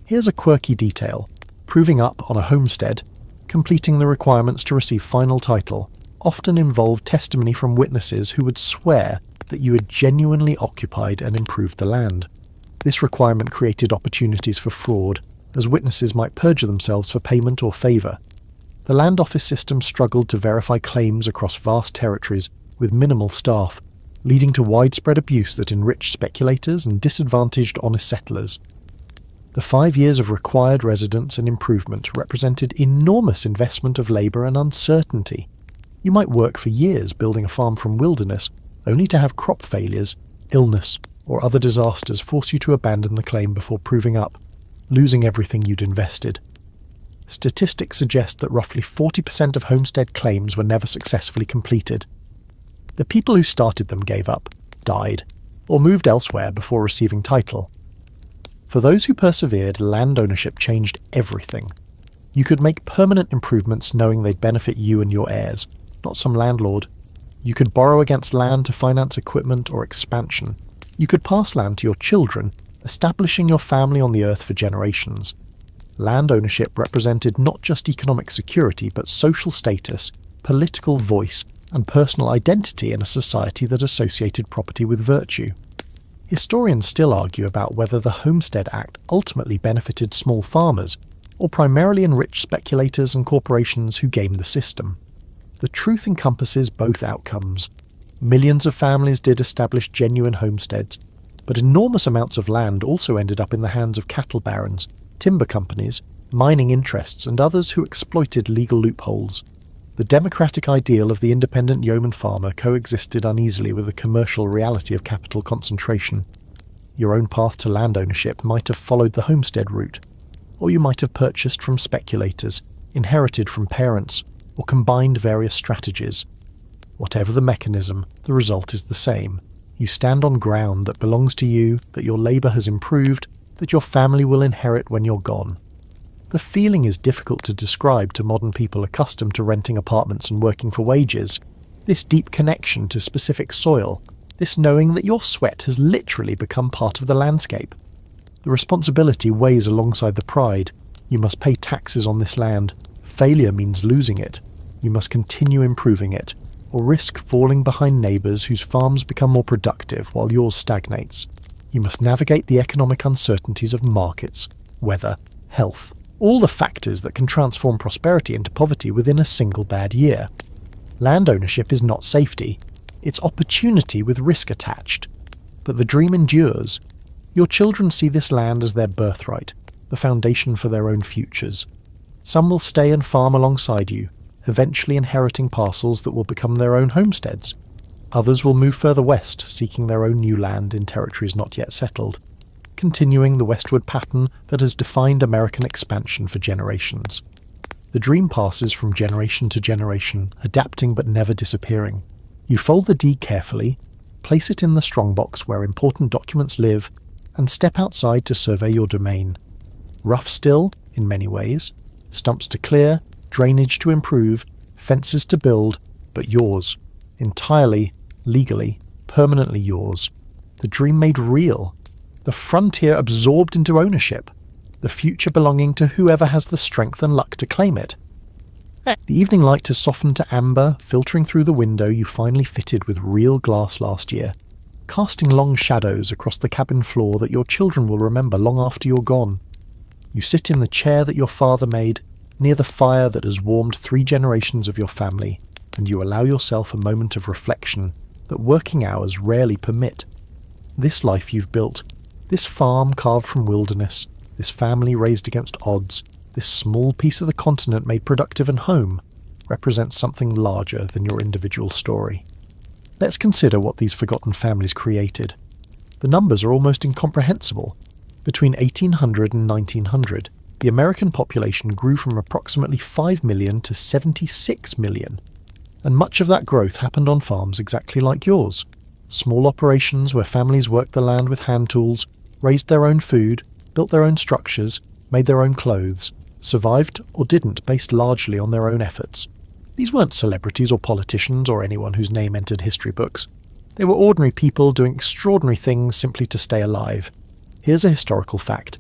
Here's a quirky detail. Proving up on a homestead, completing the requirements to receive final title, often involved testimony from witnesses who would swear that you had genuinely occupied and improved the land. This requirement created opportunities for fraud, as witnesses might perjure themselves for payment or favour. The land office system struggled to verify claims across vast territories with minimal staff, leading to widespread abuse that enriched speculators and disadvantaged honest settlers. The 5 years of required residence and improvement represented enormous investment of labour and uncertainty. You might work for years building a farm from wilderness, only to have crop failures, illness, or other disasters force you to abandon the claim before proving up, losing everything you'd invested. Statistics suggest that roughly 40% of homestead claims were never successfully completed. The people who started them gave up, died, or moved elsewhere before receiving title. For those who persevered, land ownership changed everything. You could make permanent improvements knowing they'd benefit you and your heirs, not some landlord. You could borrow against land to finance equipment or expansion. You could pass land to your children, establishing your family on the earth for generations. Land ownership represented not just economic security but social status, political voice, and personal identity in a society that associated property with virtue. Historians still argue about whether the Homestead Act ultimately benefited small farmers, or primarily enriched speculators and corporations who gamed the system. The truth encompasses both outcomes. Millions of families did establish genuine homesteads, but enormous amounts of land also ended up in the hands of cattle barons, timber companies, mining interests, and others who exploited legal loopholes. The democratic ideal of the independent yeoman farmer coexisted uneasily with the commercial reality of capital concentration. Your own path to land ownership might have followed the homestead route, or you might have purchased from speculators, inherited from parents, or combined various strategies. Whatever the mechanism, the result is the same. You stand on ground that belongs to you, that your labour has improved, that your family will inherit when you're gone. The feeling is difficult to describe to modern people accustomed to renting apartments and working for wages. This deep connection to specific soil, this knowing that your sweat has literally become part of the landscape. The responsibility weighs alongside the pride. You must pay taxes on this land. Failure means losing it. You must continue improving it, or risk falling behind neighbours whose farms become more productive while yours stagnates. You must navigate the economic uncertainties of markets, weather, health, all the factors that can transform prosperity into poverty within a single bad year. Land ownership is not safety, it's opportunity with risk attached. But the dream endures. Your children see this land as their birthright, the foundation for their own futures. Some will stay and farm alongside you, eventually inheriting parcels that will become their own homesteads. Others will move further west, seeking their own new land in territories not yet settled, continuing the westward pattern that has defined American expansion for generations. The dream passes from generation to generation, adapting but never disappearing. You fold the deed carefully, place it in the strongbox where important documents live, and step outside to survey your domain. Rough still, in many ways, stumps to clear, drainage to improve, fences to build, but yours. Entirely, legally, permanently yours. The dream made real. The frontier absorbed into ownership. The future belonging to whoever has the strength and luck to claim it. The evening light has softened to amber, filtering through the window you finally fitted with real glass last year, casting long shadows across the cabin floor that your children will remember long after you're gone. You sit in the chair that your father made, near the fire that has warmed 3 generations of your family, and you allow yourself a moment of reflection that working hours rarely permit. This life you've built, this farm carved from wilderness, this family raised against odds, this small piece of the continent made productive and home, represents something larger than your individual story. Let's consider what these forgotten families created. The numbers are almost incomprehensible. Between 1800 and 1900, the American population grew from approximately 5 million to 76 million. And much of that growth happened on farms exactly like yours. Small operations where families worked the land with hand tools, raised their own food, built their own structures, made their own clothes, survived or didn't based largely on their own efforts. These weren't celebrities or politicians or anyone whose name entered history books. They were ordinary people doing extraordinary things simply to stay alive. Here's a historical fact.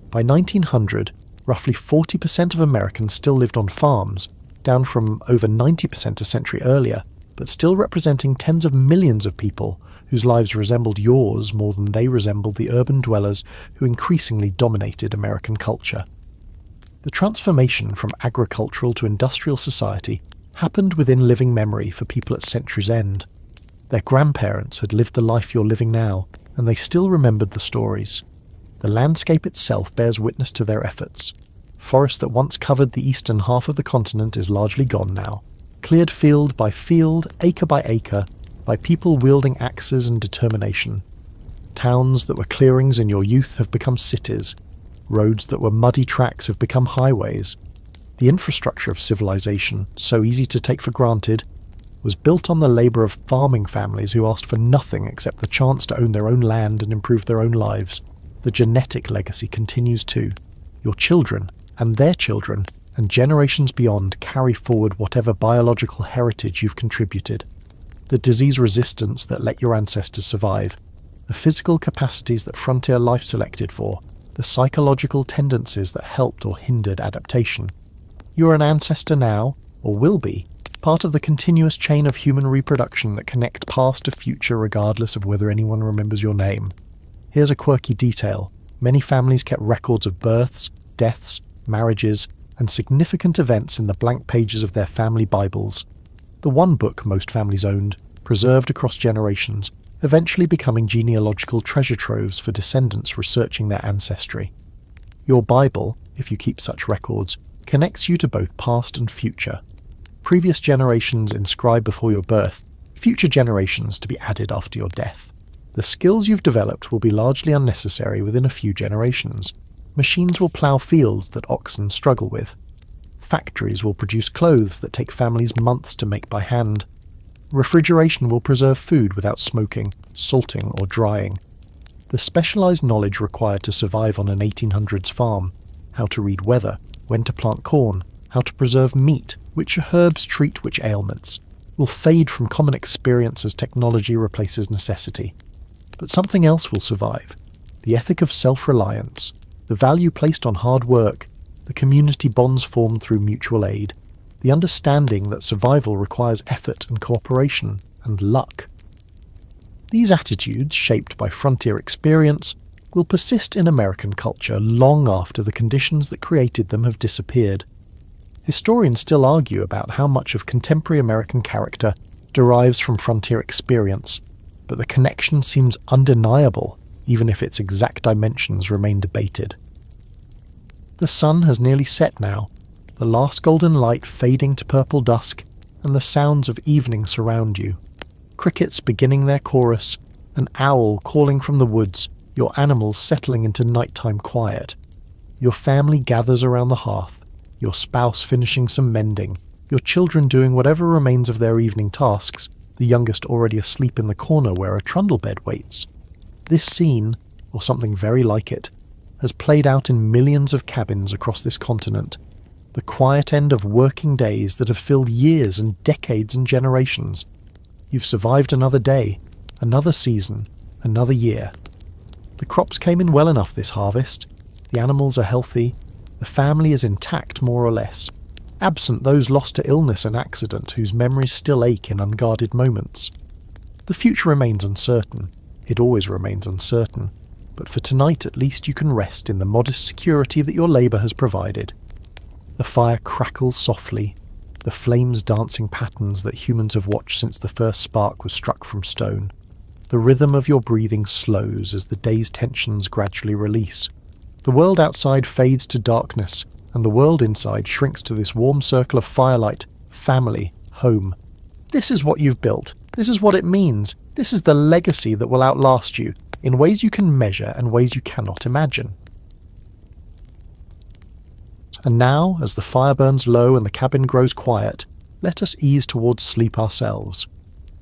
By 1900, roughly 40% of Americans still lived on farms, down from over 90% a century earlier, but still representing tens of millions of people whose lives resembled yours more than they resembled the urban dwellers who increasingly dominated American culture. The transformation from agricultural to industrial society happened within living memory for people at century's end. Their grandparents had lived the life you're living now, and they still remembered the stories. The landscape itself bears witness to their efforts. Forest that once covered the eastern half of the continent is largely gone now, cleared field by field, acre by acre, by people wielding axes and determination. Towns that were clearings in your youth have become cities. Roads that were muddy tracks have become highways. The infrastructure of civilization, so easy to take for granted, was built on the labour of farming families who asked for nothing except the chance to own their own land and improve their own lives. The genetic legacy continues too. Your children, and their children, and generations beyond carry forward whatever biological heritage you've contributed. The disease resistance that let your ancestors survive, the physical capacities that frontier life selected for, the psychological tendencies that helped or hindered adaptation. You're an ancestor now, or will be, part of the continuous chain of human reproduction that connect past to future regardless of whether anyone remembers your name. Here's a quirky detail. Many families kept records of births, deaths, marriages, and significant events in the blank pages of their family Bibles. The one book most families owned, preserved across generations, eventually becoming genealogical treasure troves for descendants researching their ancestry. Your Bible, if you keep such records, connects you to both past and future. Previous generations inscribed before your birth, future generations to be added after your death. The skills you've developed will be largely unnecessary within a few generations. Machines will plough fields that oxen struggle with. Factories will produce clothes that take families months to make by hand. Refrigeration will preserve food without smoking, salting, or drying. The specialised knowledge required to survive on an 1800s farm, how to read weather, when to plant corn, how to preserve meat, which herbs treat which ailments, will fade from common experience as technology replaces necessity. But something else will survive. The ethic of self-reliance, the value placed on hard work, the community bonds formed through mutual aid, the understanding that survival requires effort and cooperation, and luck. These attitudes, shaped by frontier experience, will persist in American culture long after the conditions that created them have disappeared. Historians still argue about how much of contemporary American character derives from frontier experience, but the connection seems undeniable, even if its exact dimensions remain debated. The sun has nearly set now. the last golden light fading to purple dusk, and the sounds of evening surround you. Crickets beginning their chorus, an owl calling from the woods, your animals settling into nighttime quiet. Your family gathers around the hearth, your spouse finishing some mending, your children doing whatever remains of their evening tasks, the youngest already asleep in the corner where a trundle bed waits. This scene, or something very like it, has played out in millions of cabins across this continent, the quiet end of working days that have filled years and decades and generations. You've survived another day, another season, another year. The crops came in well enough this harvest, the animals are healthy, the family is intact more or less, absent those lost to illness and accident whose memories still ache in unguarded moments. The future remains uncertain, it always remains uncertain, but for tonight at least you can rest in the modest security that your labour has provided. The fire crackles softly, the flames dancing patterns that humans have watched since the first spark was struck from stone. The rhythm of your breathing slows as the day's tensions gradually release. The world outside fades to darkness, and the world inside shrinks to this warm circle of firelight, family, home. This is what you've built. This is what it means. This is the legacy that will outlast you, in ways you can measure and ways you cannot imagine. And now, as the fire burns low and the cabin grows quiet, let us ease towards sleep ourselves.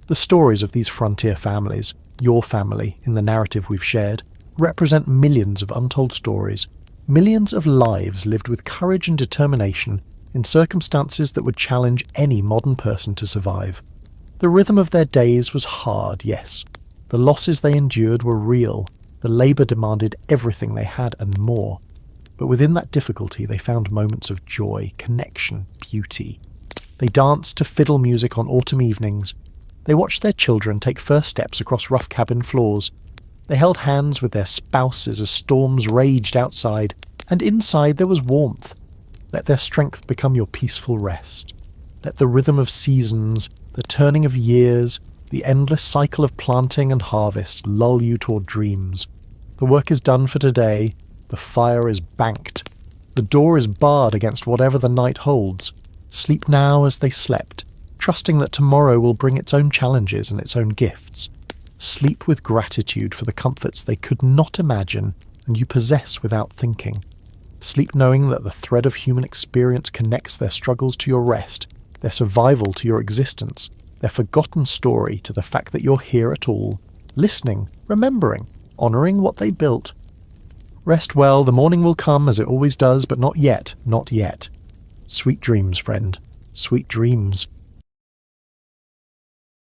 The stories of these frontier families, your family in the narrative we've shared, represent millions of untold stories, millions of lives lived with courage and determination in circumstances that would challenge any modern person to survive. The rhythm of their days was hard, yes. The losses they endured were real. The labour demanded everything they had and more. But within that difficulty they found moments of joy, connection, beauty. They danced to fiddle music on autumn evenings. They watched their children take first steps across rough cabin floors. They held hands with their spouses as storms raged outside, and inside there was warmth. Let their strength become your peaceful rest. Let the rhythm of seasons, the turning of years, the endless cycle of planting and harvest lull you toward dreams. The work is done for today. The fire is banked. The door is barred against whatever the night holds. Sleep now as they slept, trusting that tomorrow will bring its own challenges and its own gifts. Sleep with gratitude for the comforts they could not imagine and you possess without thinking. Sleep knowing that the thread of human experience connects their struggles to your rest, their survival to your existence, their forgotten story to the fact that you're here at all, listening, remembering, honouring what they built. Rest well, the morning will come as it always does, but not yet, not yet. Sweet dreams, friend, sweet dreams.